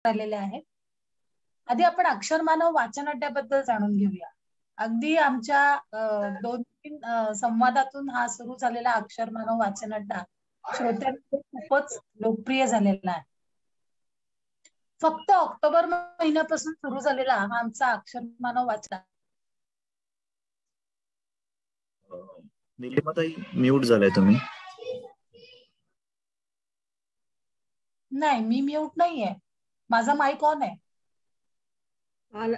राहिलेले आहेत. आधी आपण अक्षर मानव वाचन अड्ड्याबद्दल जाणून घेऊया. अगदी आमच्या 2-3 संवादातून हा सुरू झालेला अक्षर मानव वाचन अड्डा श्रोत्यांमध्ये खूपच लोकप्रिय झालेला आहे. फक्त ऑक्टोबर महिन्यापासून सुरू झालेला हा आमचा अक्षर मानव वाचन. निलिमाताई म्यूट झालाय तुम्ही. नाही, मी म्यूट नाहीये. माझा माईक ऑन आहे.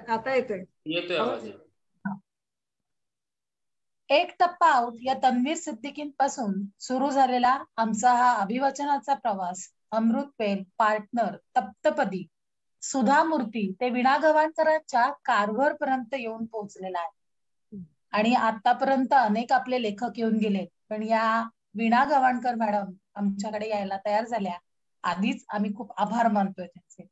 आता येतोय आवाज. एक टप्पा आउट या तन्वीर सिद्दीकींपासून सुरू झालेला आमचा हा अभिवाचनाचा प्रवास अमृतपेल, पार्टनर, तप्तपदी, सुधा मूर्ती ते वीणा गवाणकरांच्या कारभार पर्यंत येऊन पोहोचलेला आहे. आणि आतापर्यंत अनेक आपले लेखक येऊन गेले, पण या वीणा गवाणकर मॅडम आमच्याकडे यायला तयार झाल्या. आधीच आम्ही खूप आभार मानतोय त्यांचे.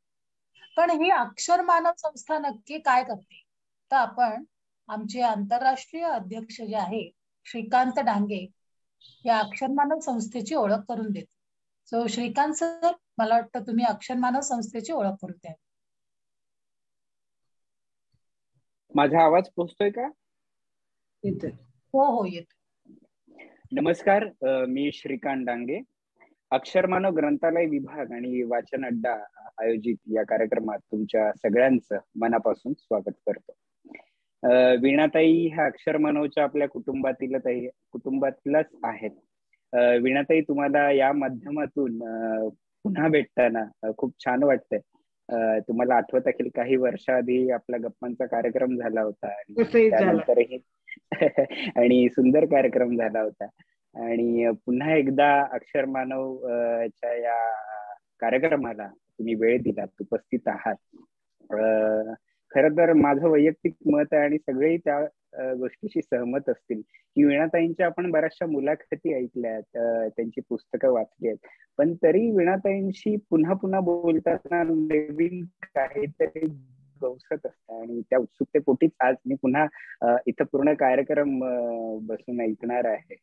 पण ही अक्षर मानव संस्था नक्की काय करते, तर आपण आमचे आंतरराष्ट्रीय अध्यक्ष जे आहे श्रीकांत डांगे या अक्षर मानव संस्थेची ओळख करून देतो. सो श्रीकांत सर, मला वाटतं तुम्ही अक्षर मानव संस्थेची ओळख करून द्या. माझा आवाज पोहोचतोय का? येतोय. हो येतोय. नमस्कार, मी श्रीकांत डांगे. अक्षरमानव ग्रंथालय विभाग आणि वाचन अड्डा आयोजित या कार्यक्रमात तुमच्या सगळ्यांचं मनापासून स्वागत करतो. वीणाताई ह्या अक्षरमानवच्या आपल्या कुटुंबातीलच आहेत. वीणाताई, तुम्हाला या माध्यमातून पुन्हा भेटताना खूप छान वाटतंय. तुम्हाला आठवत असेल काही वर्षाआधी आपला गप्पांचा कार्यक्रम झाला होता आणि त्यानंतरही आणि सुंदर कार्यक्रम झाला होता. आणि पुन्हा एकदा अक्षर मानव च्या या कार्यक्रमाला तुम्ही वेळ दिलात, उपस्थित आहात. खरं तर माझं वैयक्तिक मत आहे आणि सगळेही त्या गोष्टीशी सहमत असतील की वीणाताईंच्या आपण बऱ्याचशा मुलाखती ऐकल्यात, त्यांची पुस्तकं वाचली आहेत, पण तरी वीणाताईंशी पुन्हा पुन्हा बोलताना नवीन काहीतरी गवसत असतं आणि त्या उत्सुकतेपोटीच आज मी पुन्हा इथं पूर्ण कार्यक्रम बसून ऐकणार आहे.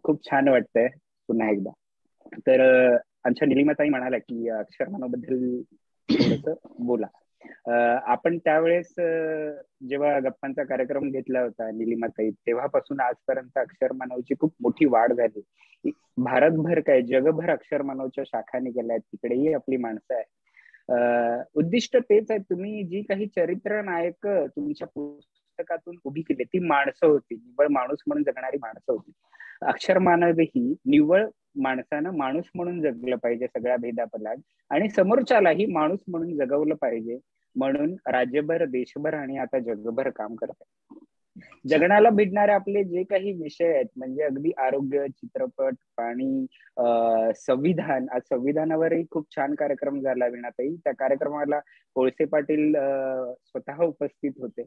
खूप छान वाटतंय पुन्हा एकदा. तर आमच्या निलिमाताई म्हणाल्या की अक्षर मानवबद्दल थोडंसं बोला. आपण त्यावेळेस जेव्हा गप्पांचा कार्यक्रम घेतला होता निलिमाताई, तेव्हापासून आजपर्यंत अक्षर मानवची खूप मोठी वाढ झाली. भारतभर काय जगभर अक्षर मानवच्या शाखा निघाल्या आहेत, तिकडेही आपली माणसं आहेत. उद्दिष्ट तेच आहे. तुम्ही जी काही चरित्र नायक तुमच्या पुस्तकातून उभी केली ती माणसं होती, निव्वळ माणूस म्हणून जगणारी माणसं होती. अक्षर मानव ही निव्वळ माणसानं माणूस म्हणून जगलं पाहिजे सगळ्या भेदापलाद, आणि समोरच्यालाही माणूस म्हणून जगवलं पाहिजे म्हणून राज्यभर, देशभर आणि आता जगभर काम करतात. जगण्याला भिडणारे आपले जे काही विषय आहेत, म्हणजे अगदी आरोग्य, चित्रपट, पाणी, संविधान. आज संविधानावरही खूप छान कार्यक्रम झाला वीणाताई. त्या कार्यक्रमाला कोळसे पाटील स्वतः उपस्थित होते.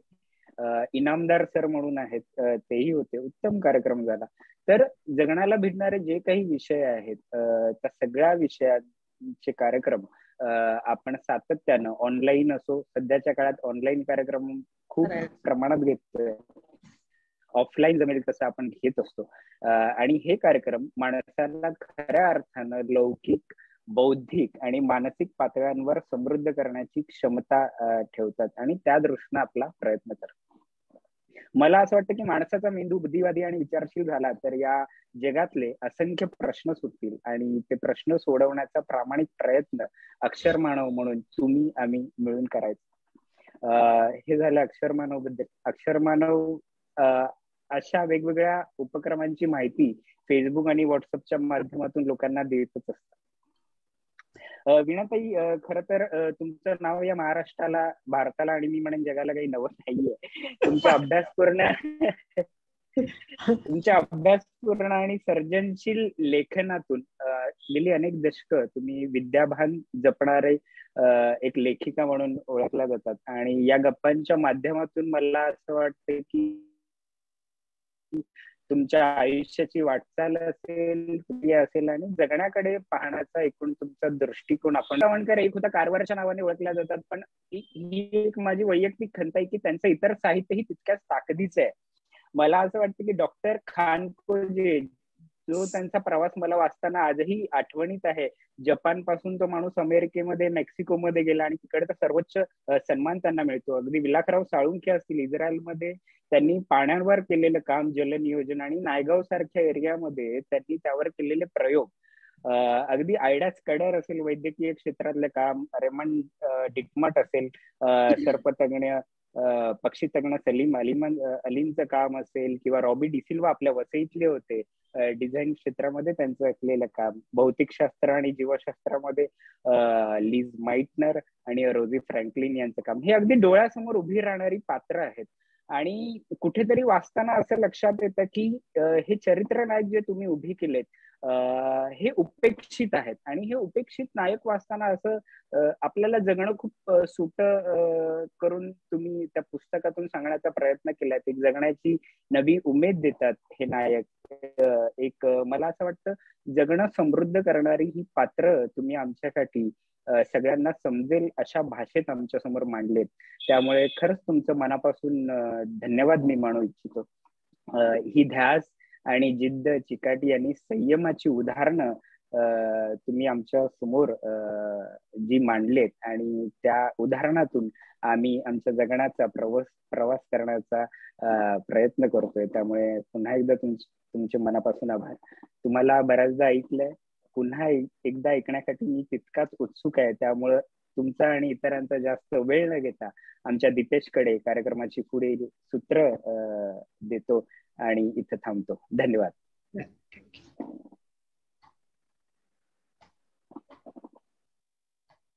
इनामदार सर म्हणून आहेत, तेही होते. उत्तम कार्यक्रम झाला. तर जगण्याला भिडणारे जे काही विषय आहेत, त्या सगळ्या विषयांचे कार्यक्रम आपण सातत्यानं ऑनलाईन असो, सध्याच्या काळात ऑनलाईन कार्यक्रम खूप प्रमाणात घेतोय, ऑफलाईन जमेल तसं आपण घेत असतो. आणि हे कार्यक्रम माणसाला खऱ्या अर्थानं लौकिक, बौद्धिक आणि मानसिक पातळ्यांवर समृद्ध करण्याची क्षमता ठेवतात आणि त्या दृष्टीनं आपला प्रयत्न करतात. मला असं वाटतं की माणसाचा मेंदू बुद्धिवादी आणि विचारशील झाला तर या जगातले असंख्य प्रश्न सुटतील आणि ते प्रश्न सोडवण्याचा प्रामाणिक प्रयत्न अक्षर मानव म्हणून तुम्ही आम्ही मिळून करायचं. हे झालं अक्षर मानव बद्दल. अक्षर मानव अशा वेगवेगळ्या उपक्रमांची माहिती फेसबुक आणि व्हॉट्सअपच्या माध्यमातून लोकांना देतच असतात. वीणाताई, खरं तर तुमचं नाव या महाराष्ट्राला, भारताला आणि मी म्हणेन जगाला काही नवं नाहीये. तुमचा अभ्यासपूर्ण आणि सर्जनशील लेखनातून गेली अनेक दशकं तुम्ही विद्याभान जपणारे एक लेखिका म्हणून ओळखल्या जातात. आणि या गप्पांच्या माध्यमातून मला असं वाटतं की तुमच्या आयुष्याची वाटचाल असेल आणि जगण्याकडे पाहण्याचा एकूण तुमचा दृष्टिकोन. आपण गवाणकर एक होता कारभाराच्या नावाने ओळखल्या जातात, पण ही एक माझी वैयक्तिक खंत आहे की त्यांचं इतर साहित्यही तितक्याच ताकदीचं आहे. मला असं वाटतं की डॉक्टर खानकोजे जो त्यांचा प्रवास मला वाचताना आजही आठवणीत आहे. जपान पासून तो माणूस अमेरिकेमध्ये, मेक्सिकोमध्ये गेला आणि तिकडचा सर्वोच्च सन्मान त्यांना मिळतो. अगदी विलासराव साळुंखे असतील, इस्रायलमध्ये त्यांनी पाण्यावर केलेलं काम, जलनियोजन, आणि नायगाव सारख्या एरियामध्ये त्यांनी त्यावर केलेले प्रयोग, अगदी आयडा स्कडर असेल वैद्यकीय क्षेत्रातलं काम, रेमंड डिकमट असेल सर्पतज्ञ, पक्षी तज्ञ सलीम अलींचं काम असेल, किंवा रॉबी डिसिल्वा आपल्या वसईतले होते, डिझाईन क्षेत्रामध्ये त्यांचं असलेलं काम, भौतिकशास्त्र आणि जीवशास्त्रामध्ये लिज माइटनर आणि रोझी फ्रँकलिन यांचं काम, हे अगदी डोळ्यासमोर उभी राहणारी पात्र आहेत. आणि कुठेतरी वाचताना असं लक्षात येतं की हे चरित्र नायक जे तुम्ही उभी केलेत हे उपेक्षित आहेत, आणि हे उपेक्षित नायक वाचताना असं आपल्याला जगणं खूप सुट करून तुम्ही त्या पुस्तकातून सांगण्याचा प्रयत्न केलाय. एक जगण्याची नवी उमेद देतात हे नायक. एक मला असं वाटतं जगणं समृद्ध करणारी ही पात्र तुम्ही आमच्यासाठी सगळ्यांना समजेल अशा भाषेत आमच्या समोर मांडलेत. त्यामुळे खरंच तुमचं मनापासून धन्यवाद मी मानू इच्छितो. ही ध्यास आणि जिद्द, चिकाटी आणि संयमाची उदाहरणं तुम्ही आमच्या समोर जी मांडलेत, आणि त्या उदाहरणातून आम्ही आमच्या जगण्याचा प्रवास करण्याचा प्रयत्न करतोय. त्यामुळे पुन्हा एकदा तुमचे मनापासून आभार. तुम्हाला बऱ्याचदा ऐकलंय, पुन्हा एकदा ऐकण्यासाठी मी तितकाच उत्सुक आहे. त्यामुळं तुमचा आणि इतरांचा जास्त वेळ न घेता आमच्या दीपेशकडे कार्यक्रमाची पुढे सूत्र देतो आणि इथं थांबतो. धन्यवाद.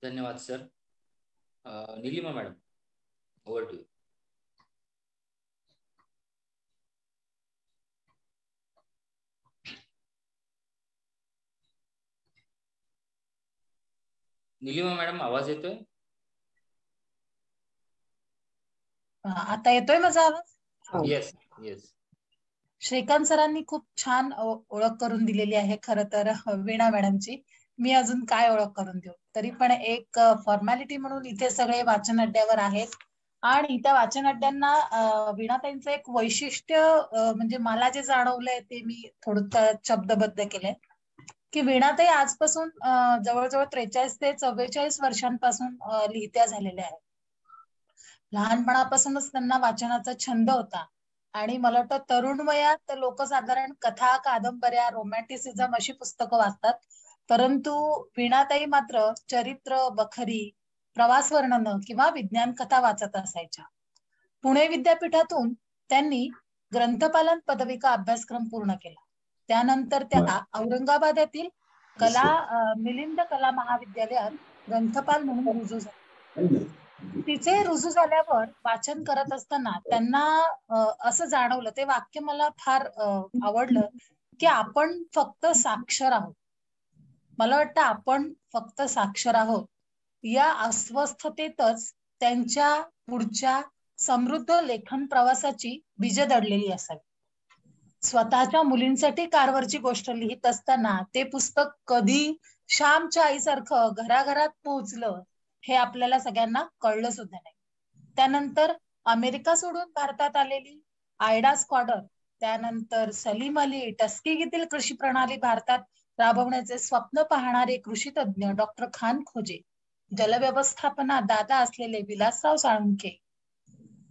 धन्यवाद sir. Nilima madam, over to you. Nilima madam, आवाज येतोय? आता येतोय माझा आवाज? Yes yes. श्रीकांत सरांनी खूप छान ओळख करून दिलेली आहे खरं तर वीणा मॅडमची. मी अजून काय ओळख करून देऊ? तरी पण एक फॉर्मॅलिटी म्हणून इथे सगळे वाचन अड्ड्यावर आहेत, आणि त्या वाचन अड्ड्यांना वीणाताईंचं एक वैशिष्ट्य म्हणजे मला जे जाणवलंय ते मी थोडं शब्दबद्ध केलंय की वीणाताई आजपासून जवळजवळ 43 ते 44 वर्षांपासून लिहित्या झालेल्या आहेत. लहानपणापासूनच त्यांना वाचनाचा छंद होता, आणि मला वाटतं तरुण वयात लोक साधारण कथा, कादंबऱ्या, रोमॅन्टिसिझम अशी पुस्तकं वाचतात, परंतु वीणाताई मात्र चरित्र, बखरी, प्रवास वर्णनं किंवा विज्ञान कथा वाचत असायच्या. पुणे विद्यापीठातून त्यांनी ग्रंथपालन पदविका अभ्यासक्रम पूर्ण केला. त्यानंतर त्या औरंगाबाद येथील मिलिंद कला महाविद्यालयात ग्रंथपाल म्हणून रुजू झाले. तिथे रुजू झाल्यावर वाचन करत असताना त्यांना असं जाणवलं, ते वाक्य मला फार आवडलं, की आपण फक्त साक्षर आहोत. मला वाटतं आपण फक्त साक्षर आहोत या अस्वस्थतेतच त्यांच्या पुढच्या समृद्ध लेखन प्रवासाची बीज दडलेली असावी. स्वतःच्या मुलींसाठी कारवरची गोष्ट लिहित असताना ते पुस्तक कधी श्यामच्या आईसारखं घराघरात पोहोचलं हे आपल्याला सगळ्यांना कळलं सुद्धा नाही. त्यानंतर अमेरिका सोडून भारतात आलेली आयडा स्कॉडर, त्यानंतर सलीम अली, टस्केगीतील कृषी प्रणाली भारतात राबवण्याचे स्वप्न पाहणारे कृषी तज्ञ डॉक्टर खान खोजे, जलव्यवस्थापनात दादा असलेले विलासराव साळुंखे,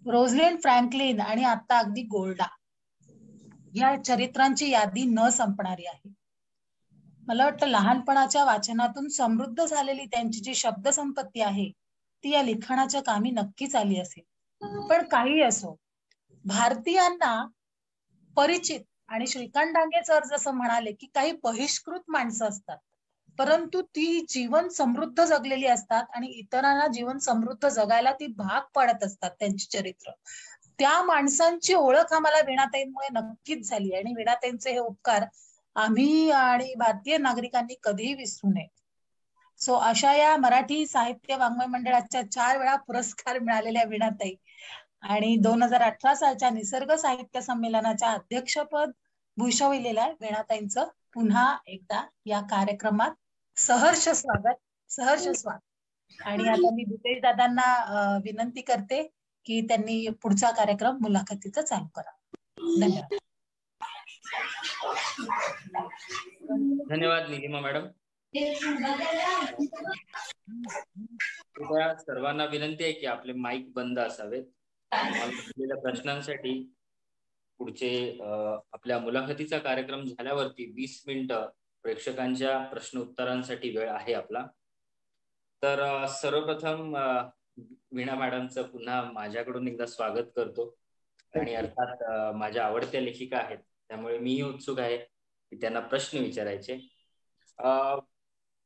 रोझलिंड फ्रँकलिन, आणि आता अगदी गोल्डा, या चरित्रांची यादी न संपणारी आहे. मला वाटतं लहानपणाच्या वाचनातून समृद्ध झालेली त्यांची जी शब्दसंपत्ती आहे ती या लिखाणाच्या कामी नक्कीच आली असेल. पण काही असो, भारतीयांना परिचित, आणि श्रीकांत डांगे सर जसं म्हणाले की काही बहिष्कृत माणसं असतात, परंतु ती जीवन समृद्ध जगलेली असतात आणि इतरांना जीवन समृद्ध जगायला ती भाग पाडत असतात त्यांची चरित्र. त्या माणसांची ओळख आम्हाला वीणाताईंमुळे नक्कीच झाली, आणि वीणाताईंचे हे उपकार आम्ही आणि भारतीय नागरिकांनी कधीही विसरू नये. सो अशा या मराठी साहित्य वाङ्मय मंडळाच्या 4 वेळा पुरस्कार मिळालेल्या वीणाताई आणि 2018 सालच्या निसर्ग साहित्य संमेलनाच्या अध्यक्षपद भूषविलेल्या वीणाताईंचं पुन्हा एकदा या कार्यक्रमात सहर्ष स्वागत. आणि आता मी दीपेश दादांना विनंती करते की त्यांनी पुढचा कार्यक्रम मुलाखतीचा चालू करा. धन्यवाद. धन्यवाद निलिमा मॅडम. सर्वांना विनंती आहे की आपले माईक बंद असावेत. मला प्रश्नांसाठी पुढचे आपल्या मुलाखतीचा कार्यक्रम झाल्यावरती 20 मिनिटं प्रेक्षकांच्या प्रश्न उत्तरांसाठी वेळ आहे आपला. तर सर्वप्रथम वीणा मॅडमचं पुन्हा माझ्याकडून एकदा स्वागत करतो. आणि अर्थात माझ्या आवडत्या लेखिका आहेत, त्यामुळे मीही उत्सुक आहे की त्यांना प्रश्न विचारायचे.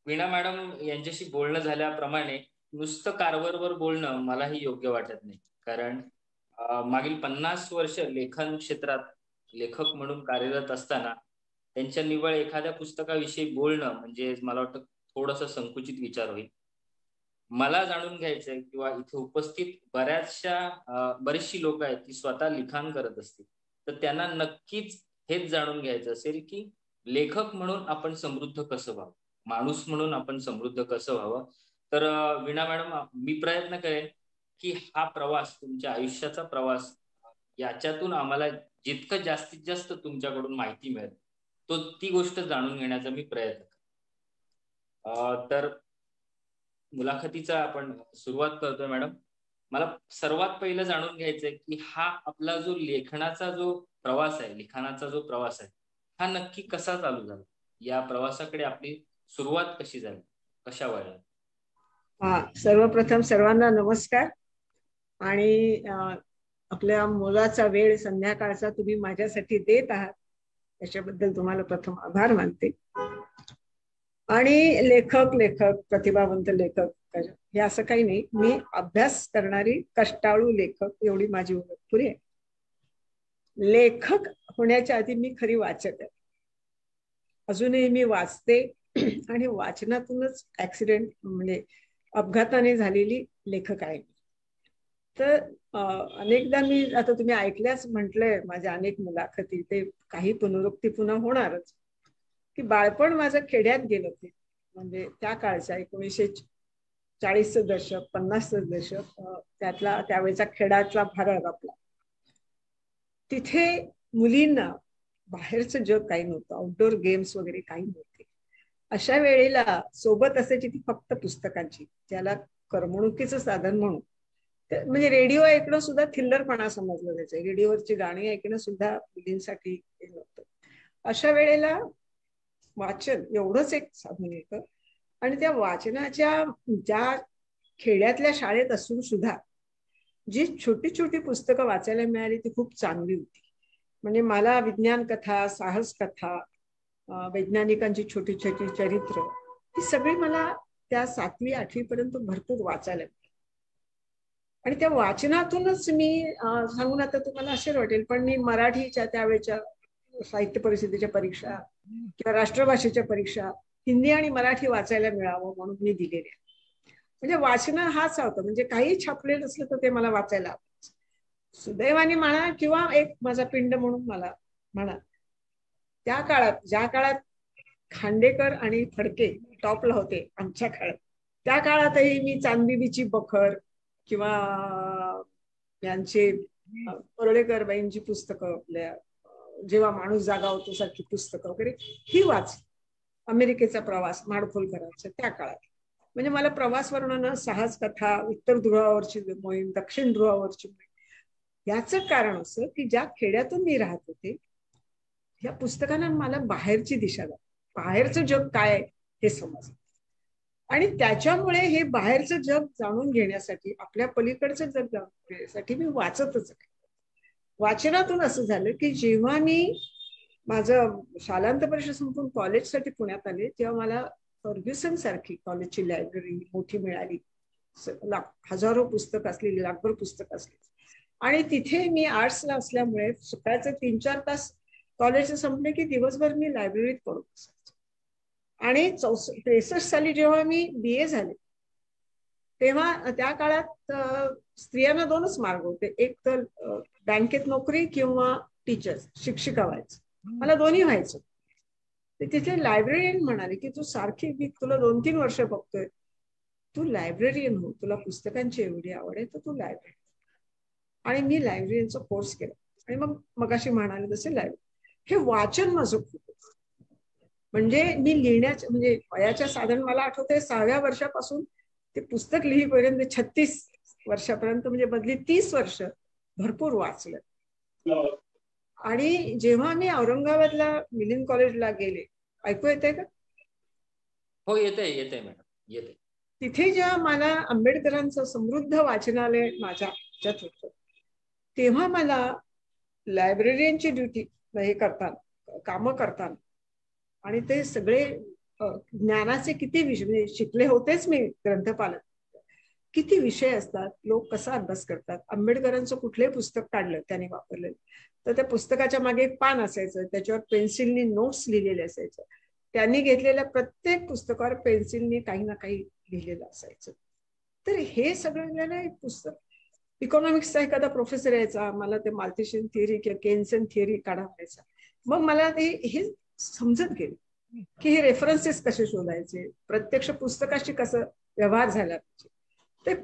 वीणा मॅडम यांच्याशी बोलणं झाल्याप्रमाणे नुसतं कार्व्हरवर बोलणं मलाही योग्य वाटत नाही, कारण मागील 50 वर्ष लेखन क्षेत्रात लेखक म्हणून कार्यरत असताना त्यांच्या निव्वळ एखाद्या पुस्तकाविषयी बोलणं म्हणजे मला वाटतं थोडंसं संकुचित विचार होईल. मला जाणून घ्यायचंय किंवा इथे उपस्थित बरीचशी लोक आहेत ती स्वतः लिखाण करत असतील, तर त्यांना नक्कीच हेच जाणून घ्यायचं असेल की लेखक म्हणून आपण समृद्ध कसं व्हावं, माणूस म्हणून आपण समृद्ध कसं व्हावं. तर वीणा मॅडम, मी प्रयत्न करेन की हा प्रवास, तुमच्या आयुष्याचा प्रवास, याच्यातून आम्हाला जितकं जास्तीत जास्त तुमच्याकडून माहिती मिळेल ती गोष्ट जाणून घेण्याचा मी प्रयत्न करेन. तर मुलाखतीचा आपण सुरुवात करतोय मॅडम. मला सर्वात पहिलं जाणून घ्यायचंय की हा आपला जो लेखनाचा जो प्रवास आहे, लिखाणाचा जो प्रवास आहे, हा नक्की कसा चालू झाला? या प्रवासाकडे आपली सुरुवात कशी झाली, कशा वळला? सर्वप्रथम सर्वांना नमस्कार. आणि आपल्या मुलाचा वेळ संध्याकाळचा तुम्ही माझ्यासाठी देत आहात, त्याच्याबद्दल तुम्हाला प्रथम आभार मानते. आणि लेखक प्रतिभावंत लेखक हे असं काही नाही. मी अभ्यास करणारी कष्टाळू लेखक, एवढी माझी ओळख पुरी आहे. लेखक होण्याच्या आधी मी खरी वाचक आहे. अजूनही मी वाचते आणि वाचनातूनच ऍक्सिडेंट म्हणजे अपघाताने झालेली लेखक आहे. तर अनेकदा मी, आता तुम्ही ऐकल्याच म्हटलंय माझ्या अनेक मुलाखती, ते काही पुनरुक्ती पुन्हा होणारच, की बाळपण माझं खेड्यात गेलं ते. म्हणजे त्या काळच्या 1940चं दशक, 50चं दशक, त्यावेळेचा खेड्यातला भारत आपला. तिथे मुलींना बाहेरचं जग काही नव्हतं, आउटडोर गेम्स वगैरे काही नव्हते. अशा वेळेला सोबत असायची ती फक्त पुस्तकांची, ज्याला करमणुकीचं साधन म्हणून. म्हणजे रेडिओ ऐकणं सुद्धा थिल्लरपणा समजलं जायचं. रेडिओवरची गाणी ऐकणं सुद्धा मुलींसाठी नव्हतं. अशा वेळेला वाचन एवढंच एक साधन होतं. आणि त्या वाचनाच्या, ज्या खेड्यातल्या शाळेत असून सुद्धा जी छोटी छोटी पुस्तकं वाचायला मिळाली ती खूप चांगली होती. म्हणजे मला विज्ञान कथा, साहस कथा, वैज्ञानिकांची छोटी छोटी चरित्र, ही सगळी मला त्या 7वी 8वी पर्यंत भरपूर वाचायला मिळाली. आणि त्या वाचनातूनच मी सांगून आता तुम्हाला आश्चर्य वाटेल, पण मी मराठीच्या त्यावेळेच्या साहित्य परिषदेच्या परीक्षा किंवा राष्ट्रभाषेच्या परीक्षा हिंदी आणि मराठी वाचायला मिळावं म्हणून मी दिलेल्या. म्हणजे वाचन हाच होतं. म्हणजे काही छापलेलं असलं तर ते मला वाचायला आवडायचं. सुदैवाने म्हणा किंवा एक माझा पिंड म्हणून मला म्हणा, त्या काळात, ज्या काळात खांडेकर आणि फडके टॉपला होते आमच्या काळात, त्या काळातही मी चांदबिबीची बखर किंवा यांचे परुळेकर बाईंची पुस्तकं, आपल्या जेव्हा माणूस जागा होतो सारखी पुस्तकं वगैरे ही वाचली. अमेरिकेचा प्रवास माडखोलकरांचा त्या काळात. म्हणजे मला प्रवास वर्णन, साहस कथा, उत्तर ध्रुवावरची मोहीम, दक्षिण ध्रुवावरची मोहीम, याचं कारण असं की ज्या खेड्यातून मी राहत होते, या पुस्तकांना मला बाहेरची दिशा झाली, बाहेरचं जग काय हे समजलं. आणि त्याच्यामुळे हे बाहेरचं जग जाणून घेण्यासाठी, आपल्या पलीकडचं जग जाणून घेण्यासाठी मी वाचतच आहे. वाचनातून असं झालं की जेव्हा मी माझं शालांत परीक्षा संपून कॉलेजसाठी पुण्यात आले, तेव्हा मला फर्ग्युसन सारखी कॉलेजची लायब्ररी मोठी मिळाली. हजारो पुस्तक असलेली, लाखभर पुस्तक असलेली. आणि तिथे मी आर्ट्सला असल्यामुळे सकाळचे 3-4 तास कॉलेज संपले की दिवसभर मी लायब्ररीत पडून असायचे. आणि 63 साली जेव्हा मी BA झाले, तेव्हा त्या काळात स्त्रियांना 2च मार्ग होते. एक तर बँकेत नोकरी किंवा टीचर्स, शिक्षिका व्हायचं. मला दोन्ही व्हायचं. तिथे लायब्ररीयन म्हणाले की तू सारखी, मी तुला 2-3 वर्ष बघतोय, तू लायब्ररीयन हो, तुला पुस्तकांची एवढी आवड आहे तर तू लायब्ररी. आणि मी लायब्ररीयनचा कोर्स केला. आणि मग मगाशी म्हणाले तसे लायब्ररी हे वाचन माझं खूप. म्हणजे मी लिहिण्याच्या म्हणजे वयाच्या साधारण मला आठवतंय 6व्या वर्षापासून ते पुस्तक लिहिपर्यंत 36 वर्षापर्यंत म्हणजे मधली 30 वर्ष भरपूर वाचलं. आणि जेव्हा मी औरंगाबादला मिलिंद कॉलेजला गेले, ऐकू येते का? हो, येते मॅडम, येते. तिथे जेव्हा मला आंबेडकरांचं समृद्ध वाचनालय माझ्या ह्याच्यात होतं, तेव्हा मला लायब्ररीयनची ड्युटी हे करताना, कामं करताना, आणि ते सगळे ज्ञानाचे किती विषय म्हणजे शिकले होतेच मी ग्रंथपालक, किती विषय असतात, लोक कसा अभ्यास करतात. आंबेडकरांचं कुठलंही पुस्तक काढलं त्याने वापरलेलं तर त्या पुस्तकाच्या मागे एक पान असायचं, त्याच्यावर पेन्सिलनी नोट्स लिहिलेले असायचं. त्यांनी घेतलेल्या प्रत्येक पुस्तकावर पेन्सिलनी काही ना काही लिहिलेलं असायचं. तर हे सगळं एक पुस्तक, इकॉनॉमिक्सचा एखादा प्रोफेसर यायचा, मला ते माल्थिशियन थिअरी किंवा केन्सन थिअरी काढायचा, मग मला ते हे समजत गेलं की हे रेफरन्सेस कसे शोधायचे, प्रत्यक्ष पुस्तकाशी कसं व्यवहार झाला पाहिजे. ते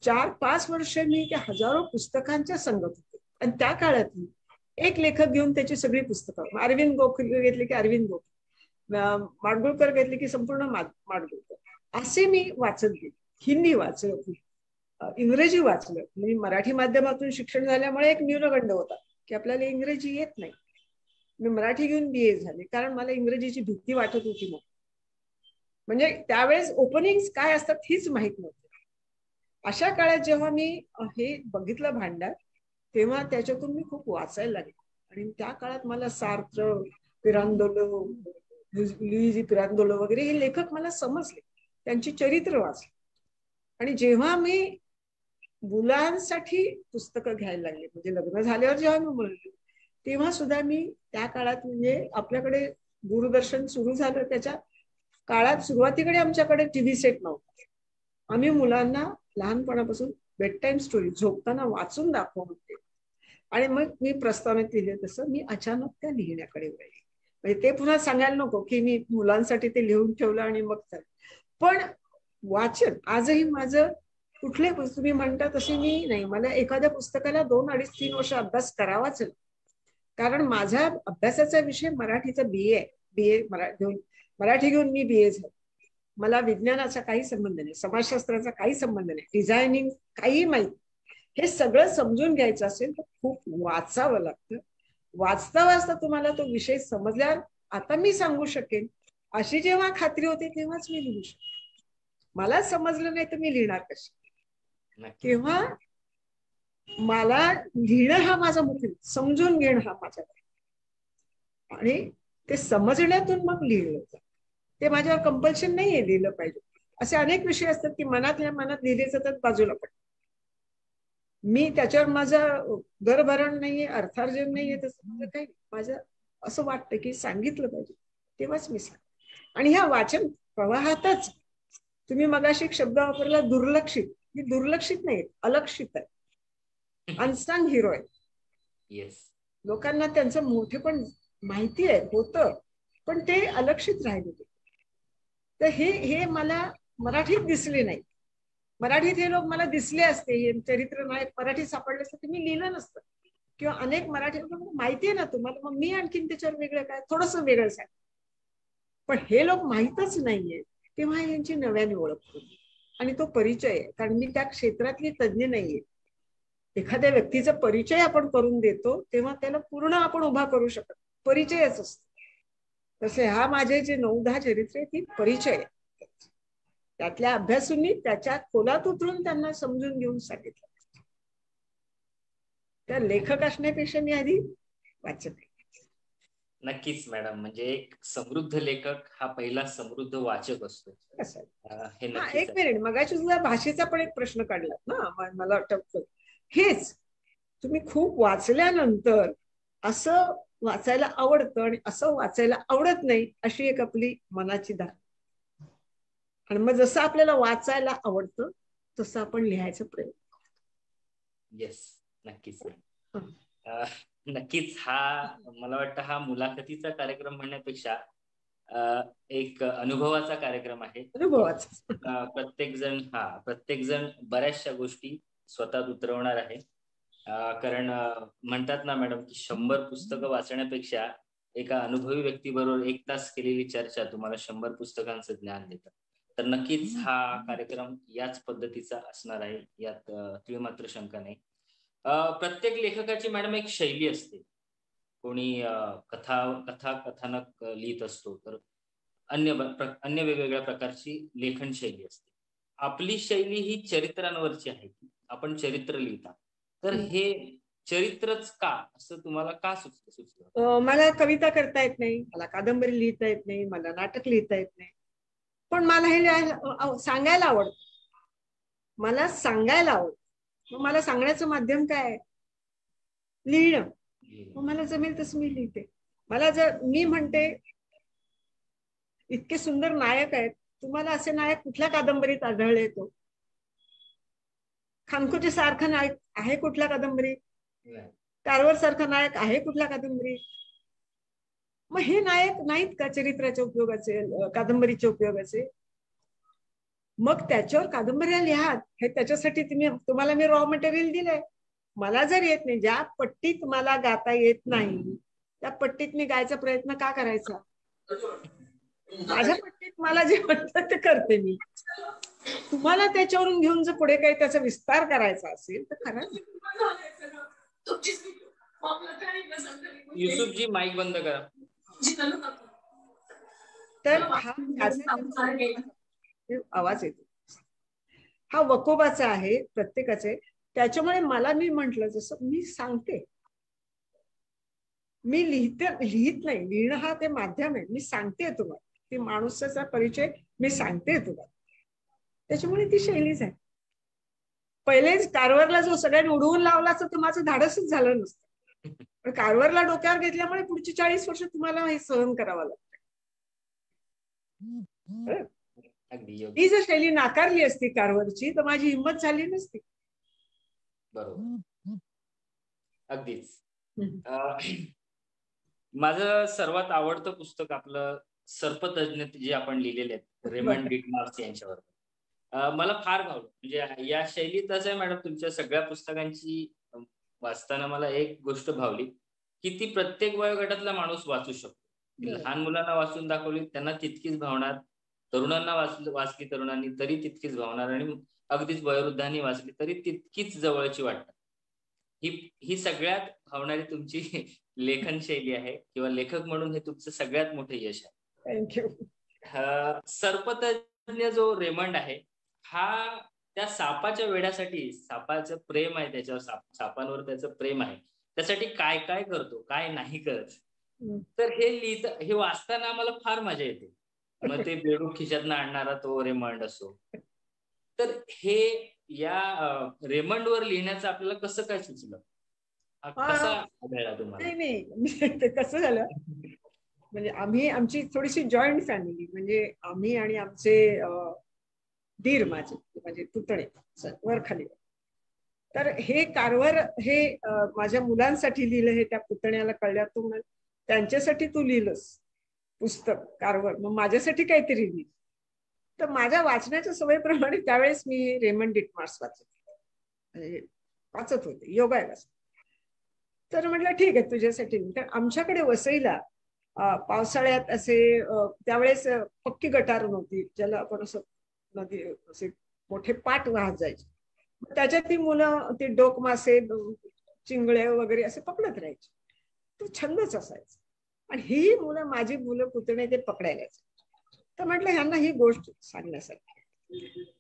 4-5 वर्ष मी त्या हजारो पुस्तकांच्या संगत होते. आणि त्या काळात एक लेखक घेऊन त्याची सगळी पुस्तकं, अरविंद गोखले घेतले की अरविंद गोखले, माडगुळकर घेतले की संपूर्ण माडगुळकर, असे मी वाचत गेले. हिंदी वाचलं, इंग्रजी वाचलं. मी मराठी माध्यमातून शिक्षण झाल्यामुळे एक न्यूनगंड होता की आपल्याला इंग्रजी येत नाही. मी मराठी घेऊन BA झाले कारण मला इंग्रजीची भीती वाटत होती. मग म्हणजे त्यावेळेस ओपनिंग काय असतात हीच माहित नव्हती. अशा काळात जेव्हा मी हे बघितलं भांडार, तेव्हा त्याच्यातून मी खूप वाचायला लागले. आणि त्या काळात मला सार्त्र, पिरांदोलो, लुईजी पिरांदोलो वगैरे हे लेखक मला समजले, त्यांची चरित्र वाचली. आणि जेव्हा मी मुलांसाठी पुस्तकं घ्यायला लागले, म्हणजे लग्न झाल्यावर जेव्हा मी बोलले, तेव्हा सुद्धा मी त्या काळात म्हणजे आपल्याकडे दूरदर्शन सुरू झालं त्याच्या काळात सुरुवातीकडे आमच्याकडे TV सेट नव्हता. आम्ही मुलांना लहानपणापासून बेड टाइम स्टोरी झोपताना वाचून दाखवत होते. आणि मग मी प्रस्तावनेत लिहिले तसं मी अचानक त्या लिहिण्याकडे वळले. म्हणजे ते पुन्हा सांगायला नको की मी मुलांसाठी ते लिहून ठेवलं आणि मग तर. पण वाचन आजही माझं कुठले तुम्ही म्हणता तसे मी नाही, मला एखाद्या पुस्तकाला 2, 2.5, 3 वर्ष अभ्यास करावाच, कारण माझा अभ्यासाचा विषय मराठीचा BA आहे. मराठी घेऊन मी BA झाले. मला विज्ञानाचा काही संबंध नाही, समाजशास्त्राचा काही संबंध नाही, डिझायनिंग काही माहिती. हे सगळं समजून घ्यायचं असेल तर खूप वाचावं लागतं. वाचता वाचता तुम्हाला तो विषय समजल्यावर आता मी सांगू शकेन अशी जेव्हा खात्री होते तेव्हाच मी लिहू शकते. मला समजलं नाही तर मी लिहिणार कशी. तेव्हा मला लिहिणं हा माझा मुख्य, समजून घेणं हा माझा, आणि ते समजण्यातून मग लिहिलं. ते माझ्यावर कंपल्शन नाहीये लिहिलं पाहिजे. असे अनेक विषय असतात की मनातल्या मनात लिहिले जातात, बाजूला पडतात. मी त्याच्यावर माझं दरभरण नाहीये, अर्थार्जन नाहीये, तसं माझं काही. माझं असं वाटतं की सांगितलं पाहिजे तेव्हाच मी सांग. आणि ह्या वाचन प्रवाहातच तुम्ही मगाशी एक शब्द वापरला दुर्लक्षित. ही दुर्लक्षित नाही, अलक्षित आहे, अनसंग हिरो आहे. लोकांना त्यांचं मोठे पण माहिती आहे होतं, पण ते अलक्षित राहिले. तर हे मला मराठीत दिसले नाही. मराठीत हे लोक मला दिसले असते, हे चरित्र नायक मराठीत सापडले असते तर मी लिहिलं नसतं. किंवा अनेक मराठी लोक माहिती आहे ना तुम्हाला, मग मी आणखीन त्याच्यावर वेगळं काय थोडस वेगळं सांग. पण हे लोक माहीतच नाहीये, तेव्हा यांची नव्याने ओळख होती. आणि तो परिचय आहे, कारण मी त्या क्षेत्रातली तज्ज्ञ नाहीये. एखाद्या व्यक्तीचा परिचय आपण करून देतो तेव्हा त्याला पूर्ण आपण उभा करू शकत, परिचयच असतो. तसे हा माझे जे 9-10 चरित्र आहे ती परिचय आहे. त्यातल्या अभ्यासूंनी त्याच्या खोलात उतरून त्यांना समजून घेऊन सांगितलं. त्या लेखक असण्यापेक्षा मी आधी वाचन. नक्कीच मॅडम, म्हणजे एक समृद्ध लेखक हा पहिला समृद्ध वाचक असतो. एक मिनिट, मगाशी तुझा भाषेचा पण एक प्रश्न काढला ना, मला वाटतं हेच तुम्ही खूप वाचल्यानंतर असं वाचायला आवडतं आणि असं वाचायला आवडत नाही, अशी एक आपली मनाची धार. आणि मग जसं आपल्याला वाचायला आवडतं तसं आपण लिहायचा प्रयत्न. येस, नक्कीच. नक्कीच हा मला वाटतं हा मुलाखतीचा कार्यक्रम म्हणण्यापेक्षा एक अनुभवाचा कार्यक्रम आहे. प्रत्येक जण बऱ्याचशा गोष्टी स्वतः उतरवणार आहे. कारण म्हणतात ना मॅडम की 100 पुस्तकं वाचण्यापेक्षा एका अनुभवी व्यक्तीबरोबर 1 तास केलेली चर्चा तुम्हाला 100 पुस्तकांचं ज्ञान देतं. तर नक्कीच हा कार्यक्रम याच पद्धतीचा असणार आहे, यात तीळमात्र शंका नाही. प्रत्येक लेखकाची मॅडम एक शैली असते. कोणी कथानक लिहित असतो, तर अन्य वेगवेगळ्या प्रकारची लेखन शैली असते. आपली शैली ही चरित्रांवरची आहे, आपण चरित्र लिहिता. तर हे चरित्रच का असं तुम्हाला का सुचलं? मला कविता करता येत नाही, मला कादंबरी लिहिता येत नाही, मला नाटक लिहिता येत नाही, पण मला हे सांगायला आवडतं. मला सांगायला आवडतं. मग मला सांगण्याचं माध्यम काय? लिहिणं. मग मला जमेल तसं मी लिहिते. मला जर मी म्हणते इतके सुंदर नायक आहेत, तुम्हाला असे नायक कुठल्या कादंबरीत आढळले? तो खानखोचे सारखा नायक आहे कुठल्या कादंबरीत? कारवर सारखा नायक आहे कुठल्या कादंबरीत? मग हे नायक नाहीत का चरित्राच्या उपयोगाचे, कादंबरीच्या उपयोगाचे? मग त्याच्यावर कादंबऱ्या लिहात. हे त्याच्यासाठी तुम्हाला मी रॉ मटेरियल दिलंय. मला जर येत नाही, ज्या पट्टीत मला गाता येत नाही त्या पट्टीत मी गायचा प्रयत्न का करायचा? माझ्या पट्टीत मला जे वाटतं ते करते मी. तुम्हाला त्याच्यावरून घेऊन जर पुढे काही त्याचा विस्तार करायचा असेल तर करा. युसुफजी माईक बंद करा. तर हा आवाज येतो, हा वकोबाचा आहे प्रत्येकाचे. त्याच्यामुळे मला मी म्हंटल, जसं मी सांगते, मी लिहित नाही. लिहिणं हा ते माध्यम आहे. मी सांगते तुम्हाला, ती माणसाचा परिचय मी सांगते तुम्हाला. त्याच्यामुळे ती शैलीच आहे. पहिलेच कारवरला जो सगळ्यांनी उडवून लावला तर माझं धाडसच झालं नसतं. पण कारवरला डोक्यावर घेतल्यामुळे पुढची 40 वर्ष तुम्हाला हे सहन करावं लागतं. ही जर शैली नाकारली असती कारवरची तर माझी हिंमत झाली नसती. बरोबर, अगदीच. माझं सर्वात आवडतं पुस्तक आपलं सर्पतज्ञ, जे आपण लिहिलेले आहेत रेमंड डिटमार्स यांच्यावर. मला फार भावलं. म्हणजे या शैलीत असं आहे मॅडम, तुमच्या सगळ्या पुस्तकांची वाचताना मला एक गोष्ट भावली की ती प्रत्येक वयोगटातला माणूस वाचू शकतो. लहान मुलांना वाचून दाखवली, त्यांना तितकीच भावणार. तरुणांना वाचली तरुणांनी तरी तितकीच भावणार, आणि अगदीच वयोवृद्धांनी वाचली तरी तितकीच जवळची वाटतात. ही सगळ्यात भावणारी तुमची लेखन शैली आहे, किंवा लेखक म्हणून हे तुमचं सगळ्यात मोठं यश आहे. थँक्यू. सर्पतज्ञ जो रेमंड आहे, हा त्या सापाच्या वेड्यासाठी, सापाचं प्रेम आहे त्याच्यावर, सापांवर त्याचं प्रेम आहे, त्यासाठी काय काय करतो, काय नाही करत. तर हे वाचताना मला फार मजा येते. मग ते बेडूक खिशातनं आणणारा तो रेमंड असो. तर हे या रेमंड वर लिहिण्याचं आपल्याला कसं काय सुचलं? कसा आढळला तुम्हाला? नाही, ते कसं झालं, म्हणजे आमची थोडीशी जॉईंट फॅमिली, म्हणजे आम्ही आणि आमचे दीर, माझे पुतणे वर खाली. तर हे कारवर हे माझ्या मुलांसाठी लिहिलं. हे त्या पुतण्याला कळल्या, तू त्यांच्यासाठी तू लिहिलंस पुस्तक कारवर, मग माझ्यासाठी काहीतरी लिहि. तर माझ्या वाचण्याच्या सवयीप्रमाणे त्यावेळेस मी रेमंड डिटमार्स वाचत होते योगायोगाला. तर म्हटलं ठीक आहे तुझ्यासाठी. तर आमच्याकडे वसईला पावसाळ्यात असे त्यावेळेस पक्की गटार नव्हती, ज्याला आपण असं नदी असे मोठे पाट वाहत जायचे. त्याच्यात ती मुलं ते डोक मासे, चिंगळे वगैरे असे पकडत राहायचे. तो छंदच असायचा. आणि ही मुलं, माझी मुलं पुतणे, ते पकडायला यायचे. तर म्हटलं ह्यांना ही गोष्ट सांगण्यासाठी.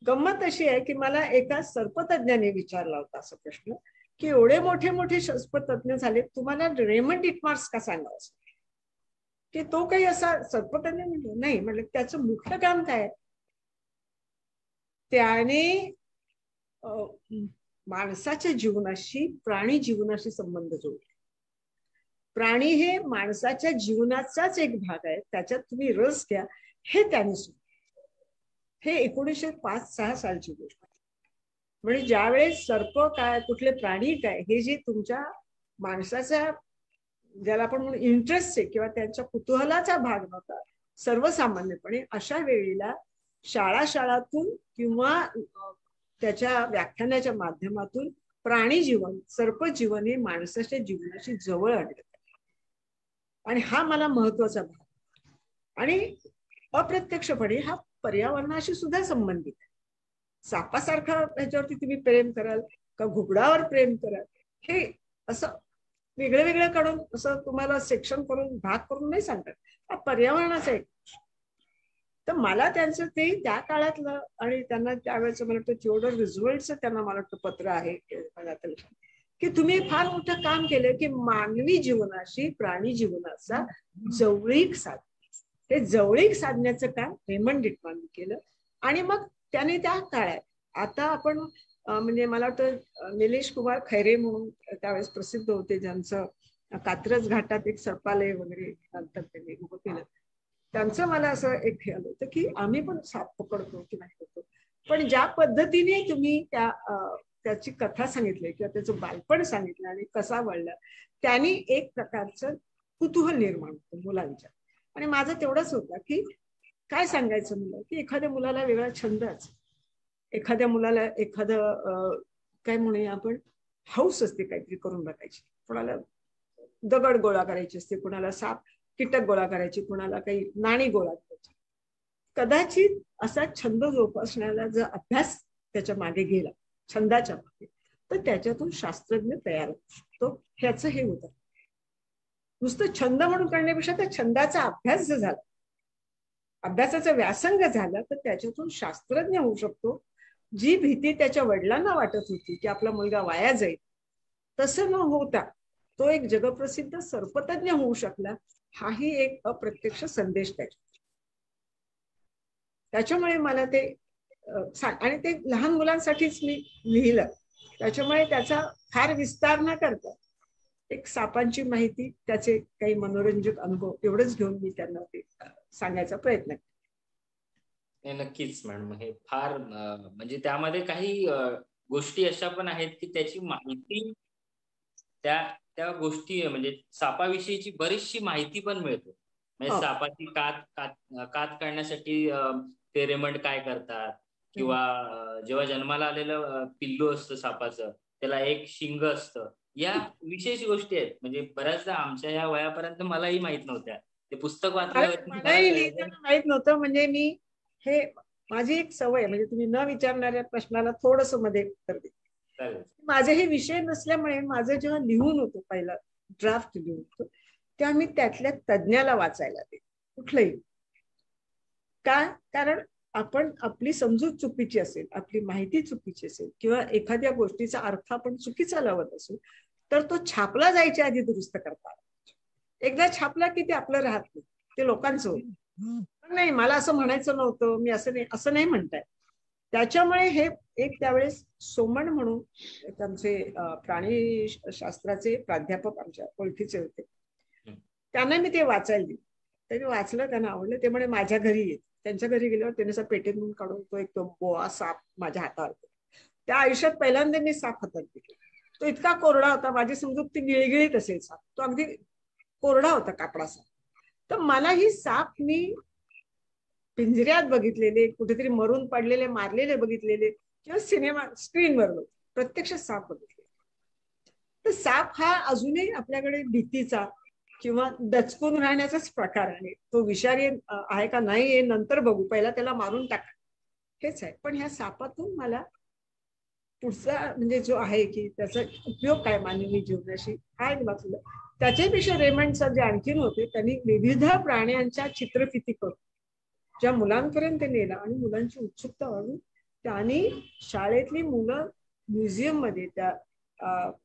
गंमत अशी आहे की मला एका सर्पतज्ञाने विचारला होता असा प्रश्न, की एवढे मोठे मोठे सर्पतज्ञ झाले, तुम्हाला रेमंड डिटमार्स का सांगावं, की तो काही असा सर्पतज्ञ? म्हटलं नाही. म्हटलं त्याचं मुख्य काम काय? त्याने माणसाच्या जीवनाशी, प्राणी जीवनाशी संबंध जोडले. प्राणी हे माणसाच्या जीवनाचाच एक भाग आहे, त्याच्यात तुम्ही रस घ्या, हे त्याने सुद्धा. हे 1905-06 सालची गोष्ट. म्हणजे ज्यावेळेस सर्प काय, कुठले प्राणी काय, हे जे तुमच्या माणसाच्या, ज्याला आपण म्हणून इंटरेस्ट आहे किंवा त्यांच्या कुतूहलाचा भाग नव्हता, सर्वसामान्यपणे अशा वेळेला शाळातून किंवा त्याच्या व्याख्यानाच्या माध्यमातून प्राणी जीवन, सर्प जीवन हे माणसाच्या जीवनाशी जवळ आणलं. आणि हा मला महत्वाचा भाग. आणि अप्रत्यक्षपणे हा पर्यावरणाशी सुद्धा संबंधित आहे. सापासारखा ह्याच्यावरती तुम्ही प्रेम कराल का घुबडावर प्रेम कराल, हे असं वेगळं वेगळं काढून असं तुम्हाला सेक्शन करून भाग करून नाही सांगतात. हा पर्यावरणाचा एक. तर मला त्यांचं ते त्या काळातलं आणि त्यांना त्यावेळेचं मला वाटतं थिओडोर रुझवेल्टचं त्यांना मला वाटतं पत्र आहे की तुम्ही फार मोठं काम केलं की मानवी जीवनाशी प्राणी जीवनाचा जवळीक साध. ते जवळीक साधण्याचं काम रेमंड डिटमानने केलं. आणि मग त्याने त्या काळात आता आपण म्हणजे मला वाटतं निलेश कुमार खैरे म्हणून त्यावेळेस प्रसिद्ध होते, ज्यांचं कात्रज घाटात एक सर्पालय वगैरे नंतर त्यांनी उभं केलं. त्यांचं मला असं एक हे आलं होतं की आम्ही पण साप पकडतो की नाही करतो, पण ज्या पद्धतीने तुम्ही त्याची कथा सांगितली किंवा त्याचं बालपण सांगितलं आणि कसा वळला, त्यांनी एक प्रकारचं कुतूहल निर्माण होतं मुलांच्या. आणि माझं तेवढंच होतं की काय सांगायचं मुलं की एखाद्या मुलाला वेगळा छंद आहे, एखाद्या मुलाला एखादं काय म्हणूया आपण हौस असते काहीतरी करून बघायची. कोणाला दगड गोळा करायची असते, कोणाला साप कीटक गोळा करायची, कोणाला काही नाणी गोळा करायची. कदाचित असा छंद जोपासण्याला जर अभ्यास त्याच्या मागे गेला छंदाच्या मागे, तर त्याच्यातून शास्त्रज्ञ तयार होऊ शकतो. ह्याचं हे होतं. नुसतं छंद म्हणून करण्यापेक्षा त्या छंदाचा अभ्यास जर झाला, अभ्यासाचा व्यासंग झाला, तर त्याच्यातून शास्त्रज्ञ होऊ शकतो. जी भीती त्याच्या वडिलांना वाटत होती की आपला मुलगा वाया जाईल, तसं न होता तो एक जगप्रसिद्ध सर्पतज्ञ होऊ शकला. हाही एक अप्रत्यक्ष संदेश त्याच्यामुळे मला ते आणि ते लहान मुलांसाठीच मी लिहिलं. त्याच्यामुळे त्याचा फार विस्तार न करता एक सापांची माहिती, त्याचे काही मनोरंजक अनुभव एवढंच घेऊन मी त्यांना ते सांगायचा प्रयत्न केला. नक्कीच मॅडम, हे फार म्हणजे त्यामध्ये काही गोष्टी अशा पण आहेत की त्याची माहिती त्या गोष्टी म्हणजे सापाविषयीची बरीचशी माहिती पण मिळते. म्हणजे सापाची कात काढण्यासाठी ते रेमंड काय करतात, किंवा जेव्हा जन्माला आलेलं पिल्लू असतं सापाचं, त्याला एक शिंग असतं. या विशेष गोष्टी आहेत. म्हणजे बऱ्याचदा आमच्या या वयापर्यंत मलाही माहित नव्हत्या. ते पुस्तक वाचल्यावर माहित नव्हतं. म्हणजे मी हे माझी एक सवय, म्हणजे तुम्ही न विचारणाऱ्या प्रश्नाला थोडस मध्ये उत्तर दे. माझे हे विषय नसल्यामुळे माझं जेव्हा लिहून होतं, पहिला ड्राफ्ट लिहून होतं, तेव्हा मी त्यातल्या तज्ज्ञाला वाचायला दे कुठलंही. का? कारण आपण आपली समजूत चुकीची असेल, आपली माहिती चुकीची असेल, किंवा एखाद्या गोष्टीचा अर्थ आपण चुकीचा लावत असू, तर तो छापला जायच्या आधी दुरुस्त करता. एकदा छापला की ते आपलं राहत नाही, ते लोकांचं होतं. नाही, मला असं म्हणायचं नव्हतं, मी असं नाही म्हणताय. त्याच्यामुळे हे एक त्यावेळेस सोमण म्हणून आमचे प्राणीशास्त्राचे प्राध्यापक आमच्या ओळखीचे होते, त्यांना मी ते वाचायला दिलं. त्यांनी वाचलं, त्यांना आवडलं. ते म्हणे माझ्या घरी येत. त्यांच्या घरी गेल्यावर त्याने असं पेटीतून काढून तो एक बोळा साप माझ्या हातावर. त्या आयुष्यात पहिल्यांदा मी साप हातात घेतला. तो इतका कोरडा होता, माझी समजूत ती गिळगिळीत असेल साप, तो अगदी कोरडा होता, कापडाचा. तर मला ही साप मी पिंजऱ्यात बघितलेले, कुठेतरी मरून पडलेले, मारलेले बघितलेले, किंवा सिनेमा स्क्रीनवर प्रत्यक्ष साप बघितले. तर साप हा अजूनही आपल्याकडे भीतीचा किंवा दचकून राहण्याचाच प्रकार आहे. तो विषारी आहे का नाही हे नंतर बघू, पहिला त्याला मारून टाका, हेच आहे. पण ह्या सापातून मला पुढचा म्हणजे जो आहे की त्याचा उपयोग काय मानवी जीवनाशी, हा एक वाचलं. त्याच्यापेक्षा रेमंडचा जे आणखीन होते, त्यांनी विविध प्राण्यांच्या चित्रफिती करून ज्या मुलांपर्यंत नेला आणि मुलांची उत्सुकता वाढून त्यांनी शाळेतली मुलं म्युझियम मध्ये त्या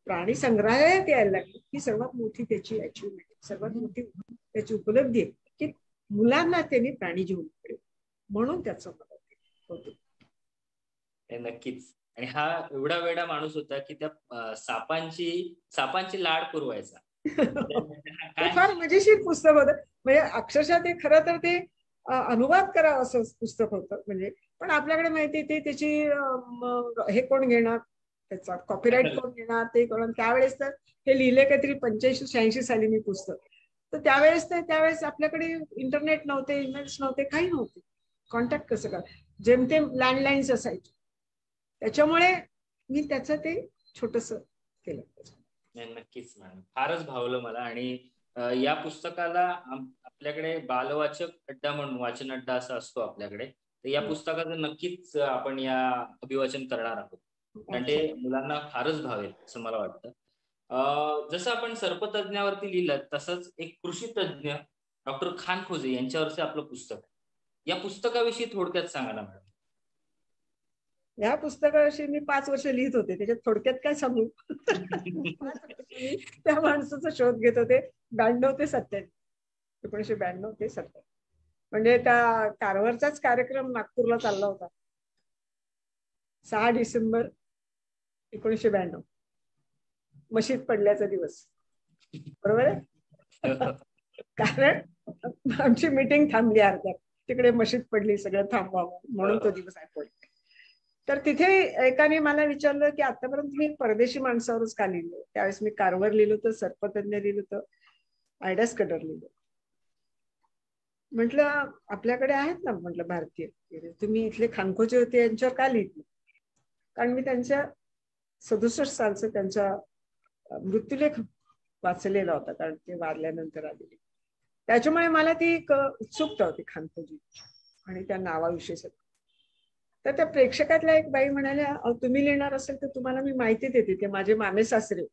प्राणी संग्रहालयात यायला लागली. ही सर्वात मोठी त्याची अचिव्हमेंट, सर्वात मोठी त्याची उपलब्धी आहे की मुलांना त्यांनी प्राणी जीवन मिळेल, म्हणून त्याचं मदत होतं. नक्कीच. आणि हा एवढा वेडा माणूस होता की त्या सापांची लाड पुरवायचा. फार मजेशीर पुस्तक होतं. म्हणजे अक्षरशः ते खरं तर ते अनुवाद करा असं पुस्तक होतं. म्हणजे पण आपल्याकडे माहिती ते त्याची हे कोण घेणार, त्याचा कॉपीराईट कोण घेणार ते कोण. त्यावेळेस तर हे लिहिले काहीतरी 85-86 साली मी पुस्तक. तर त्यावेळेस आपल्याकडे इंटरनेट नव्हते, ईमेल्स नव्हते, काही नव्हते. कॉन्टॅक्ट कसं करा, जेमतेम लँडलाईन्स असायचे. त्याच्यामुळे मी त्याचं ते छोटस केलं. नक्कीच मॅडम, फारच भावलं मला. आणि या पुस्तकाला आपल्याकडे बालवाचक अड्डा म्हणून वाचन अड्डा असा असतो आपल्याकडे, तर या पुस्तकाचं नक्कीच आपण या अभिवाचन करणार आहोत, कारण ते मुलांना फारच भावेल असं मला वाटतं. जसं आपण सर्पतज्ञावरती लिहिलं तसंच एक कृषी तज्ञ डॉक्टर खानखोजे यांच्यावरचं आपलं पुस्तक आहे. या पुस्तकाविषयी थोडक्यात सांगा ना मॅडम. या पुस्तकाविषयी मी 5 वर्ष लिहित होते, त्याच्यात थोडक्यात काय सांगू. त्या माणसाचा शोध घेत होते 92 ते 97, 1992 ते 97. म्हणजे त्या कारवारचाच कार्यक्रम नागपूरला चालला होता 6 डिसेंबर 1992, मशीद पडल्याचा दिवस, बरोबर आहे. कारण आमची मीटिंग थांबली अर्ध्यात, तिकडे मशीद पडली, सगळं थांबवावं म्हणून तो दिवस आठवला. तर तिथे एकाने मला विचारलं की आतापर्यंत मी परदेशी माणसावरच का लिहिलं. त्यावेळेस मी कारवर लिहिलं होतं, सर्पतज्ञ लिहिलं होतं, आयडास कटर लिहिलं. म्हटलं आपल्याकडे आहेत ना म्हटलं भारतीय, तुम्ही इथले खानखोजे होते यांच्यावर का लिहिलं. कारण मी त्यांच्या 67 सालचं त्यांचा मृत्यूलेख वाचलेला होता, कारण ते वारल्यानंतर आलेले. त्याच्यामुळे मला ती एक उत्सुकता होती खानखोजी आणि त्या नावाविषयी. तर त्या प्रेक्षकातल्या एक बाई म्हणाल्या, तुम्ही लिहिणार असेल तर तुम्हाला मी माहिती देते, ते माझे मामे सासरे.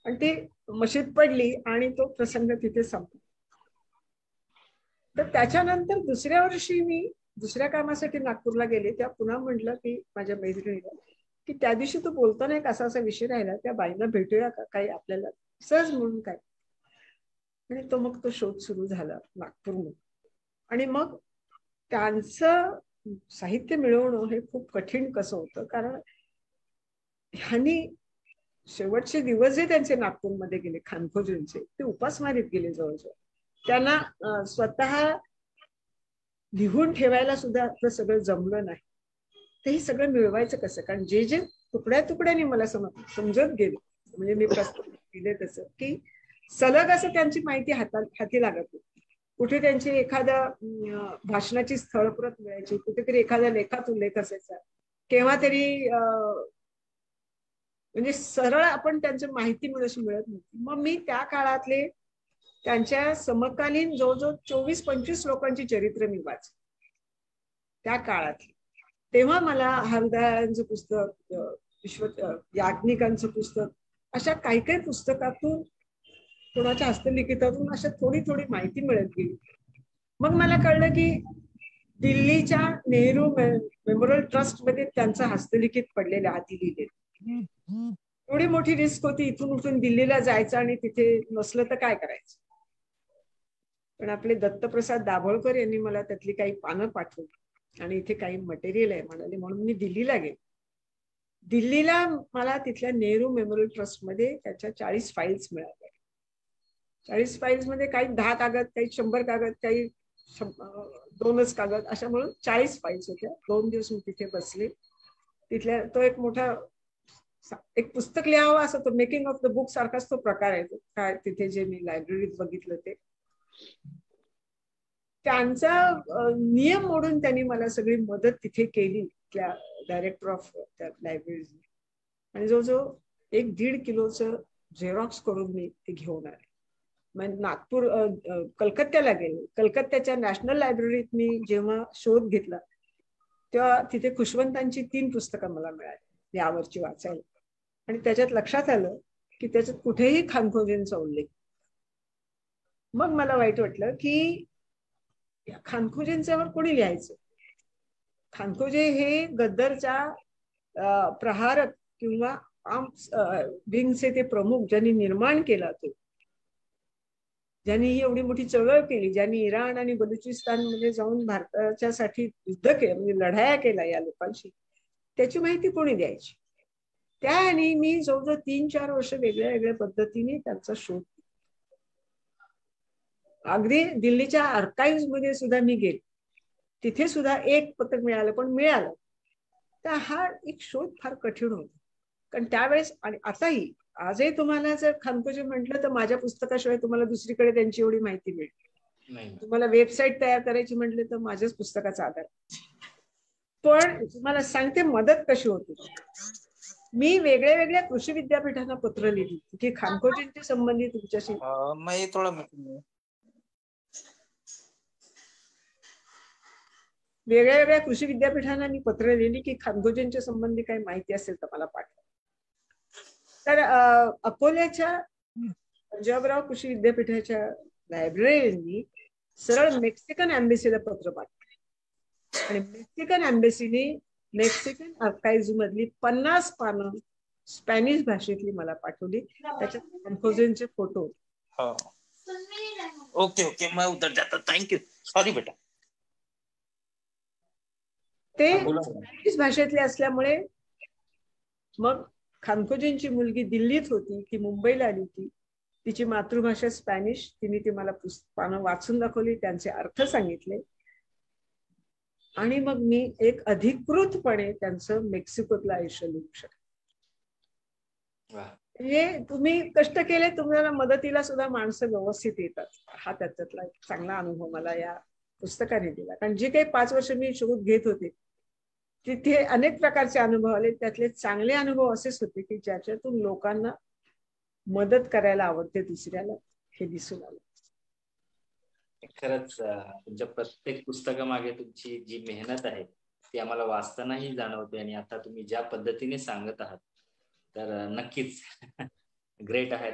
आणि ती मशीद पडली आणि तो प्रसंग तिथे संपला. तर त्याच्यानंतर दुसऱ्या वर्षी मी दुसऱ्या कामासाठी नागपूरला गेले, त्या पुन्हा म्हटलं की माझ्या मैत्रिणीला की त्या दिवशी तू बोलताना एक असा विषय राहिला, त्या बाईला भेटूया का काही आपल्याला सहज म्हणून काय. आणि तो मग तो शोध सुरू झाला नागपूरमध्ये. आणि मग त्यांचं साहित्य मिळवणं हे खूप कठीण कसं होतं, कारण ह्यांनी शेवटचे दिवस जे त्यांचे नागपूरमध्ये गेले खानखोजेंचे, ते उपासमारीत गेले जवळजवळ. त्यांना स्वतः लिहून ठेवायला सुद्धा सगळं जमलं नाही. तर हे सगळं मिळवायचं कसं, कारण जे जे तुकड्या तुकड्याने मला समजत गेले, म्हणजे मी प्रस्तुत केले तसं की सलग असं त्यांची माहिती हाती लागत होती. कुठे त्यांची एखाद्या भाषणाची स्थळप्रत मिळायची, कुठेतरी एखाद्या लेखात उल्लेख असायचा, केव्हा तरी म्हणजे सरळ आपण त्यांची माहिती मिळत नव्हती. मग मी त्या काळातले त्यांच्या समकालीन जवळजवळ 24-25 लोकांची चरित्र मी वाचली त्या काळातली. तेव्हा मला हरदयाळांचं पुस्तक, याज्ञिकांचं पुस्तक, अशा काही काही पुस्तकातून, कोणाच्या हस्तलिखितातून अशा थोडी थोडी माहिती मिळत गेली. मग मला कळलं की दिल्लीच्या नेहरू मेमोरियल ट्रस्ट मध्ये त्यांचं हस्तलिखित पडलेलं हाती लिहिलेलं. एवढी मोठी रिस्क होती, इथून उठून दिल्लीला जायचं आणि तिथे नसलं तर काय करायचं. पण आपले दत्तप्रसाद दाभोळकर यांनी मला त्यातली काही पानं पाठवली आणि इथे काही मटेरियल आहे म्हणाले, म्हणून मी दिल्लीला गेले. दिल्लीला मला तिथल्या नेहरू मेमोरियल ट्रस्ट मध्ये त्याच्या 40 फाईल्स मिळाल्या. 40 फाईल्स मध्ये काही 10 कागद, काही 100 कागद, काही 2च कागद, अशा म्हणून 40 फाईल्स होत्या. 2 दिवस मी तिथे बसले. तिथल्या तो एक मोठा एक पुस्तक लिहावं असं तो मेकिंग ऑफ द बुक सारखाच तो प्रकार आहे. काय तिथे जे मी लायब्ररीत बघितलं ते त्यांचा नियम मोडून त्यांनी मला सगळी मदत तिथे केली, त्या डायरेक्टर ऑफ त्या लायब्ररीज. आणि जवळजवळ 1-1.5 किलोचं झेरॉक्स करून मी ते घेऊन आले. मग नागपूर कलकत्त्याला गेले. कलकत्त्याच्या नॅशनल लायब्ररीत मी जेव्हा शोध घेतला तेव्हा तिथे खुशवंतांची 3 पुस्तकं मला मिळाली यावरची वाचायला. आणि त्याच्यात लक्षात आलं की त्याच्यात कुठेही खानखोजेंचा उल्लेख. मग मला वाईट वाटलं की खानखोजेंच्यावर कोणी लिहायचं. खानखोजे हे गद्दरच्या प्रहारक किंवा विंगचे ते प्रमुख, ज्यांनी निर्माण केला, तो ज्यांनी ही एवढी मोठी चळवळ केली, ज्यांनी इराण आणि बलुचिस्तान मध्ये जाऊन भारताच्यासाठी युद्ध केलं, म्हणजे लढाया केला या लोकांशी, त्याची माहिती कोणी द्यायची. त्याने मी जवळजवळ 3-4 वर्ष वेगळ्या वेगळ्या पद्धतीने त्यांचा शोध. अगदी दिल्लीच्या आर्काइव्ह मध्ये सुद्धा मी गेले, तिथे सुद्धा एक पत्र मिळालं, पण मिळालं. तर हा एक शोध फार कठीण होता, कारण त्यावेळेस आणि आताही आजही तुम्हाला जर खानखोजे म्हटलं तर माझ्या पुस्तकाशिवाय तुम्हाला दुसरीकडे त्यांची एवढी माहिती मिळते. तुम्हाला वेबसाईट तयार करायची म्हटले तर माझ्याच पुस्तकाचा आधार. पण तुम्हाला सांगते मदत कशी होती. मी वेगळ्या वेगळ्या कृषी विद्यापीठांना पत्र लिहिली की खानखोजींची संबंधित तुमच्याशी वेगळ्या वेगळ्या कृषी विद्यापीठांना मी पत्र लिहिली की खानखोजींच्या संबंधी काही माहिती असेल तर मला पाठवा. तर अकोल्याच्या पंजाबराव कृषी विद्यापीठाच्या लायब्ररीनी सरळ मेक्सिकन एम्बेसीला पत्र पाठवले आणि मेक्सिकन एम्बेसीने मेक्सिकन आर्काइव्ह मधली 50 पानं स्पॅनिश भाषेतली मला पाठवली. त्याच्यात खानखोजींचे फोटो. ओके मैं उधर जाता. थँक्यू. सॉरी बेटा. ते स्पॅनिश भाषेतले असल्यामुळे मग खानखोजींची मुलगी दिल्लीत होती, ती मुंबईला आली होती, तिची मातृभाषा स्पॅनिश. तिने ती मला पानं वाचून दाखवली, त्यांचे अर्थ सांगितले आणि मग मी एक अधिकृतपणे त्यांचं मेक्सिकोतलं आयुष्य लिहू शकले. म्हणजे तुम्ही कष्ट केले, तुम्हाला मदतीला सुद्धा माणसं व्यवस्थित येतात. हा त्याच्यातला एक चांगला अनुभव मला या पुस्तकाने दिला. कारण जे काही 5 वर्ष मी शोध घेत होते तिथे अनेक प्रकारचे अनुभव आले. त्यातले चांगले अनुभव असेच होते की ज्याच्यातून लोकांना मदत करायला आवडते दुसऱ्याला, हे दिसून आलं. खरंच तुमच्या प्रत्येक पुस्तकामागे तुमची जी मेहनत आहे ती आम्हाला वाचतानाही जाणवते आणि आता तुम्ही ज्या पद्धतीने सांगत आहात तर नक्कीच ग्रेट आहेत.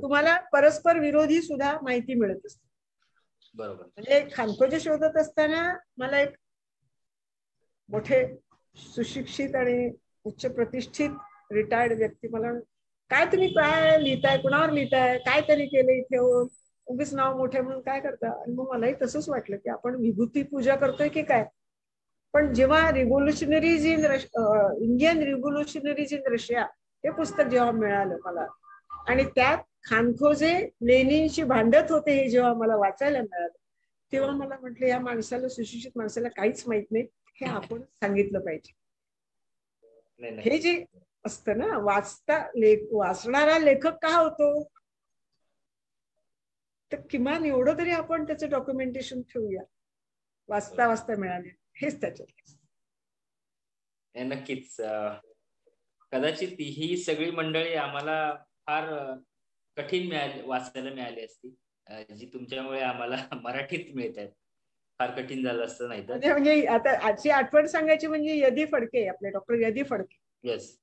तुम्हाला परस्पर विरोधी सुद्धा माहिती मिळत असते. बरोबर. म्हणजे खानखोजी शोधत असताना मला एक मोठे सुशिक्षित आणि उच्च प्रतिष्ठित रिटायर्ड व्यक्ती मला, काय तुम्ही काय लिहिताय, कुणावर लिहिताय, काय त्यांनी केलं इथे, उगीच नाव मोठे म्हणून काय करता. आणि मग मलाही तसंच वाटलं की आपण विभूती पूजा करतोय की काय. पण जेव्हा रिव्होल्युशनरीज इन इंडियन रिव्होल्युशनरीज इन रशिया हे पुस्तक जेव्हा मिळालं मला आणि त्यात खानखोजे लेनिनशी भांडत होते हे जेव्हा मला वाचायला मिळालं, तेव्हा मला म्हटलं या माणसाला, सुशिक्षित माणसाला काहीच माहित नाही, हे आपण सांगितलं पाहिजे. हे जे असतं ना, वाचणारा लेखक का होतो, तर किमान एवढं तरी आपण त्याचं डॉक्युमेंटेशन ठेवूया. वाचता वाचता मिळाले हेच त्याच्यात. नक्कीच. कदाचित ही सगळी मंडळी आम्हाला फार कठीण वाचायला मिळाली असती, जी तुमच्यामुळे आम्हाला मराठीत मिळत आहेत. फार कठीण झालं असतं नाही तर. म्हणजे आता आजची आठवण सांगायची म्हणजे यदी फडके, आपले डॉक्टर यदी फडके. येस.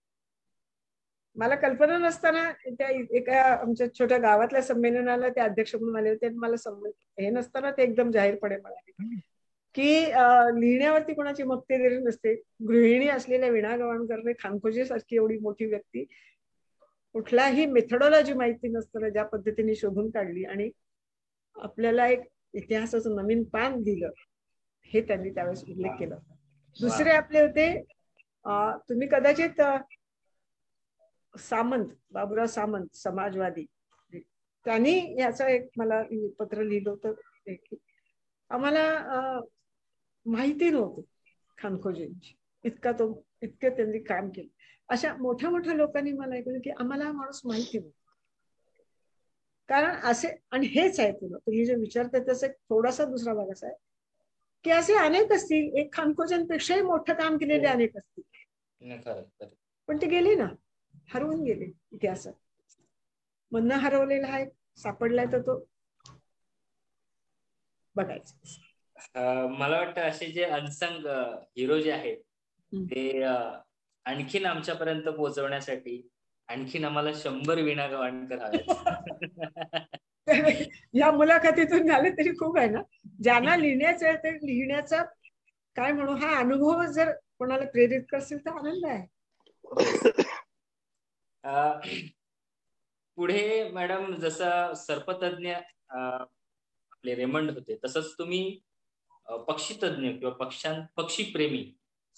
मला कल्पना नसताना त्या एका आमच्या छोट्या गावातल्या संमेलनाला ते अध्यक्ष म्हणून आले होते. मला हे नसताना ते एकदम जाहीरपणे म्हणाले की लिहिण्यावरती कोणाची मक्तेदारी नसते. गृहिणी असलेल्या वीणा गवाणकरने खानखोजी सारखी एवढी मोठी व्यक्ती कुठलाही मेथडॉलॉजी माहिती नसताना ज्या पद्धतीने शोधून काढली आणि आपल्याला एक इतिहासाचं नवीन पान दिलं, हे त्यांनी त्यावेळेस उल्लेख केला. दुसरे आपले होते, तुम्ही कदाचित सामंत, बाबुराव सामंत, समाजवादी, त्यांनी याचं एक मला पत्र लिहिलं होतं की आम्हाला माहिती नव्हतं खानखोजींची, इतकं त्यांनी काम केलं. अशा मोठ्या मोठ्या लोकांनी मला ऐकलं की आम्हाला हा माणूस माहिती नव्हता. कारण असे, आणि हेच आहे तुला तुम्ही जे विचारते त्याचा थोडासा दुसरा भाग असा आहे की असे अनेक असतील, एक खानखोजांपेक्षाही मोठं काम केलेले अनेक असतील, पण ते गेले ना, हरवून गेले इतिहासात. मधनं हरवलेला आहे, सापडलाय तर तो बघायचा. मला वाटतं असे जे अनसंग हिरो जे आहेत ते आणखीन आमच्यापर्यंत पोहोचवण्यासाठी आणखीन आम्हाला 100 वीणा गवाणकर हव्यात. या मुलाखतीतून झाले तरी खूप आहे ना. ज्यांना लिहिण्याचं आहे ते लिहिण्याचा काय म्हणू, हा अनुभव जर कोणाला प्रेरित करतील तर आनंद आहे. पुढे मॅडम जसं सर्पतज्ञ आपले रेमंड होते, तसंच तुम्ही पक्षीतज्ञ किंवा पक्षीप्रेमी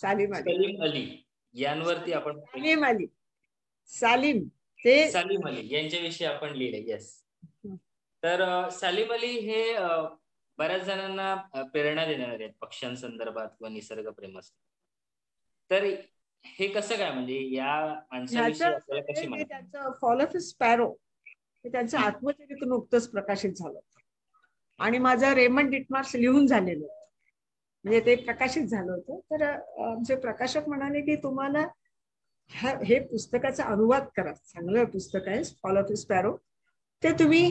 सालीम अली यांवरती आपण सालीम अली यांच्याविषयी आपण लिहिले. येस. तर सालीम अली हे बऱ्याच जणांना प्रेरणा देणारे आहेत पक्ष्यांसंदर्भात किंवा निसर्ग प्रेमास. तर हे कसं काय, म्हणजे या माणसाविषयी आपल्याला कशी माहिती? त्यांचं फॉल ऑफ स्पॅरो हे त्यांचं आत्मचरित्र नुकतंच प्रकाशित झालं आणि माझं रेमंड डिटमार्स लिहून झालेलं होतं, म्हणजे ते प्रकाशित झालं होतं. तर आमचे प्रकाशक म्हणाले की तुम्हाला हे पुस्तकाचा अनुवाद करा. चांगलं पुस्तक आहे फॉल ऑफ स्पॅरो. ते तुम्ही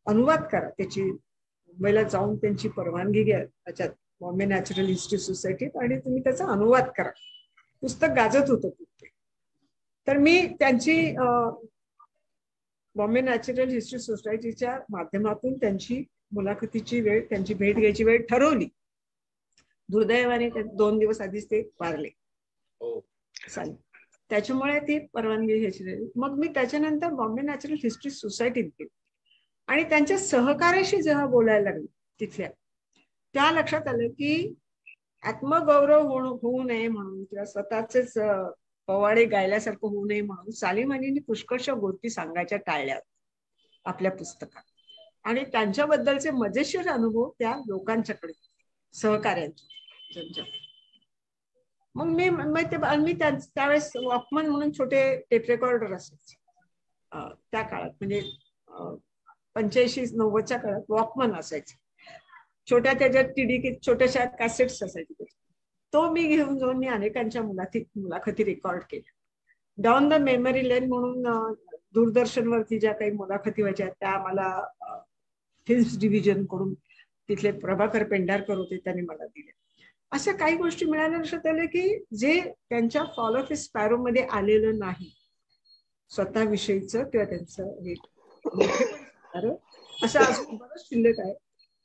अनुवाद करा. त्याची मुंबईला जाऊन त्यांची परवानगी घ्या त्याच्यात बॉम्बे नॅचरल हिस्ट्री सोसायटीत आणि तुम्ही त्याचा अनुवाद करा. पुस्तक गाजत होतं. तर मी त्यांची बॉम्बे नॅचरल हिस्ट्री सोसायटीच्या माध्यमातून त्यांची मुलाखतीची वेळ, त्यांची भेट घ्यायची वेळ ठरवली. दुर्दैवाने 2 दिवस आधीच ते वारले. त्याच्यामुळे ती परवानगी घ्यायची राहिली. मग मी त्याच्यानंतर बॉम्बे नॅचरल हिस्ट्री सोसायटीत गेले आणि त्यांच्या सहकार्याशी जेव्हा बोलायला लागले तिथल्या, त्या लक्षात आलं की आत्मगौरव होऊ नये म्हणून किंवा स्वतःचेच पवाडे गायल्यासारखं होऊ नये म्हणून सालीम अलींनी पुष्कळशा गोष्टी सांगायच्या टाळल्या आपल्या पुस्तकात. आणि त्यांच्याबद्दलचे मजेशीर अनुभव त्या लोकांच्याकडे, सहकार्यांच्या. मग मी त्यावेळेस वॉकमन म्हणून छोटे टेप रेकॉर्डर असायचे त्या काळात, म्हणजे 85-90च्या काळात वॉकमन असायचे. छोट्या त्याच्यात टीडी छोट्याशा कॅसेट्स असायचे. तो मी घेऊन जाऊन मी अनेकांच्या मुलाखती रेकॉर्ड केल्या. डाऊन द मेमरी लेन म्हणून दूरदर्शनवरती ज्या काही मुलाखती व्हायच्या त्या मला फिल्म्स डिव्हिजन कडून तिथले प्रभाकर पेंढारकर होते, त्यांनी मला दिले. अशा काही गोष्टी मिळाल्या. लक्षात आलं की जे त्यांच्या फॉल ऑफ स्पॅरो मध्ये आलेलं नाही स्वतःविषयीचं किंवा त्यांचं हे असं अजून बरंच शिल्लक आहे.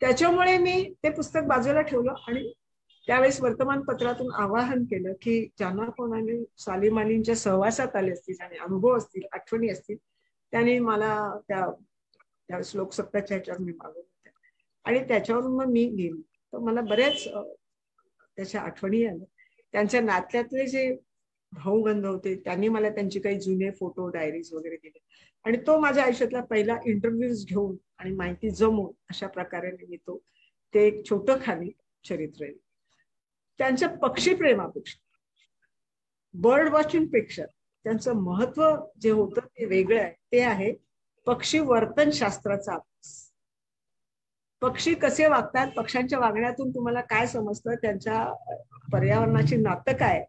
त्याच्यामुळे मी ते पुस्तक बाजूला ठेवलं आणि त्यावेळेस वर्तमानपत्रातून आवाहन केलं की ज्यांना कोणाने सालीम अलींच्या सहवासात आले असतील आणि अनुभव असतील, आठवणी असतील, त्यांनी मला त्यावेळेस लोकसत्ताच्या ह्याच्यावर मी मागवलं होत्या आणि त्याच्यावरून मग मी गेलो. तर मला बऱ्याच त्याच्या आठवणी आल्या. त्यांच्या नात्यातले जे भाऊबंध होते त्यांनी मला त्यांचे काही जुने फोटो, डायरीज वगैरे दिले आणि तो माझ्या आयुष्यातला पहिला इंटरव्ह्यूज घेऊन आणि माहिती जमवून अशा प्रकारे मी ते एक छोटं खाली चरित्र आहे. त्यांच्या पक्षीप्रेमापेक्षा, बर्ड वॉचिंग पेक्षा त्यांचं महत्व जे होतं ते वेगळं आहे. ते आहे पक्षी वर्तन शास्त्राचा अभ्यास. पक्षी कसे वागतात, पक्ष्यांच्या वागण्यातून तुम्हाला काय समजतं, त्यांच्या पर्यावरणाची नातं काय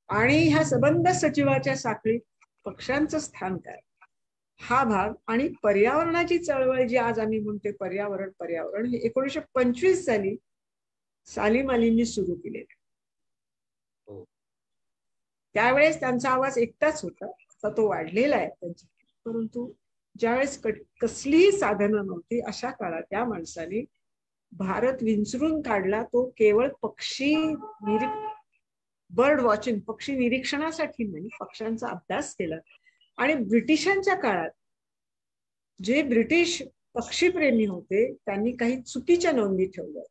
आणि ह्या सबंध सचिवाच्या साखळीत पक्ष्यांचं स्थान काय, हा भाग आणि पर्यावरणाची चळवळ जी आज आम्ही म्हणते पर्यावरण हे 1925 साली सालीम अलींनी सुरू केले. त्यावेळेस त्यांचा आवाज एकटाच होता, आता तो वाढलेला आहे त्यांचा. परंतु ज्यावेळेस कसलीही साधनं नव्हती अशा काळात त्या माणसाने भारत विंचरून काढला. तो केवळ बर्ड वॉचिंग, पक्षी निरीक्षणासाठी नाही, पक्ष्यांचा अभ्यास केला. आणि ब्रिटिशांच्या काळात जे ब्रिटिश पक्षीप्रेमी होते त्यांनी काही चुकीच्या नोंदी ठेवल्या.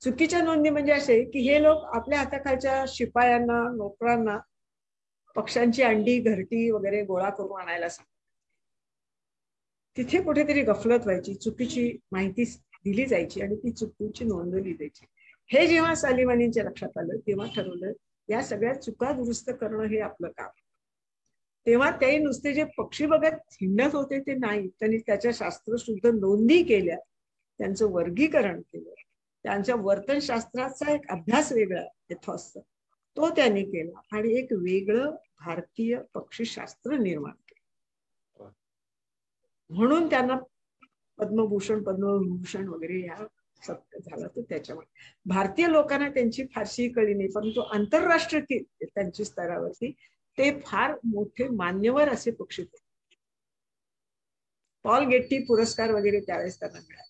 चुकीच्या नोंदी म्हणजे असे की हे लोक आपल्या हाताखालच्या शिपायांना, नोकरांना पक्ष्यांची अंडी, घरटी वगैरे गोळा करून आणायला सांगतात. तिथे कुठेतरी गफलत व्हायची, चुकीची माहिती दिली जायची आणि ती चुकीची नोंदवली जायची. हे जेव्हा सालीम अलींच्या लक्षात आलं तेव्हा ठरवलं या सगळ्या चुका दुरुस्त करणं हे आपलं काम. तेव्हा ते नुसते जे पक्षी बघत हिंडत होते ते नाही, त्यांनी त्याच्या शास्त्रशुद्ध नोंदी केल्या, त्यांचं वर्गीकरण केलं, त्यांच्या वर्तनशास्त्राचा एक अभ्यास वेगळा एथॉस तो त्यांनी केला आणि एक वेगळं भारतीय पक्षीशास्त्र निर्माण केलं. म्हणून त्यांना पद्मभूषण, पद्मविभूषण वगैरे या सत्य झाला. तो त्याच्यामुळे भारतीय लोकांना त्यांची फारशी कळी नाही, परंतु आंतरराष्ट्रीय त्यांच्या स्तरावरती ते फार मोठे मान्यवर असे पक्षी होते. पॉल गेट्टी पुरस्कार वगैरे त्यावेळेस त्यांना मिळाले.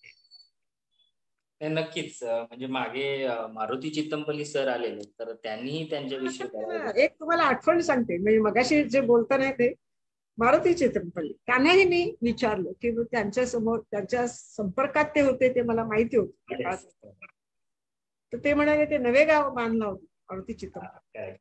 नक्कीच. म्हणजे मागे मारुती चित्तमपल्ली सर आलेले, तर त्यांनीही त्यांच्याविषयी एक तुम्हाला आठवण सांगते. म्हणजे मगाशी जे बोलताना ते मारुती चित्तमपल्ली, त्यांनाही मी विचारलं की त्यांच्या समोर, त्यांच्या संपर्कात ते होते, ते मला माहिती होते. तर ते म्हणाले ते नवे गाव बांधलं होतं मारुती चित्तमपल्ली.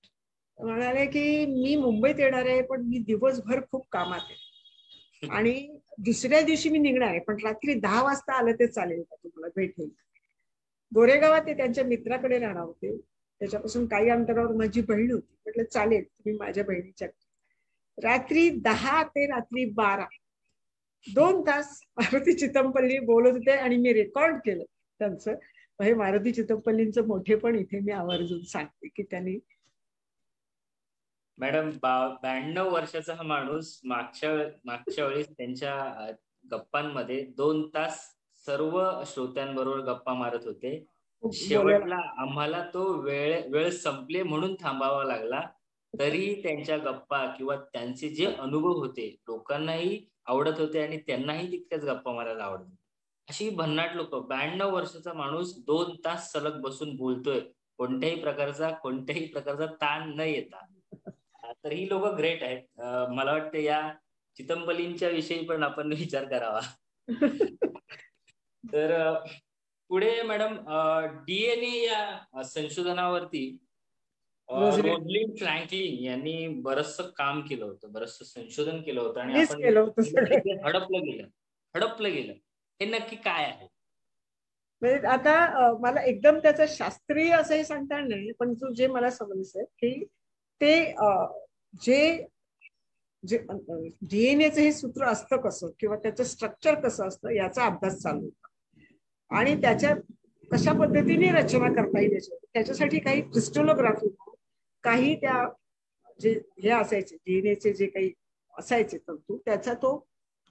म्हणाले की मी मुंबईत येणार आहे पण मी दिवसभर खूप कामात आहे आणि दुसऱ्या दिवशी मी निघणार आहे, पण रात्री 10 वाजता आलं ते चालेल का, तुम्हाला भेट होईल. गोरेगावात ते त्यांच्या मित्राकडे राहणार होते, त्याच्यापासून काही अंतरावर माझी बहीण होती. म्हटलं चालेल, तुम्ही माझ्या बहिणीच्या. रात्री 10 ते रात्री 12 2 तास मारुती चित्तमपल्ली बोलत होते आणि मी रेकॉर्ड केलं त्यांचं. हे मारुती चित्तमपल्लींचं मोठेपण इथे मी आवर्जून सांगते की त्यांनी मॅडम 92 वर्षाचा हा माणूस मागच्या वेळेस त्यांच्या गप्पांमध्ये 2 तास सर्व श्रोत्यांबरोबर गप्पा मारत होते. शेवटला आम्हाला तो वेळ संपले म्हणून थांबावा लागला. तरी त्यांच्या गप्पा किंवा त्यांचे जे अनुभव होते लोकांनाही आवडत होते आणि त्यांनाही तितक्याच गप्पा मारायला आवडत होते. अशी भन्नाट लोक. 92 वर्षाचा माणूस 2 तास सलग बसून बोलतोय, कोणत्याही प्रकारचा ताण न येता. तर ही लोक ग्रेट आहेत. मला वाटतं या चितंबलींच्या विषयी पण आपण विचार करावा. तर पुढे मॅडम DNA या संशोधनावरती रोझलिंड फ्रँकलिन यांनी बरचसं काम केलं होतं, बरचसं संशोधन केलं होतं आणि आपण हडपलं गेलं. हे नक्की काय आहे? म्हणजे आता मला एकदम त्याचं शास्त्रीय असंही सांगता नाही, पण जे मला समजतंय की ते जे डीएनएचं हे सूत्र असतं कसं किंवा त्याचं स्ट्रक्चर कसं असतं याचा अभ्यास चालू होता आणि त्याच्या कशा पद्धतीने रचना करता येईल त्याच्यासाठी काही क्रिस्टलोग्राफी, काही त्या जे हे असायचे डीएनएचे जे काही असायचे तंतू त्याचा तो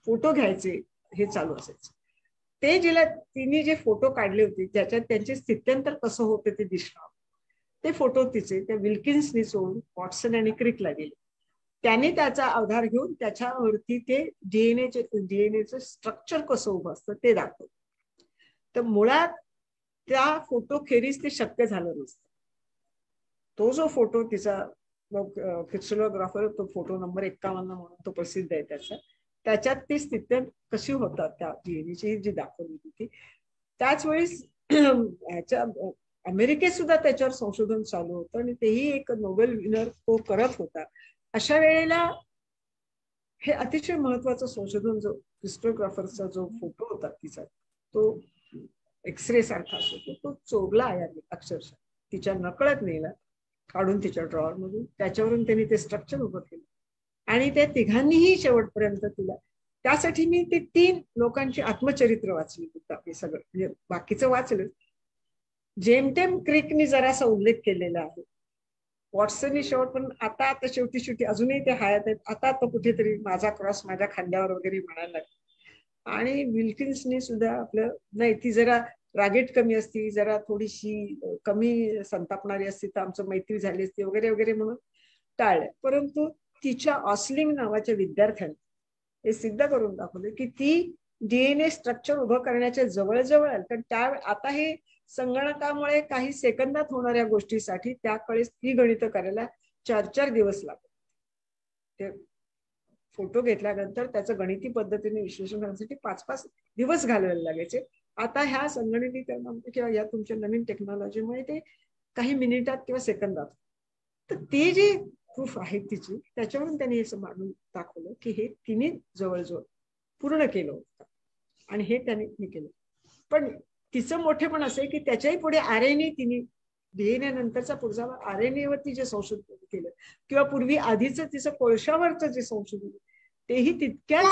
फोटो घ्यायचे हे चालू असायचं. ते तिने जे फोटो काढले होते ज्याच्यात त्यांचे स्थित्यंतर कसं होतं ते दिसणार, ते फोटो तिचे त्या विल्किन्सनी सोडून वॉटसन आणि क्रिकला गेले. त्याने त्याचा आधार घेऊन त्याच्यावरती ते डीएनएचं स्ट्रक्चर कसं उभं असतं ते दाखवलं. तर मुळात त्या फोटो खेरीज ते शक्य झालं नसतं. तो जो फोटो तिचा क्रिस्टलोग्राफर, तो फोटो नंबर 51 म्हणून तो प्रसिद्ध आहे त्याच्यात ती स्थिती कशी होतात त्या डीएनएची जी दाखवली होती. त्याच वेळेस ह्याच्या अमेरिकेत सुद्धा त्याच्यावर संशोधन चालू होतं आणि तेही एक नोबेल विनर तो करत होता. अशा वेळेला हे अतिशय महत्वाचं संशोधन जो क्रिस्टलोग्राफरचा जो फोटो होता तिचा, तो एक्सरे सारखा असतो, तो चोरला आहे अक्षरशः, तिच्या नकळत नेला काढून तिच्या ड्रॉवर मधून. त्याच्यावरून त्यांनी ते स्ट्रक्चर उभं केलं आणि त्या तिघांनीही शेवटपर्यंत तिला, त्यासाठी मी ते 3 लोकांची आत्मचरित्र वाचली होती सगळं, म्हणजे बाकीचं वाचलं. जेमतेम क्रिकनी जरासा उल्लेख केलेला आहे, वॉटसननी शेवट, पण आता शेवटी अजूनही ते हयात आहेत. आता कुठेतरी माझा क्रॉस माझ्या खांद्यावर वगैरे म्हणायला लागले. आणि विल्किन्सनी सुद्धा आपलं नाही, ती जरा रागेट कमी असती, जरा थोडीशी कमी संतापणारी असती तर आमचं मैत्री झाली असती वगैरे वगैरे म्हणून टाळलं. परंतु तिच्या ऑस्लिंग नावाच्या विद्यार्थ्यांनी हे सिद्ध करून दाखवलं की ती डीएनए स्ट्रक्चर उभं करण्याच्या जवळजवळ आलं. कारण त्या आता हे संगणकामुळे काही सेकंदात होणाऱ्या गोष्टीसाठी त्याकडे ती गणितं करायला 4-4 दिवस लागतात. ते फोटो घेतल्यानंतर त्याचं गणिती पद्धतीने विश्लेषण करण्यासाठी 5-5 दिवस घालवायला लागायचे. आता ह्या संगणकीकरणामुळे किंवा या तुमच्या नवीन टेक्नॉलॉजीमुळे ते काही मिनिटात किंवा सेकंदात. तर ते जे प्रूफ आहे तिची, त्याच्यावरून त्यांनी असं मांडून दाखवलं की हे तिने जवळजवळ पूर्ण केलं होतं आणि हे त्याने हे केलं. पण तिचं मोठेपण असं आहे की त्याच्याही पुढे आरएनए तिने डीएनए नंतरचा पुढचा आरएनए वरती जे संशोधन केलं किंवा पूर्वी आधीचं तिचं कोळशावरचं जे संशोधन तेही तितक्याच.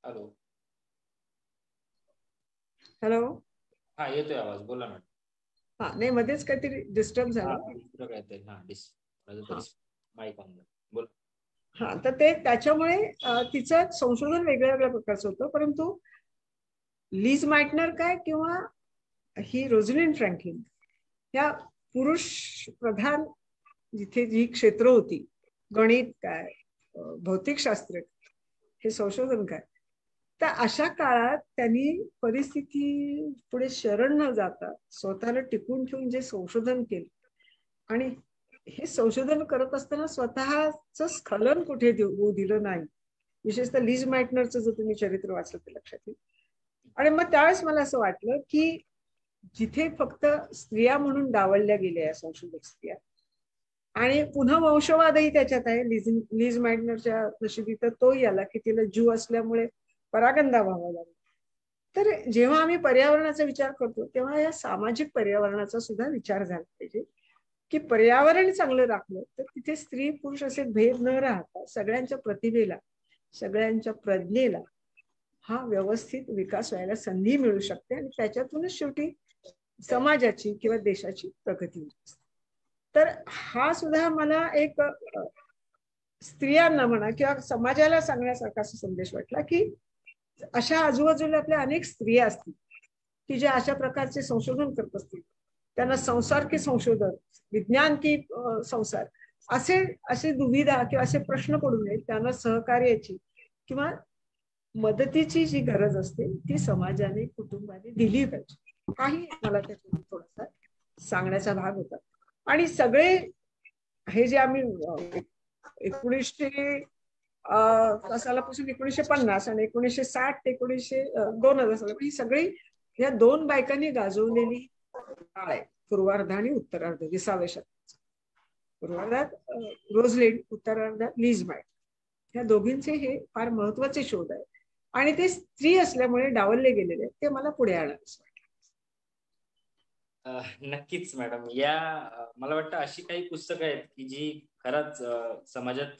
हॅलो हॅलो, हा येतोय आवाज, बोला मॅडम. हा नाही, मध्येच काहीतरी डिस्टर्ब झालं. हा, तर ते त्याच्यामुळे तिचं संशोधन वेगळ्या वेगळ्या प्रकारचं होतं. परंतु लीज मायटनर काय किंवा ही रोझलिंड फ्रँकलिन ह्या पुरुष प्रधान जिथे जी क्षेत्र होती, गणित काय, भौतिकशास्त्र, हे संशोधन काय, तर अशा काळात त्यांनी परिस्थिती पुढे शरण न जाता स्वतःला टिकून ठेवून जे संशोधन केलं आणि हे संशोधन करत असताना स्वतःच स्खलन कुठे होऊ दिलं नाही. विशेषतः लीज मायटनरचं जर तुम्ही चरित्र वाचलं तर लक्षात येईल. आणि मग त्यावेळेस मला असं वाटलं की जिथे फक्त स्त्रिया म्हणून डावलल्या गेल्या संशोधक स्त्रिया, आणि पुन्हा वंशवादही त्याच्यात आहे. लीज मायटनरच्या नशिबी तर तोही आला की तिला ज्यू असल्यामुळे परागंदा व्हावा लागला. तर जेव्हा आम्ही पर्यावरणाचा विचार करतो तेव्हा या सामाजिक पर्यावरणाचा सुद्धा विचार झाला पाहिजे की पर्यावरण चांगलं राखलं तर तिथे स्त्री पुरुष असे भेद न राहता सगळ्यांच्या प्रतिभेला, सगळ्यांच्या प्रज्ञेला हा व्यवस्थित विकास व्हायला संधी मिळू शकते आणि त्याच्यातूनच शेवटी समाजाची किंवा देशाची प्रगती होत असते. तर हा सुद्धा मला एक स्त्रियांना म्हणा किंवा समाजाला सांगण्यासारखा असा संदेश वाटला की अशा आजूबाजूला आपल्या अनेक स्त्रिया असतील की ज्या अशा प्रकारचे संशोधन करत असतील. त्यांना संसार की संशोधन, विज्ञान की संसार असे दुविधा किंवा असे प्रश्न पडू नयेत. त्यांना सहकार्याची किंवा मदतीची जी गरज असते ती समाजाने, कुटुंबाने दिली पाहिजे. काही मला त्याच्यात थोडासा सांगण्याचा भाग होता. आणि सगळे हे जे आम्ही 1900 1950 आणि 1960 2000 साली ही सगळी या दोन बायकांनी गाजवलेली काळ आहे. पूर्वार्ध आणि उत्तरार्ध 20व्या शतकाचा. पूर्वार्धात रोझलिंड, उत्तरार्धात लीज मायट. या दोघींचे हे फार महत्वाचे शोध आहे आणि ते स्त्री असल्यामुळे डावलले गेलेले आहेत. ते मला पुढे आणावं असं वाटतं. नक्कीच मॅडम. मला वाटतं अशी काही पुस्तकं आहेत की जी खरंच समाजात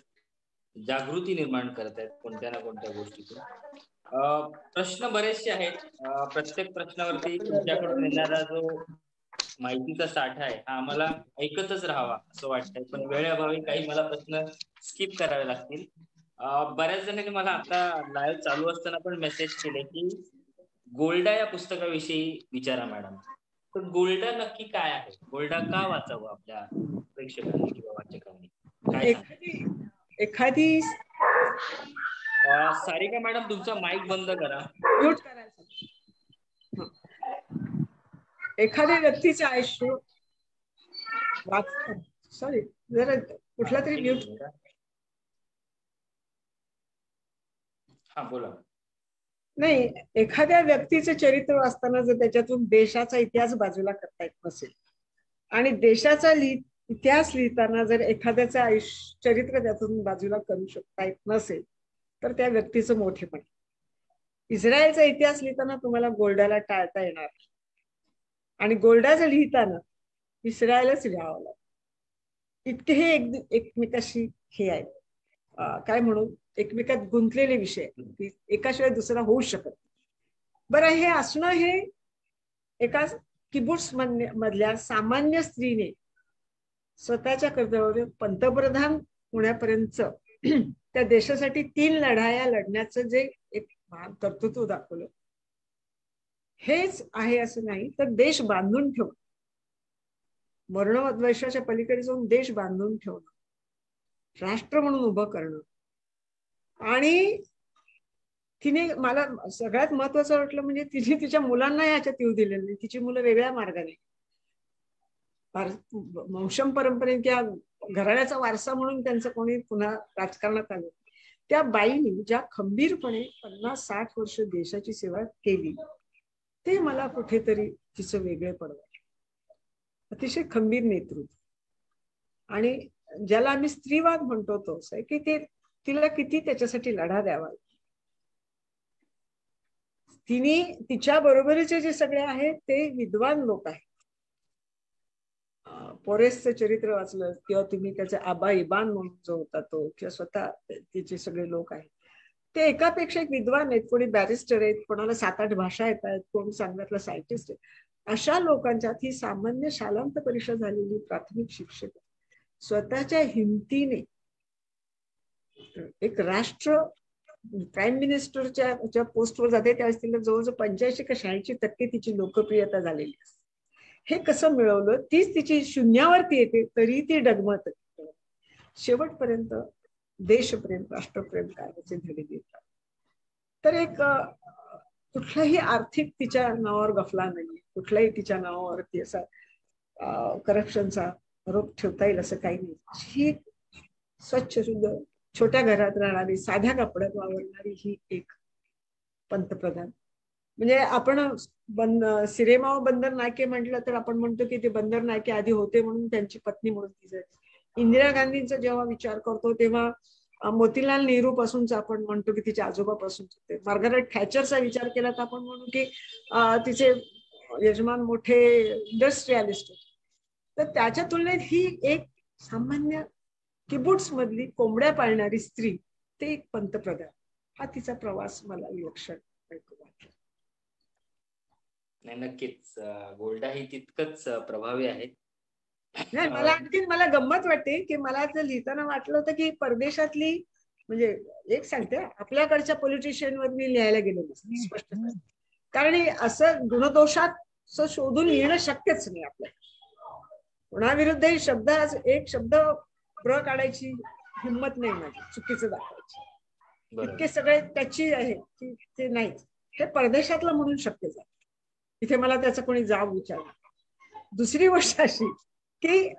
जागृती निर्माण करत आहेत कोणत्या ना कोणत्या गोष्टीतून. प्रश्न बरेचसे आहेत. प्रत्येक प्रश्नावरती तुमच्याकडून येणारा जो माहितीचा साठा आहे हा आम्हाला ऐकतच राहावा असं वाटतंय. पण वेळेअभावी काही मला प्रश्न स्किप करावे लागतील. बऱ्याच जणांनी मला आता लाईव्ह चालू असताना पण मेसेज केले की गोल्डा या पुस्तकाविषयी विचारा मॅडम. तर गोल्डा नक्की काय आहे? गोल्डा का वाचावं आपल्या प्रेक्षकांनी किंवा वाचकांनी? काय एखादी सारिका मॅडम तुमचा माईक बंद करा. म्यूट करायचं. एखाद्या व्यक्तीचं आयुष्य सॉरी जरा कुठला तरी म्यूट. हा बोला. नाही, एखाद्या व्यक्तीचे चरित्र वाचताना जर त्याच्यातून देशाचा इतिहास बाजूला करता येत नसेल आणि देशाचा इतिहास लिहिताना जर एखाद्याचं चरित्र त्यातून बाजूला करू शकता येत नसेल तर त्या व्यक्तीचं मोठेपण. इस्रायलचा इतिहास लिहिताना तुम्हाला गोल्डाला टाळता येणार आणि गोल्डाचं लिहिताना इस्रायलच लिहावं लागतं. इतके हे एकमेकाशी हे आहे, काय म्हणू, एकमेकात गुंतलेले विषय एकाशिवाय दुसरा होऊ शकत. बरं, हे असणं हे एका किबुट्स मधल्या सामान्य स्त्रीने स्वतःच्या कर्तव्यावर पंतप्रधान होण्यापर्यंत त्या देशासाठी 3 लढाया लढण्याचं जे एक कर्तृत्व दाखवलं हेच आहे असं नाही, तर देश बांधून ठेवणं, वर्णद्वेषाच्या पलीकडे जाऊन देश बांधून ठेवणं, राष्ट्र म्हणून उभं करणं. आणि तिने मला सगळ्यात महत्वाचं वाटलं म्हणजे तिने तिच्या मुलांना याच्यात येऊ दिलेलं नाही. तिची मुलं वेगळ्या मार्गाने, वंशम परंपरेने किंवा घराण्याचा वारसा म्हणून त्यांचं कोणी पुन्हा राजकारणात आलं. त्या बाईनी ज्या खंबीरपणे 50-60 वर्ष देशाची सेवा केली ते मला कुठेतरी तिचं वेगळेपण वाटलं. अतिशय खंबीर नेतृत्व. आणि ज्याला आम्ही स्त्रीवाद म्हणतो तो असं आहे की ते तिला किती त्याच्यासाठी लढा द्यावा. तिने तिच्या बरोबरीचे जे सगळे आहेत ते विद्वान लोक आहेत. पोरेसचं चरित्र वाचलं किंवा तुम्ही त्याचे आबा इबान म्हणून जो होता तो, किंवा स्वतः तिचे सगळे लोक आहेत ते एकापेक्षा एक विद्वान आहेत. कोणी बॅरिस्टर आहेत, कोणाला 7-8 भाषा येत आहेत, कोण चांगल्यातला सायंटिस्ट आहे. अशा लोकांच्यात ही सामान्य शालांत परीक्षा झालेली प्राथमिक शिक्षक स्वतःच्या हिमतीने एक राष्ट्र प्राईम मिनिस्टरच्या पोस्टवर जाते त्यावेळेस तिला जवळजवळ 85 का 86% तिची लोकप्रियता झालेली असते. हे कसं मिळवलं? तीच तिची शून्यावरती येते तरी ती डगमगते. शेवटपर्यंत देशप्रेम, राष्ट्रप्रेम काय याचे धडे देतात. तर एक कुठलाही आर्थिक तिच्या नावावर गफला नाही, कुठलाही तिच्या नावावरती असा करप्शनचा आरोप ठेवता येईल असं काही नाही. ही स्वच्छ शुद्ध छोट्या घरात राहणारी, साध्या कपड्यात वावरणारी ही एक पंतप्रधान. म्हणजे आपण सिरेमाव बंदर नायके म्हटलं तर आपण म्हणतो की ते बंदर नायके आधी होते म्हणून त्यांची पत्नी म्हणून ती. इंदिरा गांधींचा जेव्हा विचार करतो तेव्हा मोतीलाल नेहरू पासूनच आपण म्हणतो की तिच्या आजोबापासून होते. मार्गारेट थॅचरचा विचार केला तर आपण म्हणू की तिचे यजमान मोठे इंडस्ट्रियलिस्ट. तर त्याच्या तुलनेत ही एक सामान्य किबुट्स मधली कोंबड्या पाळणारी स्त्री ते एक पंतप्रधान. हा तिचा प्रवास मला विलक्षण वाटला. नाही, नक्कीच गोल्डा ही तितकंच प्रभावी आहे. नाही, मला आणखी मला गंमत वाटते की मला ते लिहिताना वाटलं होतं की परदेशातली, म्हणजे एक सांगते, आपल्याकडच्या पॉलिटिशियन वर मी लिहायला गेलो नसते स्पष्ट, कारण असं गुणदोषात शोधून लिहिणं शक्यच नाही आपल्याला. कोणाविरुद्ध शब्द, एक शब्द प्र काढायची हिंमत नाही माझी, चुकीचं दाखवायची, इतके सगळे त्याची आहे की ते नाहीच. हे परदेशातलं म्हणून शक्य झालं, इथे मला त्याचा कोणी जाब विचारला. दुसरी गोष्ट अशी की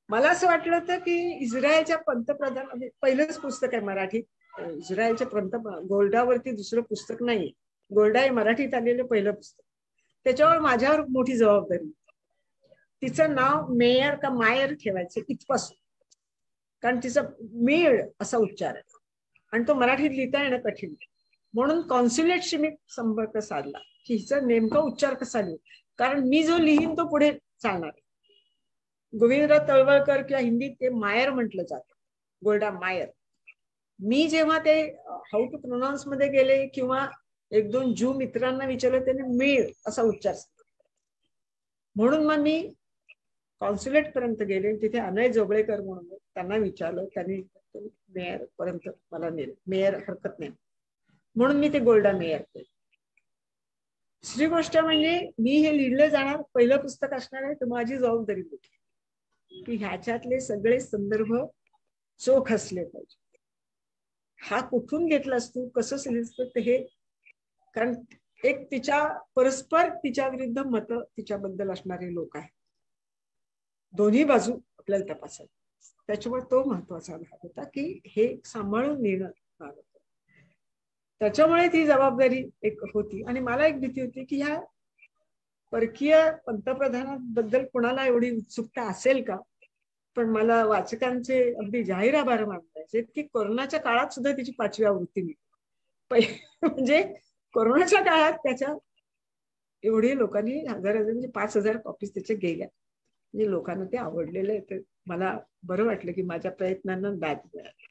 मला असं वाटलं होतं की इस्रायलच्या पंतप्रधान, म्हणजे पहिलंच पुस्तक आहे मराठीत इस्रायलच्या गोल्डावरती, दुसरं पुस्तक नाहीये. गोल्डा हे मराठीत आलेलं पहिलं पुस्तक. त्याच्यावर माझ्यावर मोठी जबाबदारी. तिचं नाव मेयर का मायर ठेवायचं इथपासून, कारण तिचा मेळ असा उच्चार आहे आणि तो मराठीत लिहिता येणं कठीण. म्हणून कॉन्स्युलेटशी मी संपर्क साधला की हिचा नेमका उच्चार कसा लिहू, कारण मी जो लिहीन तो पुढे चालणार. गोविंदराव तळवळकर किंवा हिंदीत ते मायर म्हटलं जातं, गोल्डा मायर. मी जेव्हा ते हाऊ टू प्रोनाउन्स मध्ये गेले किंवा एक दोन ज्यू मित्रांना विचारलं, त्याने मेळ असा उच्चार. म्हणून मग मी कॉन्स्युलेट पर्यंत गेले, तिथे अनय जोगळेकर म्हणून, त्यांना विचारलं, त्यांनी मेयर पर्यंत मला नेलं. मेयर हरकत नाही म्हणून मी ते गोल्डा मेयर केलं. दुसरी गोष्ट म्हणजे मी हे लिहिलं जाणार पहिलं पुस्तक असणार आहे, तर माझी जबाबदारी होती की ह्याच्यातले सगळे संदर्भ चोख असले पाहिजे. हा कुठून घेतलास तू, कसं लिहिलं हे, कारण एक तिच्या परस्पर तिच्या विरुद्ध मत तिच्याबद्दल असणारे लोक आहेत, दोन्ही बाजू आपल्याला तपासायला. त्याच्यामुळे तो महत्वाचा भाग होता की हे सांभाळून लिहिणं भाग होतं. त्याच्यामुळे ती जबाबदारी एक होती. आणि मला एक भीती होती की ह्या परकीय पंतप्रधानांबद्दल कुणाला एवढी उत्सुकता असेल का. पण मला वाचकांचे अगदी जाहीर आभार मानायचे की कोरोनाच्या काळात सुद्धा तिची 5वी आवृत्ती मिळाली. म्हणजे कोरोनाच्या काळात त्याच्या एवढी लोकांनी हजार म्हणजे 5,000 कॉपीज त्याच्या गेल्या. म्हणजे लोकांना ते आवडलेलं आहे. तर मला बरं वाटलं की माझ्या प्रयत्नांना दाद मिळाली.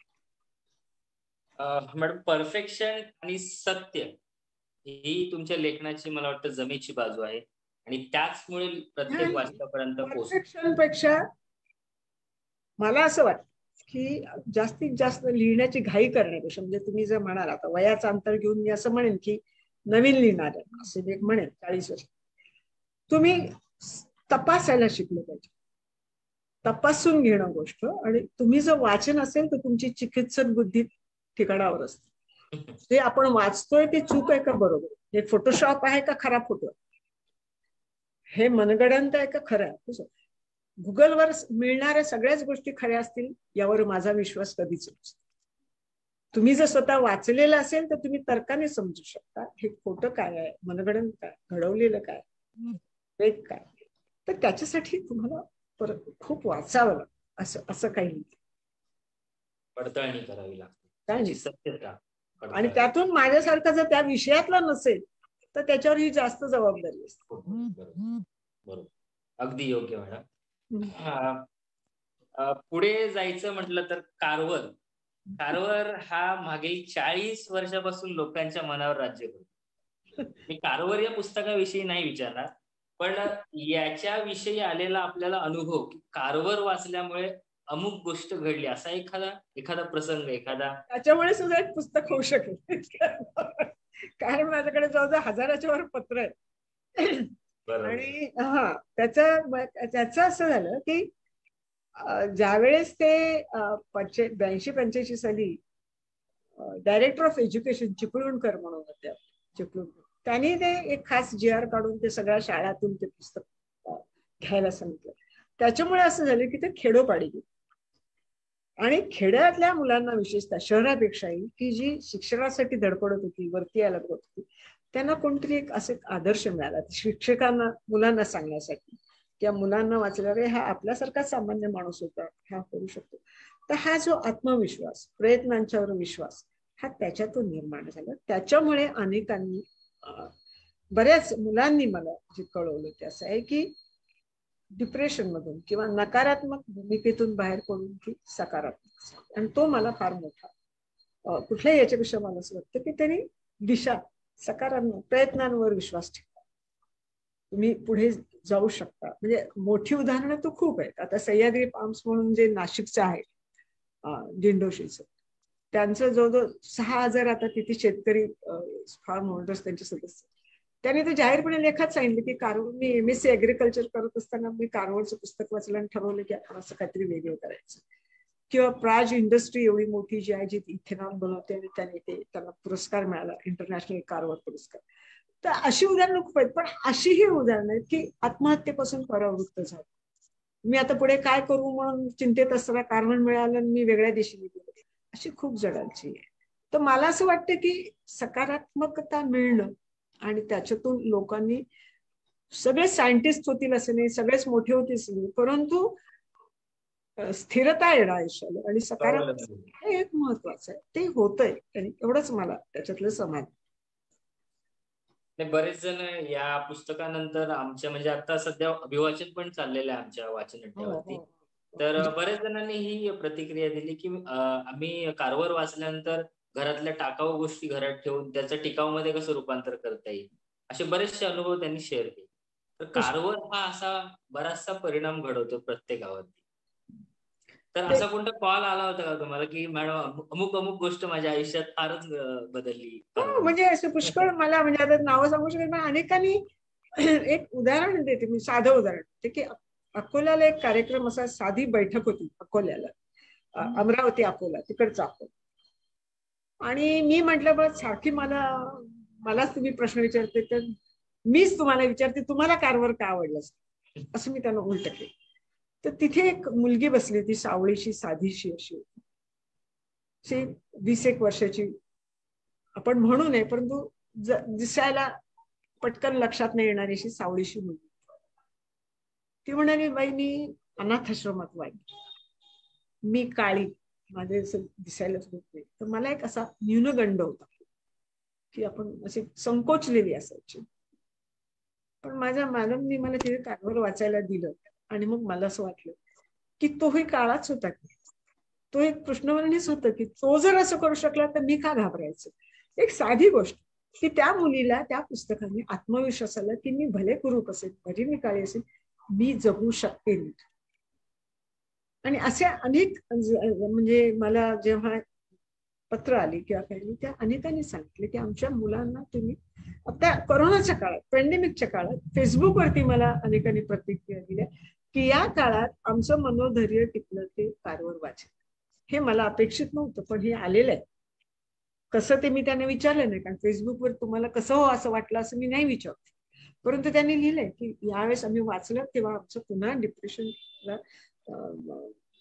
मॅडम, परफेक्शन आणि सत्य ही तुमच्या लेखनाची मला वाटतं जमेची बाजू आहे आणि त्याचमुळे प्रत्येक वाचकापर्यंत पोहोचते. परफेक्शन पेक्षा मला असं वाटतं की जास्तीत जास्त लिहिण्याची घाई करण्यापेक्षा, म्हणजे तुम्ही जर म्हणाल आता वयाचं अंतर घेऊन मी असं म्हणेन की नवीन लिहिणार आहे असे मी म्हणेन 40 वर्ष, तुम्ही तपासायला शिकलं पाहिजे. तपासून घेणं गोष्ट. आणि तुम्ही जर वाचन असेल तर तुमची चिकित्सक बुद्धी ठिकाणावर असते. जे आपण वाचतोय ते चूक आहे का बरोबर, हे फोटोशॉप आहे का खरा फोटो, हे मनगडंत आहे का खरं आहे. गुगलवर मिळणाऱ्या सगळ्याच गोष्टी खऱ्या असतील यावर माझा विश्वास कधीच नसतो. तुम्ही जर स्वतः वाचलेलं असेल तर तुम्ही तर्काने समजू शकता हे खोटं काय आहे, मनगडंत काय, घडवलेलं काय, वेग काय. तर त्याच्यासाठी तुम्हाला परत खूप वाचावं लागतं. असं काही नाही, पडताळणी करावी लागते. सत्यता. आणि त्यातून माझ्यासारखं जर त्या विषयातला नसेल तर त्याच्यावर ही जास्त जबाबदारी असते. बरोबर, अगदी योग्य मॅडम. पुढे जायचं म्हटलं तर कारवर हा मागील 40 वर्षापासून लोकांच्या मनावर राज्य करतो. मी कारवर या पुस्तकाविषयी नाही विचारणार, पण याच्याविषयी आलेला आपल्याला अनुभव की कारवर वाचल्यामुळे अमुक गोष्ट घडली, असा एखादा प्रसंग, त्याच्यामुळे सुद्धा एक पुस्तक होऊ शकेल. कारण माझ्याकडे जवळजवळ 1000च्या वर पत्र आहे. आणि त्याचं असं झालं की ज्यावेळेस ते 82-85 साली डायरेक्टर ऑफ एज्युकेशन चिपळूणकर म्हणून होत्या, त्यांनी ते एक खास GR काढून ते सगळ्या शाळातून ते पुस्तक घ्यायला सांगितलं. त्याच्यामुळे असं झालं की ते खेडोपाडी गेले. आणि खेड्यातल्या मुलांना विशेषतः शहरापेक्षाही की जी शिक्षणासाठी धडपडत होती, वरती यायला बघत होती, त्यांना कोणतरी एक असे आदर्श मिळाला शिक्षकांना मुलांना सांगण्यासाठी किंवा मुलांना वाचल्यावर हा आपल्यासारखा सामान्य माणूस होता, हा करू शकतो. तर हा जो आत्मविश्वास, प्रयत्नांच्यावर विश्वास हा त्याच्यातून निर्माण झाला. त्याच्यामुळे अनेकांनी, बऱ्याच मुलांनी मला जे कळवलं ते असं आहे की डिप्रेशन मधून किंवा नकारात्मक भूमिकेतून बाहेर पडून की सकारात्मक. आणि तो मला फार मोठा कुठल्याही याच्यापेक्षा मला असं वाटतं की त्यांनी दिशा, सकारात्मक प्रयत्नांवर विश्वास ठेवला. तुम्ही पुढे जाऊ शकता. म्हणजे मोठी उदाहरणं तर खूप आहेत. आता सह्याद्री फार्म्स म्हणून जे नाशिकचं आहे दिंडोशीचं, त्यांचं जवळजवळ 6,000 आता तिथे शेतकरी फार्म होल्डर्स त्यांचे सदस्य. त्यांनी तर जाहीरपणे लेखात सांगितलं की कारवार, मी MSc ॲग्रिकल्चर करत असताना मी कारवारचं पुस्तक वाचलं आणि ठरवलं की आपण असं काहीतरी वेगळं करायचं. किंवा प्राज इंडस्ट्री एवढी मोठी जी आहे जी इथेनॉल बनवते आणि त्यांना पुरस्कार मिळाला, इंटरनॅशनल कारवार पुरस्कार. तर अशी उदाहरणं खूप आहेत. पण अशीही उदाहरणं आहेत की आत्महत्येपासून परावृत्त झालं. मी आता पुढे काय करू म्हणून चिंतेत असताना कारण मिळालं आणि मी वेगळ्या दिशेने गेले. अशी खूप जणांची आहे. तर मला असं वाटतं की सकारात्मकता मिळणं आणि त्याच्यातून लोकांनी, सगळे सायंटिस्ट होतील असं नाही, सगळेच मोठे होतील, परंतु स्थिरता येणं आयुष्याला आणि सकारात्मक हे एक महत्वाचं आहे. ते होतंय आणि एवढंच मला त्याच्यातलं समाधान. बरेच जण या पुस्तकानंतर आमच्या म्हणजे आता सध्या अभिवाचन पण चाललेलं आहे आमच्या वाचन अड्ड्यावरती. तर बऱ्याच जणांनी ही प्रतिक्रिया दिली की आम्ही कारवार वाचल्यानंतर घरातल्या टाकाऊ गोष्टी घरात ठेवून त्याचं टिकाऊ मध्ये कसं रूपांतर करता येईल, असे बरेचसे अनुभव त्यांनी शेअर केले. तर कारवार हा असा बराचसा परिणाम घडवतो प्रत्येकावरती. तर असा कोणता कॉल आला होता का तुम्हाला की मॅडम अमुक अमुक गोष्ट माझ्या आयुष्यात फारच बदलली? म्हणजे असं पुष्कळ मला, म्हणजे आता नावं सांगू शकत नाही, अनेकांनी. एक उदाहरण देते मी, साधं उदाहरण ते की अकोल्याला एक कार्यक्रम, असा साधी बैठक होती अकोल्याला, अमरावती अकोला तिकडचा अकोला. आणि मी म्हटलं बघ सारखी मलाच तुम्ही प्रश्न विचारते तर मीच तुम्हाला विचारते, तुम्हाला कारवार का आवडलं असं मी त्यांना उलट केलं. तर तिथे एक मुलगी बसली होती, सावळीशी, साधीशी अशी होती, 20-1 वर्षाची आपण म्हणू नये, परंतु दिसायला पटकन लक्षात नाही येणारी अशी सावळीशी मुलगी. ती म्हणाली, बाई मी अनाथ आश्रमात वाढली, मी काळी, माझे असं दिसायलाच होत नाही. तर मला एक असा न्यूनगंड होता की आपण अशी संकोचलेली असायची. पण माझ्या मॅडमनी मला तिथे कारवार वाचायला दिलं आणि मग मला असं वाटलं की तोही काळाच होता, की तो एक कृष्णवर्णीच होतं, की तो जर असं करू शकला तर मी का घाबरायचं. एक साधी गोष्ट की त्या मुलीला त्या पुस्तकाने आत्मविश्वास आला की मी भले कुरूप असेल, भले मी काळी असेल, मी जगू शकते. आणि असे अनेक, म्हणजे मला जेव्हा पत्र आली किंवा काही, त्या अनेकांनी सांगितले की आमच्या मुलांना तुम्ही, आता कोरोनाच्या काळात, पॅन्डेमिकच्या काळात फेसबुकवरती मला अनेकांनी प्रतिक्रिया दिल्या की या काळात आमचं मनोधैर्य टिकलं ते कारवार वाचन. हे मला अपेक्षित नव्हतं, पण हे आलेलं आहे. कसं ते मी त्यांना विचारलं नाही, कारण फेसबुकवर तुम्हाला कसं हो असं वाटलं असं मी नाही विचारलं. परंतु त्यांनी लिहिलंय की यावेळेस आम्ही वाचलं तेव्हा आमचं पुन्हा डिप्रेशनला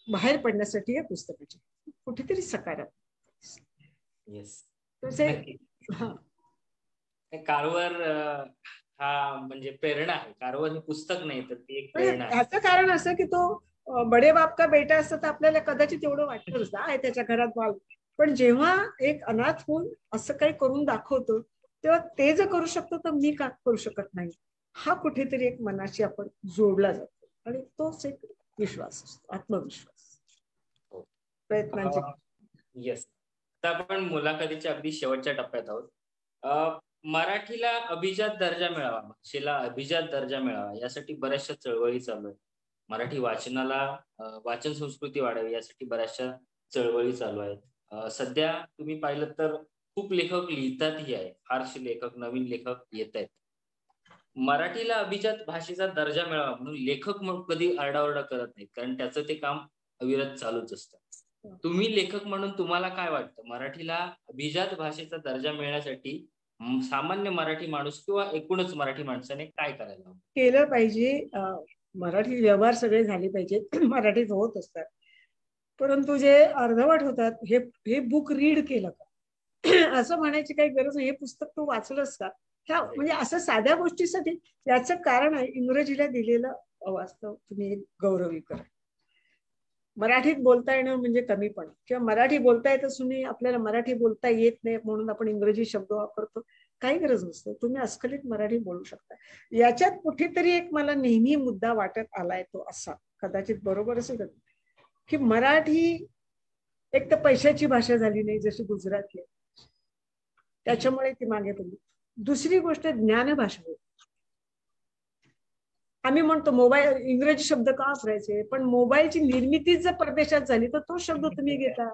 बाहेर पडण्यासाठी या पुस्तकाची कुठेतरी सकारात्मक. कारवार हा म्हणजे प्रेरणा आहे. कारवार हे पुस्तक नाही तर ती एक प्रेरणा आहे. ह्याचं कारण असं की तो बडे बाप का बेटा असतं तर आपल्याला कदाचित एवढं वाटलं असतं आहे त्याच्या घरात बाल, पण जेव्हा एक अनाथ होऊन असं काही करून दाखवतो तेव्हा ते जर करू शकतो तर मी का करू शकत नाही, हा कुठेतरी एक मनाशी आपण जोडला जातो आणि तोच एक विश्वास असतो, आत्मविश्वास प्रयत्नांचे. येस. आता आपण मुलाखतीच्या अगदी शेवटच्या टप्प्यात आहोत. मराठीला अभिजात दर्जा मिळावा, भाषेला अभिजात दर्जा मिळावा यासाठी बऱ्याचशा चळवळी चालू आहेत. मराठी वाचनाला वाचन संस्कृती वाढावी यासाठी बऱ्याचशा चळवळी चालू आहेत. सध्या तुम्ही पाहिलं तर खूप लेखक लिहितातही आहे, फारसे लेखक, नवीन लेखक येत आहेत. मराठीला अभिजात भाषेचा दर्जा मिळावा म्हणून लेखक मग कधी आरडाओरडा करत नाहीत, कारण त्याचं ते काम अविरत चालूच असतं. तुम्ही लेखक म्हणून तुम्हाला काय वाटतं, मराठीला अभिजात भाषेचा दर्जा मिळण्यासाठी सामान्य मराठी माणूस किंवा एकूणच मराठी माणसाने काय करायला केलं पाहिजे? मराठी व्यवहार सगळे झाले पाहिजेत, मराठीत होत असतात, परंतु जे अर्धवट होतात हे बुक रीड केलं का असं म्हणायची काही गरज नाही. हे पुस्तक तू वाचलंस का, ह्या म्हणजे असं साध्या गोष्टीसाठी. याचं कारण आहे इंग्रजीला दिलेलं अवास्तव तुम्ही एक गौरवीकरण. मराठीत बोलता येणं म्हणजे कमीपणा, किंवा मराठी बोलता येत असूनही आपल्याला मराठी बोलता येत नाही म्हणून आपण इंग्रजी शब्द वापरतो, काही गरज नसते. तुम्ही अस्खलित मराठी बोलू शकता. याच्यात कुठेतरी एक मला नेहमी मुद्दा वाटत आलाय तो असा, कदाचित बरोबर असेल की मराठी एक तर पैशाची भाषा झाली नाही जशी गुजराती, त्याच्यामुळे ती मागे पडली. दुसरी गोष्ट ज्ञानभाषा होती. आम्ही म्हणतो मोबाईल, इंग्रजी शब्द का वापरायचे, पण मोबाईलची निर्मितीच जर परदेशात झाली तर तो शब्द तुम्ही घेता.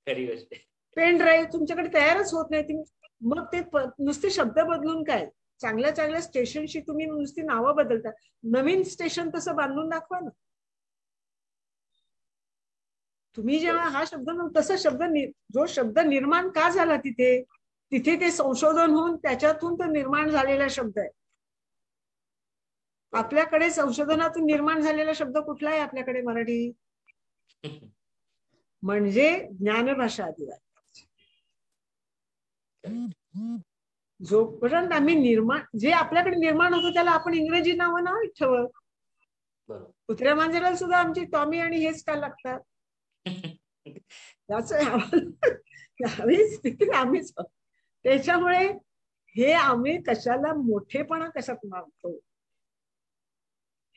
खरी गोष्ट. पेन ड्राईव्ह तुमच्याकडे तयारच होत नाही, मग ते नुसते शब्द बदलून काय, चांगल्या चांगल्या स्टेशनशी तुम्ही नुसती नावं बदलता, नवीन स्टेशन तसं बांधून दाखवा ना तुम्ही. जेव्हा हा शब्द तसा शब्द जो शब्द निर्माण का झाला तिथे तिथे ते संशोधन होऊन त्याच्यातून तो निर्माण झालेला शब्द आहे. आपल्याकडे संशोधनातून निर्माण झालेला शब्द कुठला आहे आपल्याकडे मराठी, म्हणजे ज्ञानभाषा आदिवासी. जोपर्यंत आम्ही निर्माण, जे आपल्याकडे निर्माण होतं त्याला आपण इंग्रजी नावं नाही ठेवत. कुत्र्या मांजराला सुद्धा आमची टॉमी आणि हेच का लागतात, आम्हीच. त्याच्यामुळे हे आम्ही कशाला मोठेपणा कशात मागतो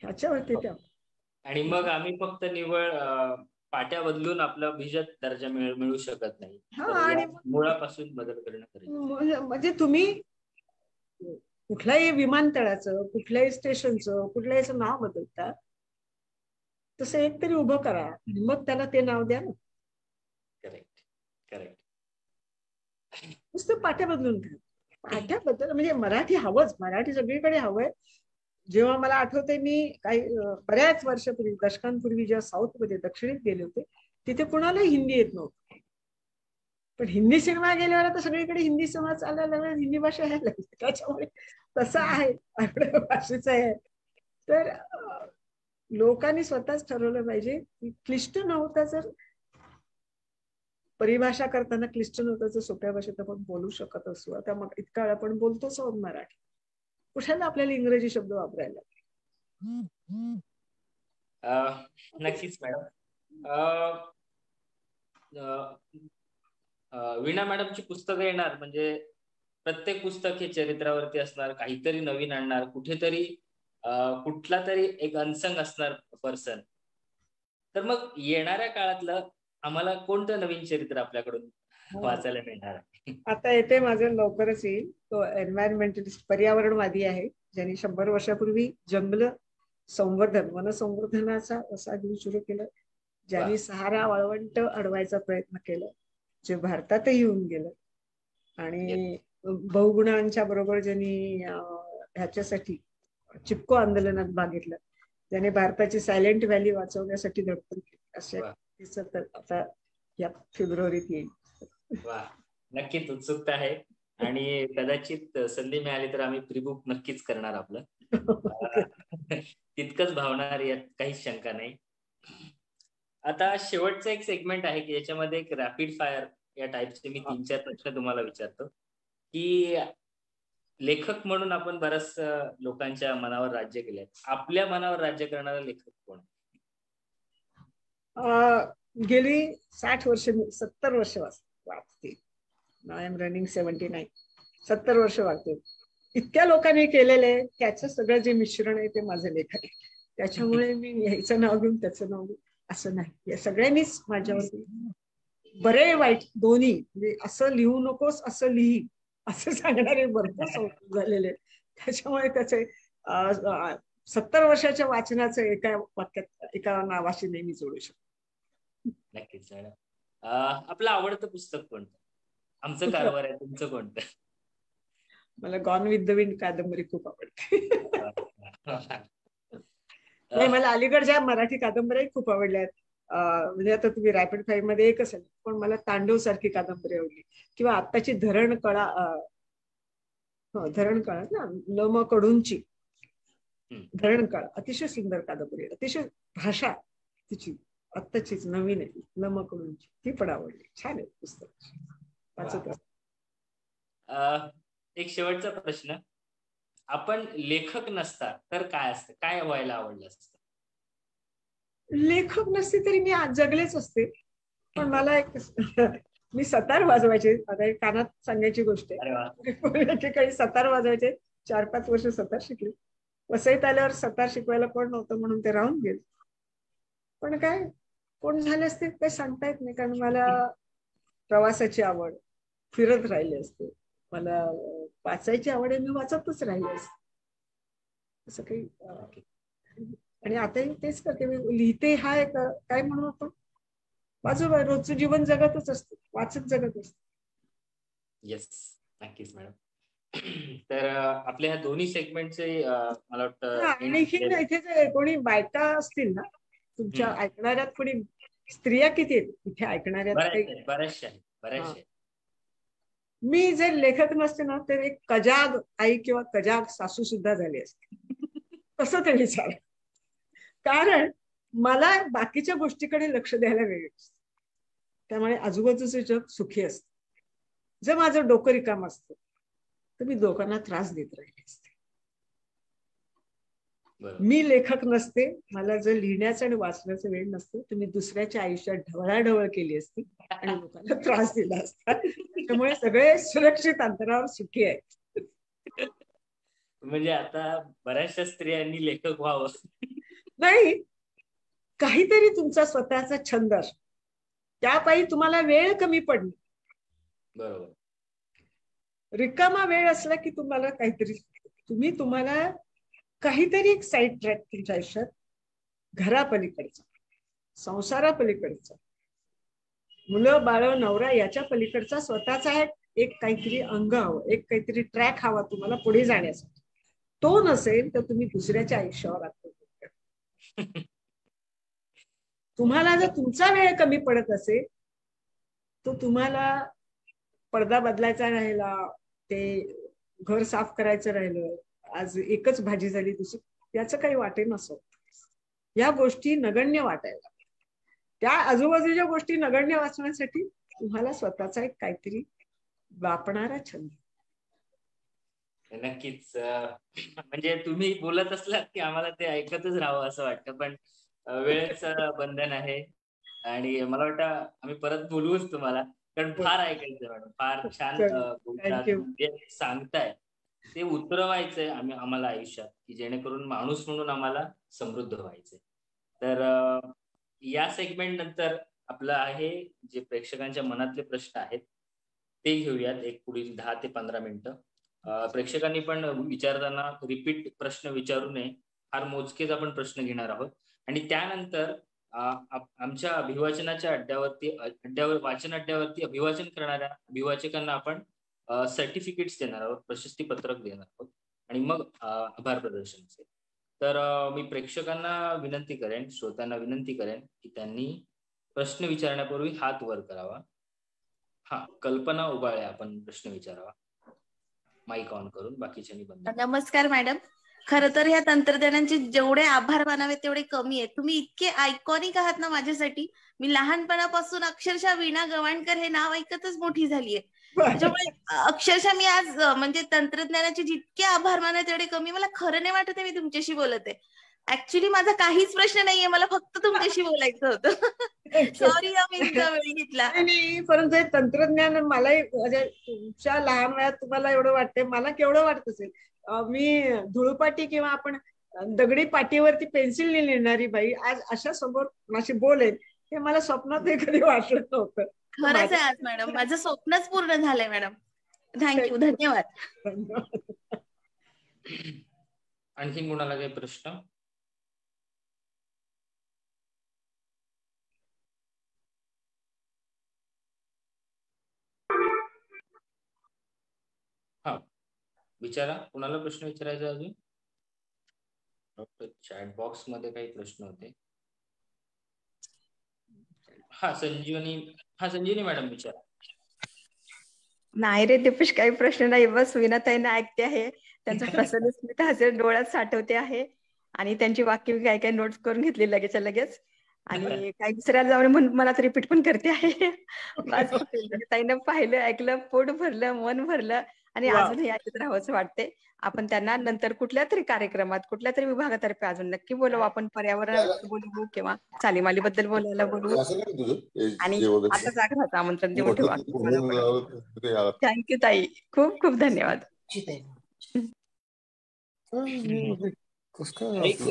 ह्याच्यावरती त्या. आणि मग आम्ही फक्त निवळ पाट्या बदलून आपला अभिजात दर्जा मिळू शकत नाही. आणि मुळापासून बदल करणं म्हणजे तुम्ही कुठल्याही विमानतळाचं, कुठल्याही स्टेशनचं, कुठल्याही नाव बदलता, तसं एक तरी उभं करा मग त्याला ते नाव द्या ना. Correct correct. नुसतं पाट्या बदलून घ्या, पाट्या बदल म्हणजे मराठी हवंच, मराठी सगळीकडे हवंय. जेव्हा मला आठवतंय मी काही बऱ्याच वर्षापूर्वी, दशकांपूर्वी जेव्हा साऊथ मध्ये दक्षिणेत गेले होते, तिथे कुणालाही हिंदी येत नव्हतं, पण हिंदी सिनेमा गेल्यावर आता सगळीकडे हिंदी सिनेमा चालायला लागला, हिंदी भाषा यायला लागली. त्याच्यामुळे तसं आहे आपल्या भाषेचं आहे. तर लोकांनी स्वतःच ठरवलं पाहिजे की क्लिष्ट नव्हतं, जर परिभाषा करताना क्लिष्ट नव्हतं, जर सोप्या भाषेत आपण बोलू शकत असू. आता मग इतका वेळ आपण बोलतोच आहोत मराठी, कुठल्याला आपल्याला इंग्रजी शब्द वापरायला. नक्कीच मॅडम. वीणा मॅडमची पुस्तकं येणार म्हणजे प्रत्येक पुस्तक हे चरित्रावरती असणार, काहीतरी नवीन आणणार, कुठेतरी कुठला तरी एक अनसंग असणार पर्सन. तर मग येणाऱ्या काळातलं आम्हाला कोणतं नवीन चरित्र आपल्याकडून वाचायला मिळणार आहे? आता येते माझं लवकरच येईल, तो एन्व्हायरमेंटलिस्ट, पर्यावरणवादी आहे, ज्यांनी 100 वर्षापूर्वी जंगल संवर्धन, वन संवर्धनाचा असा दिन सुरू केलं, ज्यांनी सहारा वाळवंट अडवायचा प्रयत्न केला, जे भारतातही येऊन गेलं, आणि बहुगुणांच्या बरोबर ज्यांनी ह्याच्यासाठी चिपको आंदोलनात भाग घेतला, त्याने भारताची सायलेंट व्हॅली वाचवण्यासाठी धडपड केली. अशा आता या फेब्रुवारीत येईल. वा, नक्कीच उत्सुकता आहे आणि कदाचित संधी मिळाली तर आम्ही प्रीबुक नक्कीच करणार आपलं. तितकंच भावणार, यात काहीच शंका नाही. आता शेवटचं एक सेगमेंट आहे की याच्यामध्ये एक रॅपिड फायर या टाईपचे मी 3-4 प्रश्न तुम्हाला विचारतो की लेखक म्हणून आपण बऱ्याच लोकांच्या मनावर राज्य केलंय, आपल्या मनावर राज्य करणारा लेखक कोण? गेली 60 वर्ष, 70 वर्ष वाचते. I am running 79. 70 वर्ष वाचते. इतक्या लोकांनी केलेलं आहे, त्याचं सगळं जे मिश्रण आहे ते माझं लेखन आहे. त्याच्यामुळे मी ह्याचं नाव घेऊन त्याचं नाव घेऊन असं नाही, या सगळ्यांनीच माझ्यावरती बरे वाईट दोन्ही, म्हणजे असं लिहू नकोस असं लिही असं सांगणारे भरपूर संशोधन झालेले. त्याच्यामुळे त्याचे 70 वर्षाच्या वाचनाचं एका वाक्यात, एका नावाशी नेहमी जोडू शकतो. नक्कीच मॅडम. आपलं आवडतं पुस्तक कोणतं? आमचं कारभार आहे, तुमचं कोणतं? मला गॉन विथ द विंड कादंबरी खूप आवडते. नाही, मला अलीकडच्या मराठी कादंबऱ्या खूप आवडल्यात. म्हणजे आता तुम्ही रॅपिड फायर मध्ये एक असेल, पण मला तांडव सारखी कादंबरी आवडली, किंवा आत्ताची धरण कळा ना, लम कडूंची धरण काळा, अतिशय सुंदर कादंबरी, अतिशय भाषा तिची आत्ताचीच नवीन आहे, लम कडूंची, ती पण आवडली, छान आहे पुस्तक, वाचत. एक शेवटचा प्रश्न, आपण लेखक नसता तर काय असतं, काय व्हायला आवडलं असतं? लेखक नसते तरी मी आज जगलेच असते, पण मला एक मी सतार वाजवायचे, आता एक कानात सांगायची गोष्ट आहे, काही सतार वाजवायचे, 4-5 वर्ष सतार शिकले. वसईत आल्यावर सतार शिकवायला कोण नव्हतं म्हणून ते राहून गेले. पण काय कोण झाले असते काही सांगता येत नाही, कारण मला प्रवासाची आवड, फिरत राहिले असते, मला वाचायची आवड आहे, मी वाचतच राहिले असते. असं काही आणि आताही तेच करते मी. लिहिते हा एक काय म्हणू आपण, वाजोबा रोजचं जीवन जगतच असतो, वाचत जगत असतो. येस, नक्कीच मॅडम. तर आपल्या ह्या दोन्ही सेगमेंटचे मला वाटतं आणि इथे जर कोणी बायका असतील ना तुमच्या ऐकणाऱ्यात, कोणी स्त्रिया किती आहेत इथे ऐकणाऱ्यात? बऱ्याचशा आहेत. मी जर लेखक नसते ना तर एक कजाग आई किंवा कजाग सासू सुद्धा झाली असते. कसं ते विचार, कारण मला बाकीच्या गोष्टीकडे लक्ष द्यायला वेळ असतो. त्यामुळे आजूबाजूचं जग सुखी असतं. जर माझं डोकं रिकाम असतं तर मी लोकांना त्रास देत राहिले असते. मी लेखक नसते, मला जर लिहिण्याचा आणि वाचण्याचा वेळ नसतो तर मी दुसऱ्याच्या आयुष्यात ढवळाढवळ केली असती आणि लोकांना त्रास दिला असता. त्यामुळे सगळे सुरक्षित अंतरावर सुखी आहेत. म्हणजे आता बऱ्याचशा स्त्रियांनी लेखक व्हावं. नाही, काहीतरी तुमचा स्वतःचा छंद असतो, त्यापायी तुम्हाला वेळ कमी पडणे. बरोबर. रिकामा वेळ असला की तुम्हाला काहीतरी, तुम्हाला काहीतरी एक साईड ट्रॅक तुमच्या आयुष्यात, घरापलीकडचा, संसारापलीकडचा, मुलं बाळ नवरा याच्या पलीकडचा स्वतःचा एक काहीतरी अंग हवं, एक काहीतरी ट्रॅक हवा तुम्हाला पुढे जाण्यासाठी. तो नसेल तर तुम्ही दुसऱ्याच्या आयुष्यावर आत्महत्या. तुम्हाला जर तुमचा वेळ कमी पडत असेल तर तुम्हाला पडदा बदलायचा राहिला, ते घर साफ करायचं राहिलं, आज एकच भाजी झाली दुसरी, याचं काही वाटे नसत. या गोष्टी नगण्य वाटायला, त्या आजूबाजूच्या गोष्टी नगण्य वाचण्यासाठी तुम्हाला स्वतःचा एक काहीतरी वापणारा छंद. नक्कीच. म्हणजे तुम्ही बोलत असलात की आम्हाला ते ऐकतच राहावं असं वाटतं, पण वेळेचं बंधन आहे आणि मला वाटतं आम्ही परत बोलूच तुम्हाला, कारण फार ऐकायचं मॅडम, फार छान बोलतात, जे सांगताय ते उतरवायचंय आम्हाला आयुष्यात, की जेणेकरून माणूस म्हणून आम्हाला समृद्ध व्हायचंय. तर या सेगमेंट नंतर आपलं आहे जे प्रेक्षकांच्या मनातले प्रश्न आहेत ते घेऊयात, एक पुढील 10 ते 15 मिनिटं. प्रेक्षकांनी पण विचारताना रिपीट प्रश्न विचारू नये, फार मोजकेच आपण प्रश्न घेणार आहोत. आणि त्यानंतर आमच्या अभिवाचनाच्या वाचन अड्ड्यावरती अभिवाचन करणाऱ्या अभिवाचकांना आपण सर्टिफिकेट्स देणार आहोत, प्रशस्ती पत्रक देणार आहोत आणि मग आभार प्रदर्शन असेल. तर मी प्रेक्षकांना विनंती करेन, श्रोत्यांना विनंती करेन की त्यांनी प्रश्न विचारण्यापूर्वी हात वर करावा. कल्पना उबाळे आपण प्रश्न विचारावा, माईक ऑन करून, बाकीच्यांनी बंद. नमस्कार मॅडम. खर तर ह्या तंत्रज्ञानाचे जेवढे आभार मानावे तेवढे कमी आहेत. तुम्ही इतके आयकॉनिक आहात ना माझ्यासाठी. मी लहानपणापासून अक्षरशः वीणा गवाणकर हे नाव ऐकतच मोठी झालीये. त्याच्यामुळे अक्षरशः मी आज म्हणजे तंत्रज्ञानाचे जितके आभार मानावे तेवढे कमी. मला खरं नाही वाटत आहे मी तुमच्याशी बोलत आहे. ऍक्च्युली माझा काहीच प्रश्न नाहीये, मला फक्त तुमच्याशी बोलायचं होतं. सॉरी मी तुमचा वेळ घेतला. नाही, परंतु हे तंत्रज्ञान मलाही, म्हणजे तुमच्या लहान वयात तुम्हाला एवढं वाटतंय, मला केवढं वाटत असेल. मी धुळपाटी किंवा आपण दगडी पाटीवरती पेन्सिलने लिहिणारी बाई आज अशा समोर माझी बोलेल हे मला स्वप्नात कधी वाटत नव्हतं. खरंच आहे आज मॅडम, माझं स्वप्नच पूर्ण झालंय मॅडम. थँक्यू, धन्यवाद. आणखी कोणाला काही प्रश्न? विचारा, कुणाला प्रश्न विचारायचा अजून? चॅट बॉक्स मध्ये काही प्रश्न होते. संजीवनी मॅडम विचारा. नाही रे दीपेश, काही प्रश्न नाही, बस विनाताईंना ऐकते आहे, त्यांचं प्रसन्न स्मित हास्य डोळ्यात साठवते आहे आणि त्यांची वाक्य काय काय नोट्स करून घेतली लगेच आणि काही दुसऱ्याला जाऊन म्हणून मला तर रिपीट पण करते आहे. बस ताईनं पाहिलं, ऐकलं, पोट भरलं, मन भरलं आणि अजूनही ऐकत राहावंसं वाटते. आपण त्यांना नंतर कुठल्या तरी कार्यक्रमात, कुठल्या तरी विभागातर्फे अजून नक्की बोलू. आपण पर्यावरणाबद्दल बोलू किंवा चालीमालीबद्दल बोलायला बोलू. आणि आताच आग्रहाचं आमंत्रण देऊन ठेवा. थँक्यू ताई, खूप खूप धन्यवाद. एक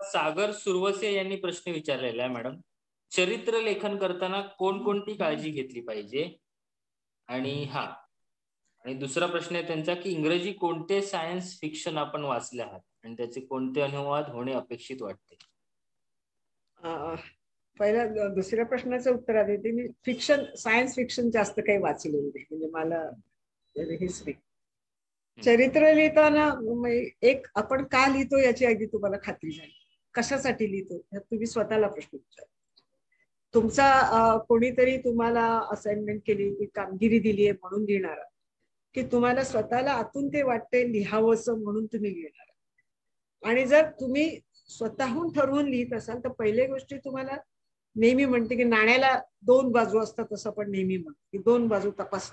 सागर सुरवसे यांनी प्रश्न विचारलेला आहे मॅडम, चरित्र लेखन करताना कोणकोणती काळजी घेतली पाहिजे? आणि दुसरा प्रश्न आहे त्यांचा की इंग्रजी कोणते सायन्स फिक्शन आपण वाचले आहात? आणि त्याचे कोणते अनुवाद होणे अपेक्षित वाटते? पहिल्या दुसऱ्या प्रश्नाचं उत्तर देते. मी फिक्शन, सायन्स फिक्शन जास्त काही वाचलेलं नाही. म्हणजे मला हिस्ट्री, चरित्र लिहिताना एक आपण का लिहितो याची अगदी तुम्हाला खात्री झाली. कशासाठी लिहितो तुम्ही स्वतःला प्रश्न विचारा. तुमचा कोणीतरी तुम्हाला असाइनमेंट केली, की कामगिरी दिली आहे म्हणून लिहिणारा, की तुम्हाला स्वतःला आतून ते वाटतंय लिहावंसं म्हणून तुम्ही लिहिणार. आणि जर तुम्ही स्वतःहून ठरवून लिहित असाल तर पहिली गोष्टी तुम्हाला नेहमी म्हणते की नाण्याला दोन बाजू असतात असं आपण नेहमी म्हणतो, की दोन बाजू तपास.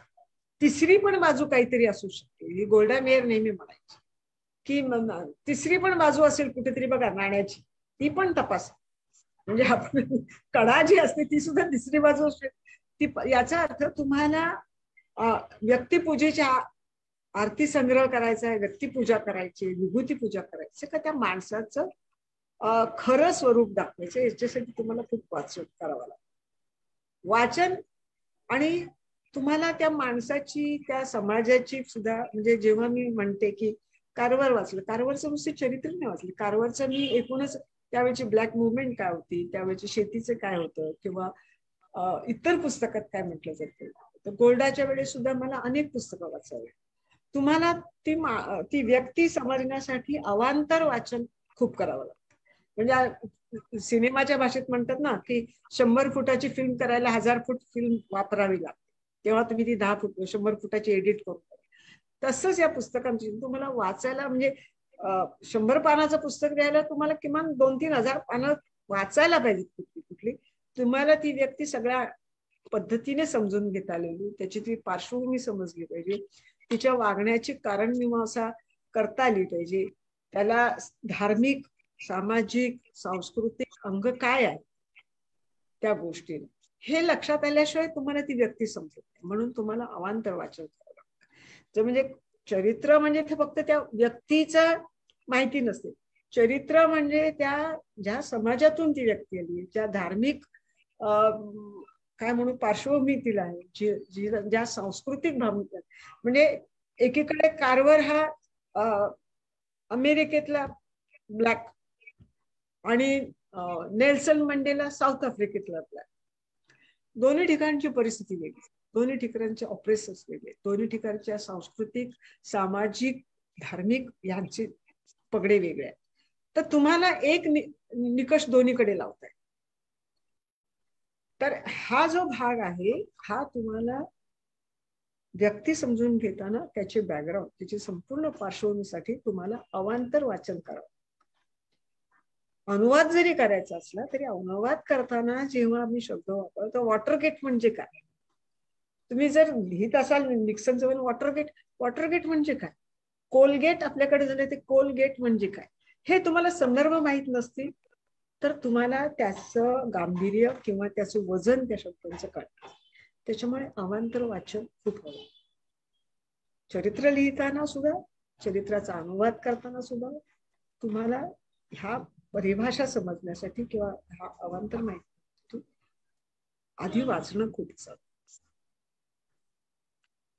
तिसरी पण बाजू काहीतरी असू शकते. ही गोल्डा मेयर नेहमी म्हणायची की तिसरी पण बाजू असेल कुठेतरी बघा नाण्याची, ती पण तपास. म्हणजे आपण कडा जी असते ती सुद्धा तिसरी बाजू असते ती. याचा अर्थ तुम्हाला व्यक्तिपूजेच्या आरती संग्रह करायचा आहे, व्यक्तिपूजा करायची, विभूती पूजा करायची, का त्या माणसाचं खरं स्वरूप दाखवायचं. याच्यासाठी तुम्हाला खूप वाचन करावं लागतं. वाचन आणि तुम्हाला त्या माणसाची, त्या समाजाची सुद्धा, म्हणजे जेव्हा मी म्हणते की कारवार वाचलं, कारवारचं नुसते चरित्र नाही वाचले, कारवारचं मी एकूणच त्यावेळेची ब्लॅक मुवमेंट काय होती, त्यावेळेची शेतीचं काय होतं, किंवा इतर पुस्तकात काय म्हटलं जातं. तर गोल्डाच्या वेळेस सुद्धा मला अनेक पुस्तकं वाचावी. तुम्हाला ती व्यक्ती समजण्यासाठी अवांतर वाचन खूप करावं लागतं. म्हणजे सिनेमाच्या भाषेत म्हणतात ना की 100 फुटाची फिल्म करायला 1000 फूट फिल्म वापरावी लागते, तेव्हा तुम्ही ती 100 फुटाची एडिट करू. तसंच या पुस्तकांची तुम्हाला वाचायला, म्हणजे 100 पानाचं पुस्तक द्यायला तुम्हाला किमान 2-3 हजार पानं वाचायला पाहिजेत. कुठली तुम्हाला ती व्यक्ती सगळ्या पद्धतीने समजून घेता आलेली, त्याची ती पार्श्वभूमी समजली पाहिजे, तिच्या वागण्याची कारणमीमांसा करता आली पाहिजे, त्याला धार्मिक, सामाजिक, सांस्कृतिक अंग काय आहे त्या गोष्टी हे लक्षात आल्याशिवाय तुम्हाला ती व्यक्ती समजत नाही. म्हणून तुम्हाला अवांतर वाचन करावं लागतं. म्हणजे चरित्र म्हणजे फक्त त्या व्यक्तीचं माहिती नसते. चरित्र म्हणजे त्या ज्या समाजातून ती व्यक्ती आली, ज्या धार्मिक काय म्हणून पार्श्वभूमी तिला आहे, ज्या सांस्कृतिक भावना. म्हणजे एकीकडे कारवर हा अमेरिकेतला ब्लॅक आणि नेल्सन मंडेला साऊथ आफ्रिकेतला ब्लॅक. दोन्ही ठिकाणची परिस्थिती वेगळी, दोन्ही ठिकाणचे ऑपरेशन्स वेगळे, दोन्ही ठिकाणच्या सांस्कृतिक, सामाजिक, धार्मिक यांचे पगडे वेगळे आहेत. तर तुम्हाला एक निकष दोन्हीकडे लावताय. तर हा जो भाग आहे हा तुम्हाला व्यक्ती समजून घेताना त्याचे बॅकग्राऊंड, त्याची संपूर्ण पार्श्वभूमीसाठी तुम्हाला अवांतर वाचन करावं. अनुवाद जरी करायचा असला तरी अनुवाद करताना जेव्हा आम्ही शब्द वापरतो, वॉटरगेट म्हणजे काय, तुम्ही जर लिहित असाल निक्सनचं वॉटरगेट, वॉटरगेट म्हणजे काय, कोलगेट आपल्याकडे झाले ते कोलगेट म्हणजे काय, हे तुम्हाला संदर्भ माहित नसतील तर तुम्हाला त्याचं गांभीर्य किंवा त्याचं वजन त्या शब्दांचं कळतं. त्याच्यामुळे अवांतर वाचन खूप हवं. चरित्र लिहिताना सुद्धा, चरित्राचा अनुवाद करताना सुद्धा तुम्हाला ह्या परिभाषा समजण्यासाठी किंवा हा अवांतर माहिती आधी वाचणं खूप चांगलं.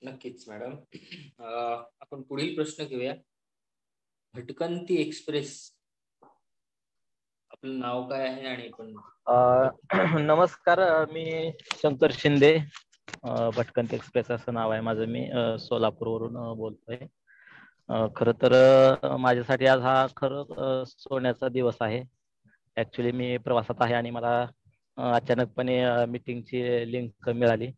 नक्कीच मॅडम. आपण पुढील प्रश्न घेऊया. भटकंती एक्सप्रेस, आपलं नाव काय आहे आणि पण? नमस्कार, मी शंकर शिंदे. भटकंती एक्सप्रेस असं नाव आहे माझं. मी सोलापूरवरून बोलतोय. खरं तर माझ्यासाठी आज हा खरं सोन्याचा दिवस आहे. ऍक्च्युली मी प्रवासात आहे आणि मला अचानकपणे मीटिंगची लिंक मिळाली.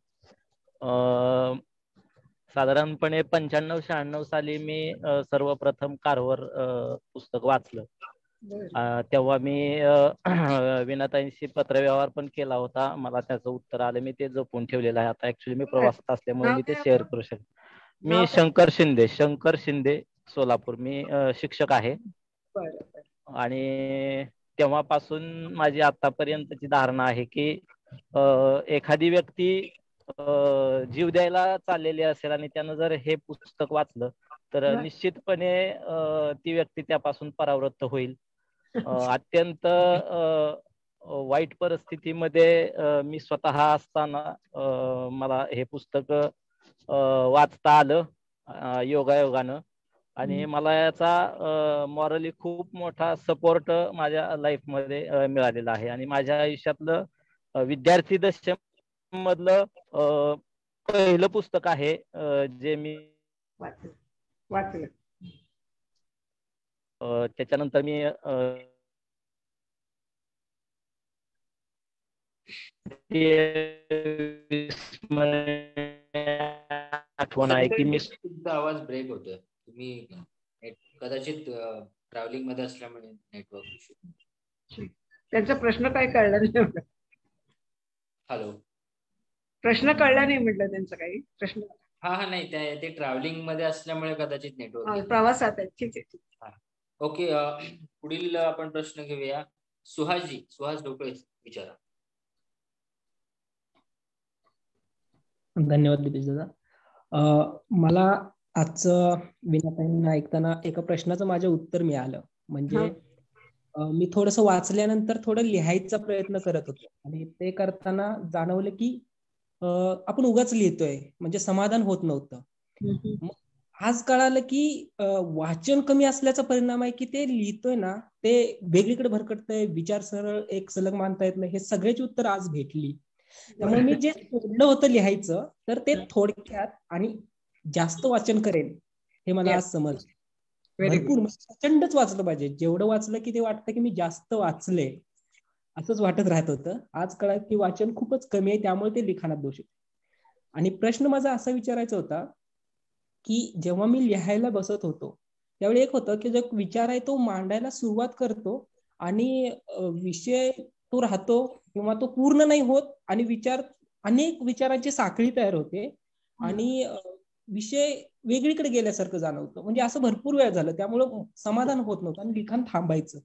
साधारणपणे 95-96 साली मी सर्वप्रथम कारवर पुस्तक वाचलं. तेव्हा मी विनाताईंशी पत्रव्यवहार पण केला होता. मला त्याचं उत्तर आलं, मी ते जपून ठेवलेलं आहे. आता ऍक्च्युली मी प्रवासात असल्यामुळे मी ते शेअर करू शकतो. मी शंकर शिंदे, सोलापूर. मी शिक्षक आहे. आणि तेव्हापासून माझी आतापर्यंतची धारणा आहे की एखादी व्यक्ती जीव द्यायला चाललेली असेल आणि त्यानं जर हे पुस्तक वाचलं तर निश्चितपणे ती व्यक्ती त्यापासून परावृत्त होईल. अत्यंत वाईट परिस्थितीमध्ये मी स्वतः असताना मला हे पुस्तक वाचता आलं योगायोगानं. आणि मला याचा मॉरली खूप मोठा सपोर्ट माझ्या लाईफमध्ये मिळालेला आहे. आणि माझ्या आयुष्यातलं विद्यार्थी दशम मधलं पहिलं पुस्तक आहे जे मी वाचलं. त्याच्यानंतर मी आठवण आहे की मी तुमचा आवाज ब्रेक होतोय. तुम्ही कदाचित ट्रॅव्हलिंग मध्ये असल्यामुळे नेटवर्क इश्यू. त्यांचा प्रश्न काय कळला नाही. हॅलो, प्रश्न कळला नाही म्हटलं त्यांचा काही प्रश्न. हा नाही, ते ट्रॅव्हलिंग मध्ये असल्यामुळे कदाचित नेटवर्क प्रवासात आहे. ठीक आहे. ओके, पुढील आपण प्रश्न घेऊया. सुहास ढोकळे विचारा. धन्यवाद नितीश दादा. मला आजचं विनाताईंना ऐकताना एका प्रश्नाचं माझं उत्तर मिळालं. म्हणजे मी थोडंसं वाचल्यानंतर थोडं लिहायचा प्रयत्न करत होतो आणि ते करताना जाणवलं की आपण उगाच लिहितोय, म्हणजे समाधान होत नव्हतं. मग आज कळालं की वाचन कमी असल्याचा परिणाम आहे की ते लिहितोय ना ते वेगळीकडे भरकटतंय, विचार सरळ एक सलग मानता येत नाही. हे सगळ्याची उत्तर आज भेटली. त्यामुळे मी जे सोडलं होतं लिहायचं तर ते थोडक्यात आणि जास्त वाचन करेन हे मला आज समजलं. भरपूर प्रचंडच वाचलं पाहिजे. जेवढं वाचलं की ते वाटतं की मी जास्त वाचले असंच वाटत राहत होतं. आज कळलं की वाचन खूपच कमी आहे, त्यामुळे ते लिखाणात दोष आहे. आणि प्रश्न माझा असा विचारायचा होता की जेव्हा मी लिहायला बसत होतो त्यावेळी एक होतं की जो विचार आहे तो मांडायला सुरुवात करतो आणि विषय तो राहतो किंवा तो पूर्ण नाही होत आणि अनेक विचारांची साखळी तयार होते आणि विषय वेगळीकडे गेल्यासारखं जाणवतं. म्हणजे असं भरपूर वेळ झालं, त्यामुळं समाधान होत नव्हतं आणि लिखाण थांबायचं.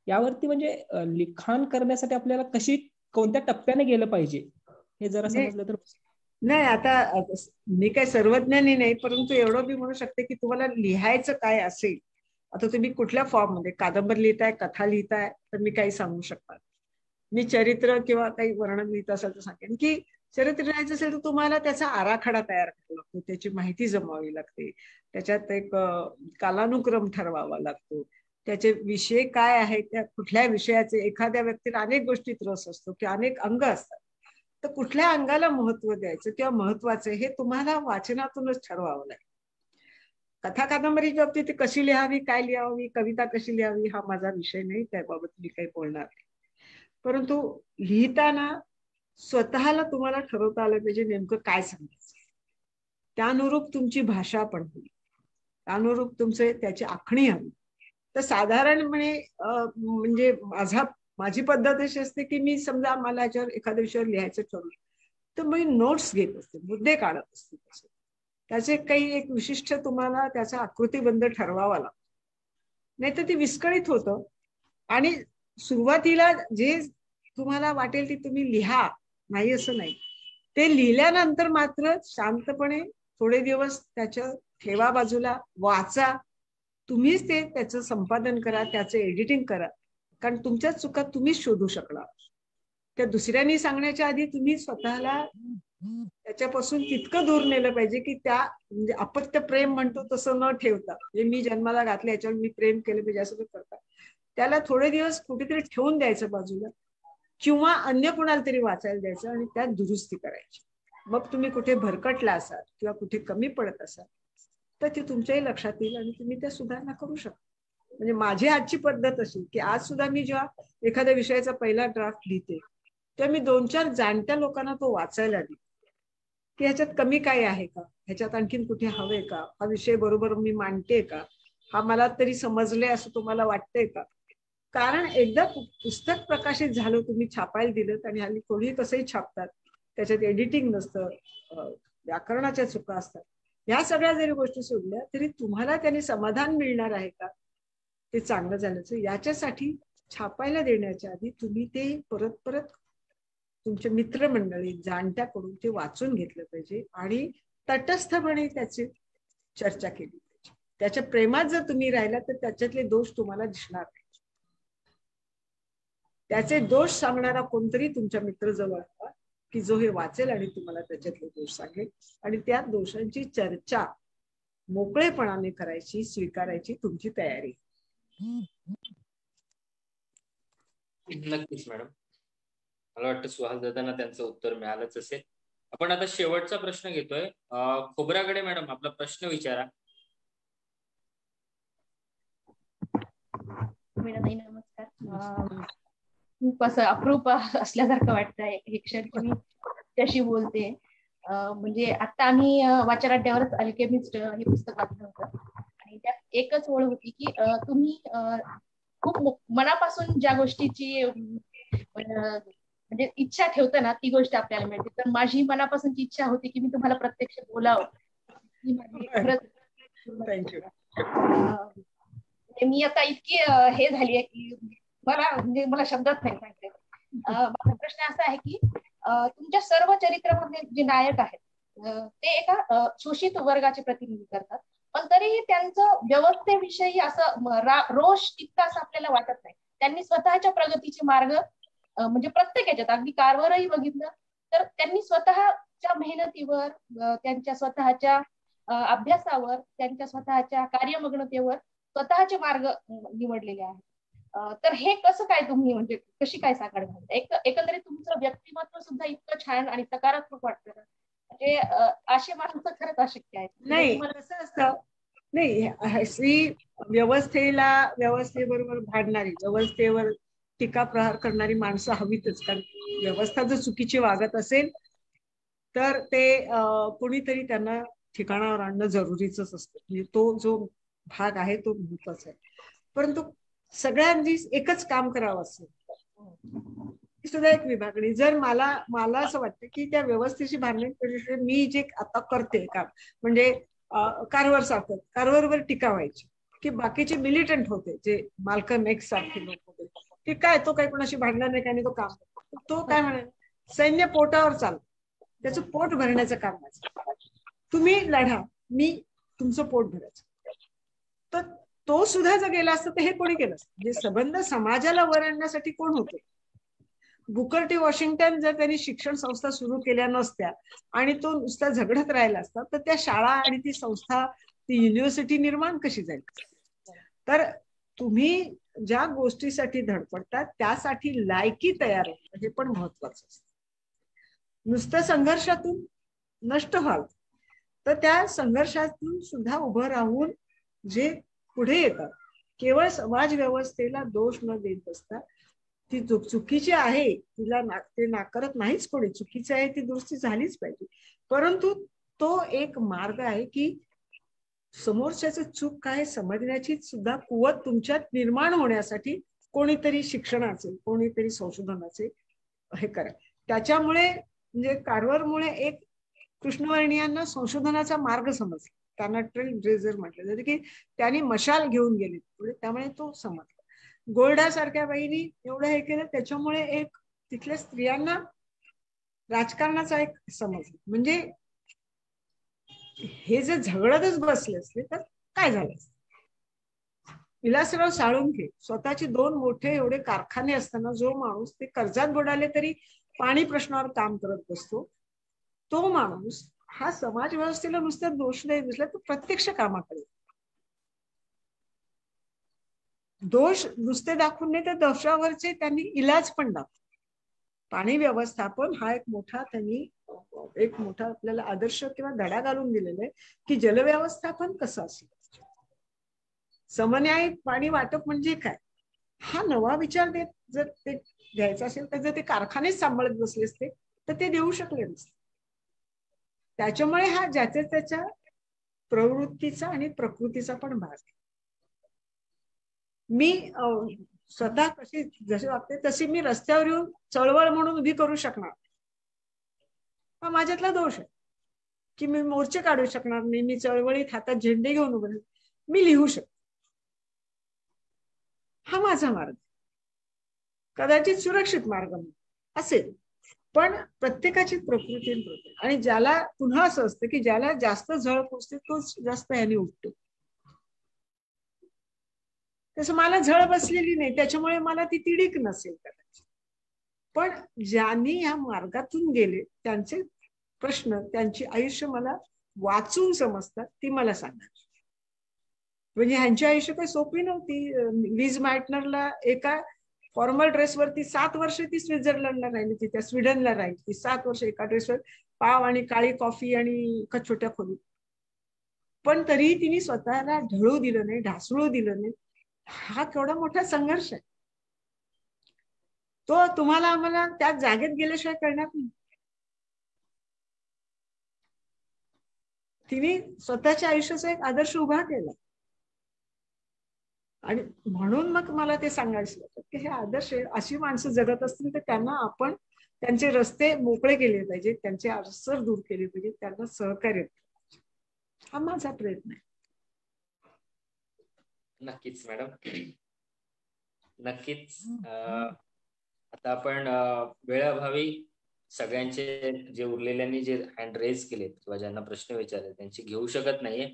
यावरती म्हणजे लिखाण करण्यासाठी आपल्याला कोणत्या टप्प्याने गेलं पाहिजे हे जरा समजलं तर. नाही, आता मी काय सर्वज्ञानी नाही, परंतु एवढं मी म्हणू शकते की तुम्हाला लिहायचं काय असेल, आता तुम्ही कुठल्या फॉर्म मध्ये कादंबरी लिहिताय, कथा लिहिताय, तर मी काही सांगू शकणार. मी चरित्र किंवा काही वर्णन लिहित असेल तर सांगेन की चरित्र लिहायचं असेल तर तुम्हाला त्याचा आराखडा तयार करावा लागतो, त्याची माहिती जमवावी लागते, त्याच्यात एक कालानुक्रम ठरवावा लागतो, त्याचे विषय काय आहेत, त्या कुठल्या विषयाचे. एखाद्या व्यक्तीला अनेक गोष्टीत रस असतो की अनेक अंग असतात, तर कुठल्या अंगाला महत्व द्यायचं किंवा महत्वाचं हे तुम्हाला वाचनातूनच ठरवावं लागेल. कथा कादंबरीच्या बाबतीत कशी लिहावी, काय लिहावी, कविता कशी लिहावी हा माझा विषय नाही, त्याबाबत मी काही बोलणार नाही. परंतु लिहिताना स्वतःला तुम्हाला ठरवता आलं पाहिजे नेमकं काय सांगायचं. त्यानुरूप तुमची भाषा पण होईल, त्यानुरूप त्याची आखणी हवी. तर साधारणपणे म्हणजे माझी पद्धत अशी असते की मी समजा मला याच्यावर एखाद्या विषयावर लिहायचं ठरवलं तर मी नोट्स घेत असते, मुद्दे काढत असते. त्याचे काही एक विशिष्ट तुम्हाला त्याचा आकृतीबंध ठरवावा लागतो, नाही तर ते विस्कळीत होतं. आणि सुरुवातीला जे तुम्हाला वाटेल ते तुम्ही लिहा, नाही असं नाही. ते लिहिल्यानंतर मात्र शांतपणे थोडे दिवस त्याच्या ठेवा बाजूला, वाचा, तुम्हीच त्याचं संपादन करा, त्याचं एडिटिंग करा. कारण तुमच्या चुका तुम्हीच शोधू शकणार. त्या दुसऱ्यांनी सांगण्याच्या आधी तुम्ही स्वतःला त्याच्यापासून तितकं दूर नेलं पाहिजे की त्या म्हणजे अपत्य प्रेम म्हणतो तसं न ठेवता, म्हणजे मी जन्माला घातले याच्यावर मी प्रेम केलं पाहिजे असं करता, त्याला थोडे दिवस कुठेतरी ठेवून द्यायचं बाजूला किंवा अन्य कुणाला तरी वाचायला द्यायचं आणि त्यात दुरुस्ती करायची. मग तुम्ही कुठे भरकटला असाल किंवा कुठे कमी पडत असाल तर ते तुमच्याही लक्षात येईल आणि तुम्ही त्या सुधारणा करू शकता. म्हणजे माझी आजची पद्धत अशी की आज सुद्धा मी जेव्हा एखाद्या विषयाचा पहिला ड्राफ्ट लिहिते तेव्हा मी 2-4 जाणत्या लोकांना तो वाचायला देते की ह्याच्यात कमी काय आहे का, ह्याच्यात आणखीन कुठे हवे का, हा विषय बरोबर मी मांडते का, हा मला तरी समजले असं तुम्हाला वाटतंय का. कारण एकदा पुस्तक प्रकाशित झालं, तुम्ही छापायला दिलं आणि हल्ली कोणी कसंही छापतात, त्याच्यात एडिटिंग नसतं, व्याकरणाच्या चुका असतात, ह्या सगळ्या जरी गोष्टी सोडल्या तरी तुम्हाला त्याने समाधान मिळणार आहे का, ते चांगलं झाल्याचं. याच्यासाठी छापायला देण्याच्या आधी तुम्ही ते परत परत तुमच्या मित्रमंडळी जाणत्याकडून ते वाचून घेतलं पाहिजे आणि तटस्थपणे त्याची चर्चा केली पाहिजे. त्याच्या प्रेमात जर तुम्ही राहिला तर त्याच्यातले दोष तुम्हाला दिसणार नाही. त्याचे दोष सांगणारा कोणतरी तुमच्या मित्र जवळ हवा की जो हे वाचेल आणि तुम्हाला त्याच्यातले दोष सांगेल आणि त्या दोषांची चर्चा मोकळेपणाने करायची, स्वीकारायची तुमची तयारी. नक्कीच मॅडम. मला वाटतं सुहास दादांना त्यांचं उत्तर मिळालंच असेल. आपण आता शेवटचा प्रश्न घेतोय. खोब्रागडे मॅडम, आपला प्रश्न विचारा. नमस्कार. खूप असं अप्रूप असल्यासारखं वाटतंय हे क्षण की मी त्याशी बोलते. म्हणजे आता आम्ही वाचन अड्ड्यावरच अल्केमिस्ट हे पुस्तक वाचलं होतं आणि त्यात एकच ओळ होती की तुम्ही खूप मनापासून ज्या गोष्टीची म्हणजे इच्छा ठेवतं ना ती गोष्ट आपल्याला मिळते. तर माझी मनापासूनची इच्छा होती की मी तुम्हाला प्रत्यक्ष बोलावं. ही माझी खरंच मी आता इतकी हे झाली आहे की मला शब्दात नाही सांगते. माझा प्रश्न असा आहे की तुमच्या सर्व चरित्रामध्ये जे नायक आहेत ते एका शोषित वर्गाचे प्रतिनिधी करतात, पण तरीही त्यांचं व्यवस्थेविषयी असं रोष तितका असं आपल्याला वाटत नाही. त्यांनी स्वतःच्या प्रगतीचे मार्ग म्हणजे प्रत्येक याच्यात अगदी कारवरही बघितलं तर त्यांनी स्वतःच्या मेहनतीवर, त्यांच्या स्वतःच्या अभ्यासावर, त्यांच्या स्वतःच्या कार्यमग्नतेवर स्वतःचे मार्ग निवडलेले आहेत. तर हे कसं काय तुम्ही म्हणजे कशी काय साकार घालता? एकंदरीत तुमचं व्यक्तिमत्व सुद्धा इतकं छान आणि सकारात्मक वाटतं म्हणजे असे माणसं खरंच अशक्य आहेत. नाही कसं असतं, नाही श्री व्यवस्थेबरोबर भांडणारी, व्यवस्थेवर टीका प्रहार करणारी माणसं हवीतच. कारण व्यवस्था जर चुकीची वागत असेल तर ते कोणीतरी त्यांना ठिकाणावर आणणं जरुरीच असतं. म्हणजे तो जो भाग आहे तो महत्वाचा आहे. परंतु सगळ्यांनी एकच काम करावं असेल ही सुद्धा एक विभागणी. जर मला असं वाटतं की त्या व्यवस्थेची भांडणी मी जे आता करते काम म्हणजे कारवरवर टीका व्हायची की बाकीचे मिलिटंट होते जे माल्कम एक्स सारखे लोक होते की काय तो काही कोणाशी भांडणार नाही, काय तो काम तो काय म्हणाल सैन्य पोटावर चालतं, त्याचं पोट भरण्याचं काम आहे. तुम्ही लढा, मी तुमचं पोट भरायचं. तर तो सुद्धा जर गेला असतं तर हे कोणी केलं असतं? म्हणजे संबंध समाजाला वर आणण्यासाठी कोण होते? बुकर टी वॉशिंग्टन जर त्यांनी शिक्षण संस्था सुरू केल्या नसत्या आणि तो नुसता झगडत राहिला असता तर त्या शाळा आणि ती संस्था, ती युनिव्हर्सिटी निर्माण कशी जाईल? तर तुम्ही ज्या गोष्टीसाठी धडपडतात त्यासाठी लायकी तयार होणं हे पण महत्वाचं असतं. नुसतं संघर्षातून नष्ट व्हाल तर त्या संघर्षातून सुद्धा उभं राहून जे पुढे येतात, केवळ समाज व्यवस्थेला दोष न देत असता ती चुकीची आहे तिला ते नाकारत नाहीच कोणी, चुकीची आहे ती दुरुस्ती झालीच पाहिजे. परंतु तो एक मार्ग आहे की समोरच्याचं चूक काय समजण्याची सुद्धा कुवत तुमच्यात निर्माण होण्यासाठी कोणीतरी शिक्षणाचे, कोणीतरी संशोधनाचे हे करा. त्याच्यामुळे म्हणजे कारवरमुळे एक कृष्णवर्णियांना संशोधनाचा मार्ग समजला, त्यांना ट्रेल ब्लेझर म्हटलं जातं की त्यांनी मशाल घेऊन गेले पुढे, त्यामुळे तो समजला. गोल्डा सारख्या बाईंनी एवढं हे केलं त्याच्यामुळे एक तिथल्या स्त्रियांना राजकारणाचा एक समज, म्हणजे हे जर झगडतच बसले असले तर काय झालं असतं? विलासराव साळुंखे स्वतःचे 2 मोठे एवढे कारखाने असताना जो माणूस ते कर्जात बुडाले तरी पाणी प्रश्नावर काम करत बसतो, तो माणूस हा समाज व्यवस्थेला नुसता दोष नाही दिसला तर प्रत्यक्ष कामाकडे दोष नुसते दाखवून नाही तर दोषावरचे त्यांनी इलाज पण दाखवले. पाणी व्यवस्थापन हा एक मोठा आपल्याला आदर्श किंवा धडा घालून दिलेला आहे की जलव्यवस्थापन कसं असेल, समन्यायी पाणी वाटप म्हणजे काय, हा नवा विचार देत जर ते द्यायचा असेल तर जर ते कारखानेच सांभाळत बसले असते तर ते देऊ शकले नसते. त्याच्यामुळे हा ज्याच्या त्याच्या प्रवृत्तीचा आणि प्रकृतीचा पण भाग आहे. मी स्वतः कशी जशी वागते तशी मी रस्त्यावर येऊन चळवळ म्हणून उभी करू शकणार, हा माझ्यातला दोष आहे की मी मोर्चे काढू शकणार नाही, मी चळवळीत हातात झेंडे घेऊन उभे, मी लिहू शकतो, हा माझा मार्ग, कदाचित सुरक्षित मार्ग असेल. पण प्रत्येकाची प्रकृती आणि ज्याला पुन्हा असं असतं की ज्याला जास्त झळ पोचते तोच जास्त याने उठतो. तसं मला झळ बसलेली नाही त्याच्यामुळे मला ती तिडीक नसेल कदाचित, पण ज्यांनी या मार्गातून गेले त्यांचे प्रश्न, त्यांची आयुष्य मला वाचून समजतात, ती मला सांगा. म्हणजे ह्यांची आयुष्य काही सोपी नव्हती. लिज मायटनरला एका फॉर्मल ड्रेसवरती 7 वर्ष ती स्वित्झर्लंडला राहिली, ती त्या स्वीडनला राहिली, ती 7 वर्ष एका ड्रेसवर, पाव आणि काळी कॉफी आणि एका छोट्या खोलीत. पण तरीही तिने स्वतःला ढळू दिलं नाही, ढासळू दिलं नाही. हा केवढा मोठा संघर्ष आहे. तो तुम्हाला आम्हाला त्या जागेत गेल्याशिवाय कळणार नाही. तिने स्वतःच्या आयुष्याचा एक आदर्श उभा केला. आणि म्हणून मग मला ते सांगायचं होतं की हे आदर्श अशी माणसं जगत असतील तर त्यांना आपण त्यांचे रस्ते मोकळे केले पाहिजे, त्यांचे अडसर दूर केले पाहिजे, त्यांना सहकार्य केलं पाहिजे. हा माझा प्रयत्न आहे. नक्कीच मॅडम, नक्कीच. आता आपण वेळाभावी सगळ्यांचे जे उरलेल्यांनी जे हँड रेज केलेत किंवा ज्यांना प्रश्न विचारले त्यांची घेऊ शकत नाहीये.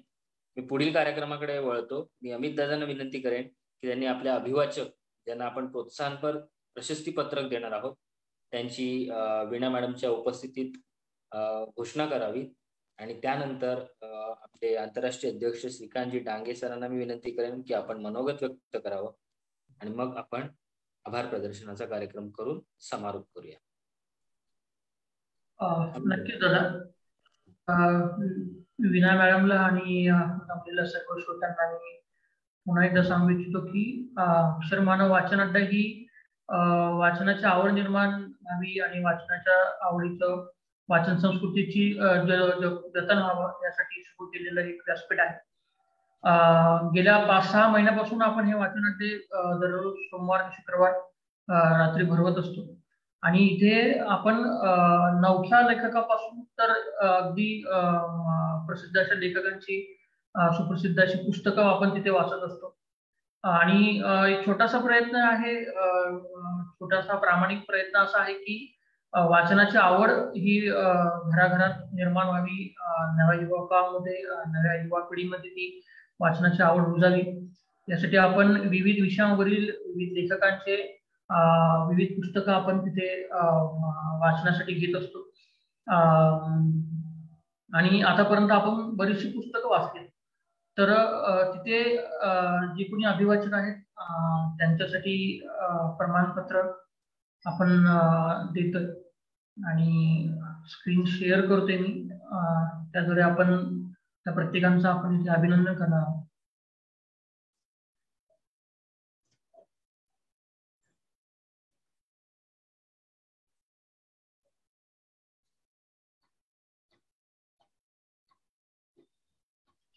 मी पुढील कार्यक्रमाकडे वळतो. मी अमित दादांना विनंती करेन की त्यांनी आपल्या अभिवाचक ज्यांना आपण प्रोत्साहनपर प्रशस्ती पत्रक देणार आहोत त्यांची वीणा मॅडमच्या उपस्थितीत घोषणा करावी. आणि त्यानंतर आपले आंतरराष्ट्रीय अध्यक्ष श्रीकांतजी डांगे सरांना मी विनंती करेन की आपण मनोगत व्यक्त करावं आणि मग आपण आभार प्रदर्शनाचा कार्यक्रम करून समारोप करूया. नक्कीच दादा. वीणा मॅडमला आणि आपल्याला सर्व श्रोत्यांना मी पुन्हा एकदा सांगू इच्छितो की अक्षरमानव वाचन अड्डा ही वाचनाची आवड निर्माण व्हावी आणि वाचनाच्या आवडीचं वाचन संस्कृतीची जतन व्हावं यासाठी सुरू केलेलं एक व्यासपीठ आहे. गेल्या 5-6 महिन्यापासून आपण हे वाचन अड्डे दररोज सोमवार शुक्रवार रात्री भरवत असतो. आणि इथे आपण नवख्या लेखकापासून तर अगदी प्रसिद्ध अशा लेखकांची सुप्रसिद्ध अशी पुस्तकं आपण तिथे वाचत असतो. आणि एक छोटासा प्रयत्न आहे, छोटासा प्रामाणिक प्रयत्न असा आहे की वाचनाची आवड ही घराघरात निर्माण व्हावी, नव्या युवकांमध्ये, नव्या युवा पिढीमध्ये ती वाचनाची आवड रुजावी. यासाठी आपण विविध विषयांवरील विविध लेखकांचे विविध पुस्तकं आपण तिथे वाचण्यासाठी घेत असतो. आणि आतापर्यंत आपण बरीचशी पुस्तकं वाचली. तर तिथे जे कोणी अभिवाचक आहेत त्यांच्यासाठी प्रमाणपत्र आपण देतोय आणि स्क्रीन शेअर करतोय मी. त्याद्वारे आपण त्या प्रत्येकांचं आपण इथे अभिनंदन करणार आहोत.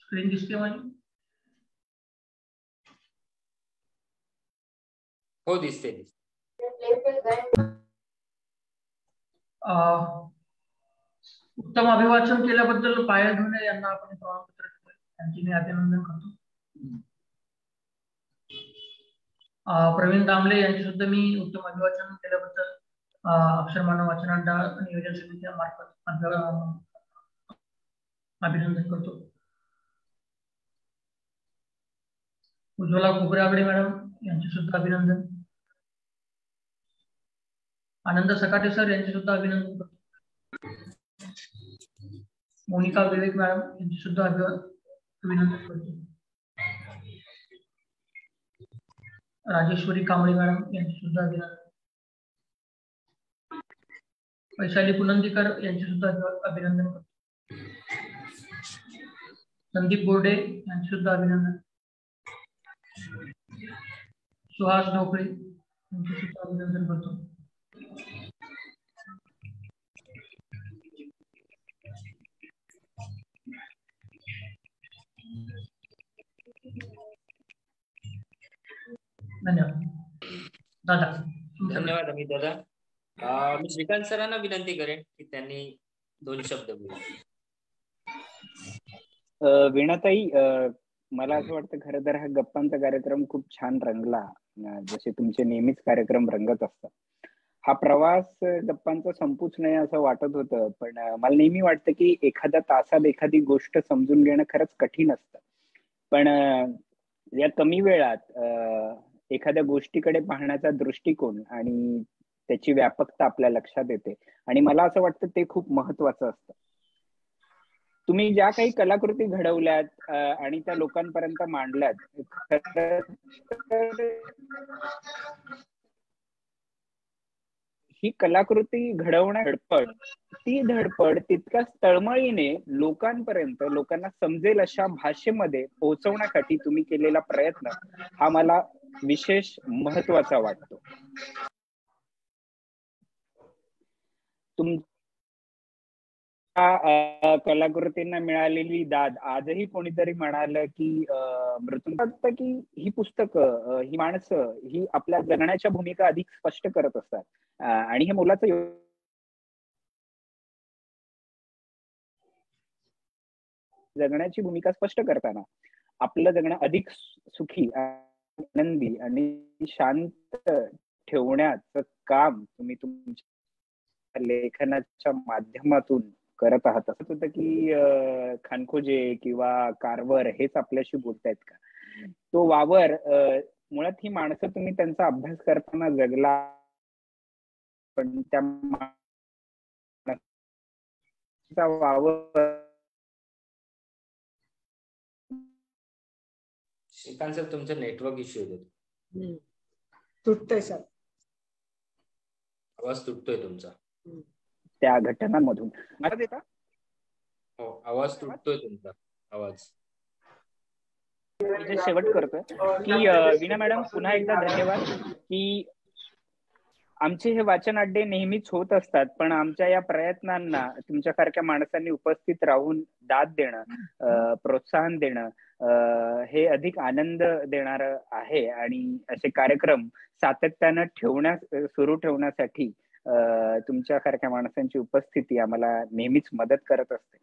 स्क्रीन दिसते माझी? हो, दिसते. उत्तम अभिवाचन केल्याबद्दल पायल ढोणे यांना आपण प्रमाणपत्र देतोय, त्यांचे मी अभिनंदन करतो. प्रवीण दामले यांचे सुद्धा मी उत्तम अभिवाचन केल्याबद्दल अक्षरमानव वाचन अड्डा नियोजन समितीच्या मार्फत अभिनंदन करतो. उज्ज्वला खोबरागडे मॅडम यांचे सुद्धा अभिनंदन. आनंद सकाटे सर यांचे सुद्धा अभिनंदन करतो. मोनिका विवेक मॅडम यांचे सुद्धा अभिनंदन करतो. राजेश्वरी कांबळे मॅडम यांचे सुद्धा अभिनंदन. वैशाली पुनंदीकर यांचे सुद्धा अभिनंदन करतो. संदीप बोर्डे यांचे सुद्धा अभिनंदन. सुहास ढोकळे यांचे सुद्धा अभिनंदन करतो. धन्यवाद दादा. धन्यवाद अमित दादा. मी श्रीकांत सरांना विनंती करेन की त्यांनी 2 शब्द बोला. वीणाताई, मला असं वाटतं खरं तर हा गप्पांचा कार्यक्रम खूप छान रंगला, जसे तुमचे नेहमीच कार्यक्रम रंगत असतात. हा प्रवास गप्पांचा संपूच नाही असं वाटत होतं, पण मला नेहमी वाटतं की एखाद्या तासात एखादी गोष्ट समजून घेणं खरंच कठीण असतं. पण या कमी वेळात एखाद्या गोष्टीकडे पाहण्याचा दृष्टिकोन आणि त्याची व्यापकता आपल्या लक्षात येते आणि मला असं वाटतं ते खूप महत्वाचं असतं. तुम्ही ज्या काही कलाकृती घडवल्यात आणि त्या लोकांपर्यंत मांडल्यात, ही कलाकृती घडवण्या धडपड, ती धडपड तितक्याच तळमळीने लोकांना समजेल अशा भाषेमध्ये पोहोचवण्यासाठी तुम्ही केलेला प्रयत्न हा मला विशेष महत्वाचा वाटतो. कलाकृतींना मिळालेली दाद, आजही कोणीतरी म्हणालं की वाटतं की ही पुस्तकं, ही माणसं ही आपल्या जगण्याच्या भूमिका अधिक स्पष्ट करत असतात आणि हे मुलाचं जगण्याची भूमिका स्पष्ट करताना आपलं जगणं अधिक सुखी, आनंदी आणि शांत ठेवण्याचं काम तुम्ही तुमच्या लेखनाच्या माध्यमातून करत आहात. असं होतं की खानखोजे किंवा कारवर हेच आपल्याशी बोलतायत का? तो वावर, मुळात ही माणसं तुम्ही त्यांचा अभ्यास करताना जगला, पण त्या वावर. श्रीकांत सर, तुमचं नेटवर्क इश्यू होतो. तुटतोय सर, आवाज तुटतोय तुमचा. त्या घटनांमधून मला देता? हो, आवाज तुटतोय तुमचा. आवाज मी शेवट करतोय की वीणा मॅडम, पुन्हा एकदा धन्यवाद की आमचे हे वाचन अड्डे नेहमीच होत असतात, पण आमच्या या प्रयत्नांना तुमच्यासारख्या माणसांनी उपस्थित राहून दाद देणं, प्रोत्साहन देणं हे अधिक आनंद देणार आहे. आणि असे कार्यक्रम सातत्यानं सुरू ठेवण्यासाठी तुमच्यासारख्या माणसांची उपस्थिती आम्हाला नेहमीच मदत करत असते.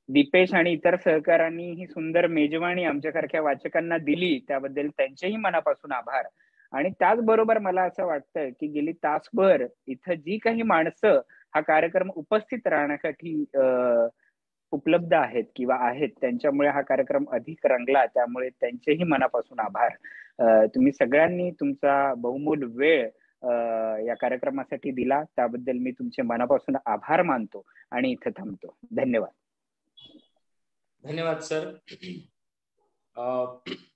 दीपेश आणि इतर सहकाऱ्यांनी ही सुंदर मेजवानी आमच्यासारख्या वाचकांना दिली, त्याबद्दल त्यांचेही मनापासून आभार. आणि त्याचबरोबर मला असं वाटतं की गेली तासभर इथं जी काही माणसं हा कार्यक्रम उपस्थित राहण्यासाठी उपलब्ध आहेत किंवा आहेत, त्यांच्यामुळे हा कार्यक्रम अधिक रंगला, त्यामुळे त्यांचेही मनापासून आभार. तुम्ही सगळ्यांनी तुमचा बहुमूल्य वेळ या कार्यक्रमासाठी दिला, त्याबद्दल मी तुमचे मनापासून आभार मानतो आणि इथं थांबतो. धन्यवाद. धन्यवाद सर.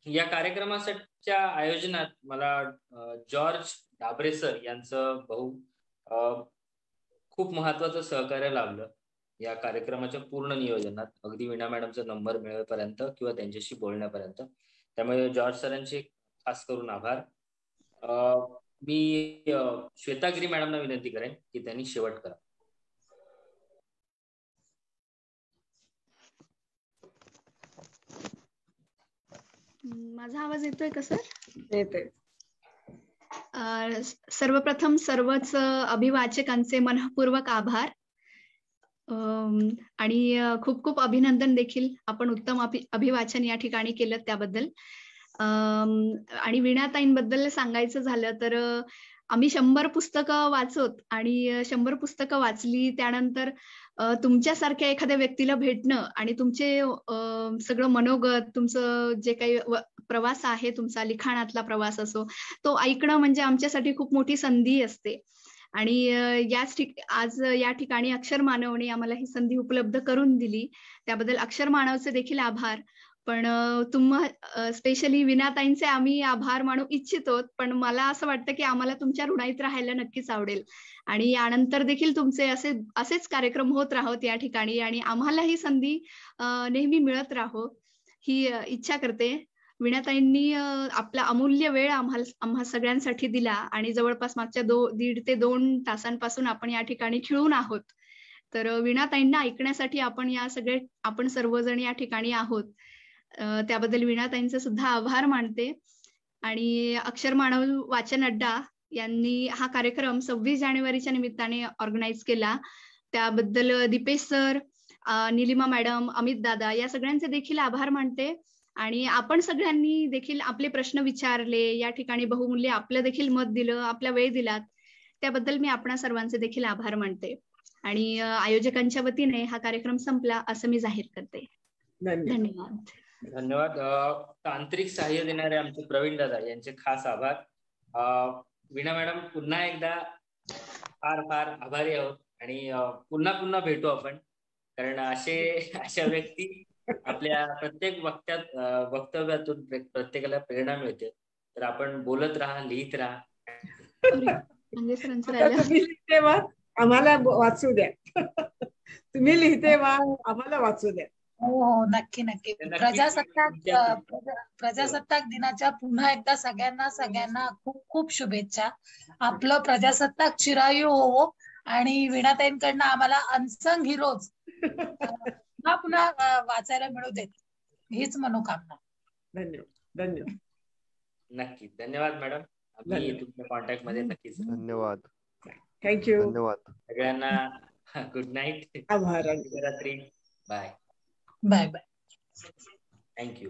या कार्यक्रमाच्या आयोजनात मला जॉर्ज डाबरे सर यांचं खूप महत्वाचं सहकार्य लाभलं या कार्यक्रमाच्या पूर्ण नियोजनात, अगदी वीणा मॅडमचा नंबर मिळेपर्यंत किंवा त्यांच्याशी बोलण्यापर्यंत. त्यामुळे जॉर्ज सरांचे खास करून आभार. मी श्वेतागिरी मॅडमना विनंती करेन की त्यांनी शेवट करा. माझा आवाज येतोय का सर? येतोय. सर्वप्रथम सर्वच अभिवाचकांचे मनःपूर्वक आभार आणि खूप खूप अभिनंदन देखील. आपण उत्तम अभिवाचन या ठिकाणी केलं त्याबद्दल. आणि वीणाताईंबद्दल सांगायचं झालं तर आम्ही 100 पुस्तकं वाचोत आणि 100 पुस्तकं वाचली त्यानंतर तुमच्यासारख्या एखाद्या व्यक्तीला भेटणं आणि तुमचे सगळं मनोगत, तुमचं जे काही प्रवास आहे, तुमचा लिखाणातला प्रवास असो, तो ऐकणं म्हणजे आमच्यासाठी खूप मोठी संधी असते. आणि आज या ठिकाणी अक्षर मानवने आम्हाला ही संधी उपलब्ध करून दिली, त्याबद्दल अक्षर मानवचे देखील आभार. पण स्पेशली वीणाताईंचे आम्ही आभार मानू इच्छितो, पण मला असं वाटतं की आम्हाला तुमच्या ऋणाईत राहायला नक्कीच आवडेल आणि यानंतर देखील तुमचे असेच कार्यक्रम होत राहोत या ठिकाणी आणि आम्हाला ही संधी नेहमी मिळत राहो ही इच्छा करते. वीणाताईंनी आपला अमूल्य वेळ आम्हा सगळ्यांसाठी दिला आणि जवळपास मागच्या 1.5 ते 2 तासांपासून आपण या ठिकाणी खिळून आहोत. तर वीणाताईंना ऐकण्यासाठी आपण सर्वजण या ठिकाणी आहोत. त्याबद्दल वीणाताईंचे सुद्धा आभार मानते. आणि अक्षर मानव वाचन अड्डा यांनी हा कार्यक्रम 26 जानेवारीच्या निमित्ताने ऑर्गनाईज केला, त्याबद्दल दीपेश सर, निलिमा मॅडम, अमित दादा या सगळ्यांचे देखील आभार मानते. आणि आपण सगळ्यांनी देखील आपले प्रश्न विचारले, या ठिकाणी बहुमूल्य आपलं देखील मत दिलं, आपला वेळ दिलात, त्याबद्दल मी आपणा सर्वांचे देखील आभार मानते. आणि आयोजकांच्या वतीने हा कार्यक्रम संपला असं मी जाहीर करते. धन्यवाद. धन्यवाद. तांत्रिक सहाय्य देणारे आमचे प्रवीण दादा यांचे खास आभार. वीणा मॅडम, पुन्हा एकदा फार फार आभारी आहोत आणि पुन्हा भेटू आपण. कारण अशा व्यक्ती आपल्या प्रत्येक वक्तव्यातून प्रत्येकाला प्रेरणा मिळते. तर आपण बोलत राहा, लिहित राहा. तुम्ही लिहिते वा आम्हाला वाचू द्या. तुम्ही लिहिते वा आम्हाला वाचू द्या. हो हो, नक्की नक्की. प्रजासत्ताक दिनाच्या पुन्हा एकदा सगळ्यांना खूप खूप शुभेच्छा. आपलं प्रजासत्ताक चिरायू होवो आणि वीणाताईंकडनं आम्हाला अनसंग हिरोज पुन्हा वाचायला मिळू देत, हीच मनोकामना. धन्यवाद. धन्यवाद. नक्की. धन्यवाद मॅडम. आम्ही तुमच्या कॉन्टॅक्ट मध्ये नक्कीच. धन्यवाद. थँक्यू. धन्यवाद सगळ्यांना. Good night. आभार. शुभरात्री. Bye bye bye. थँक्यू.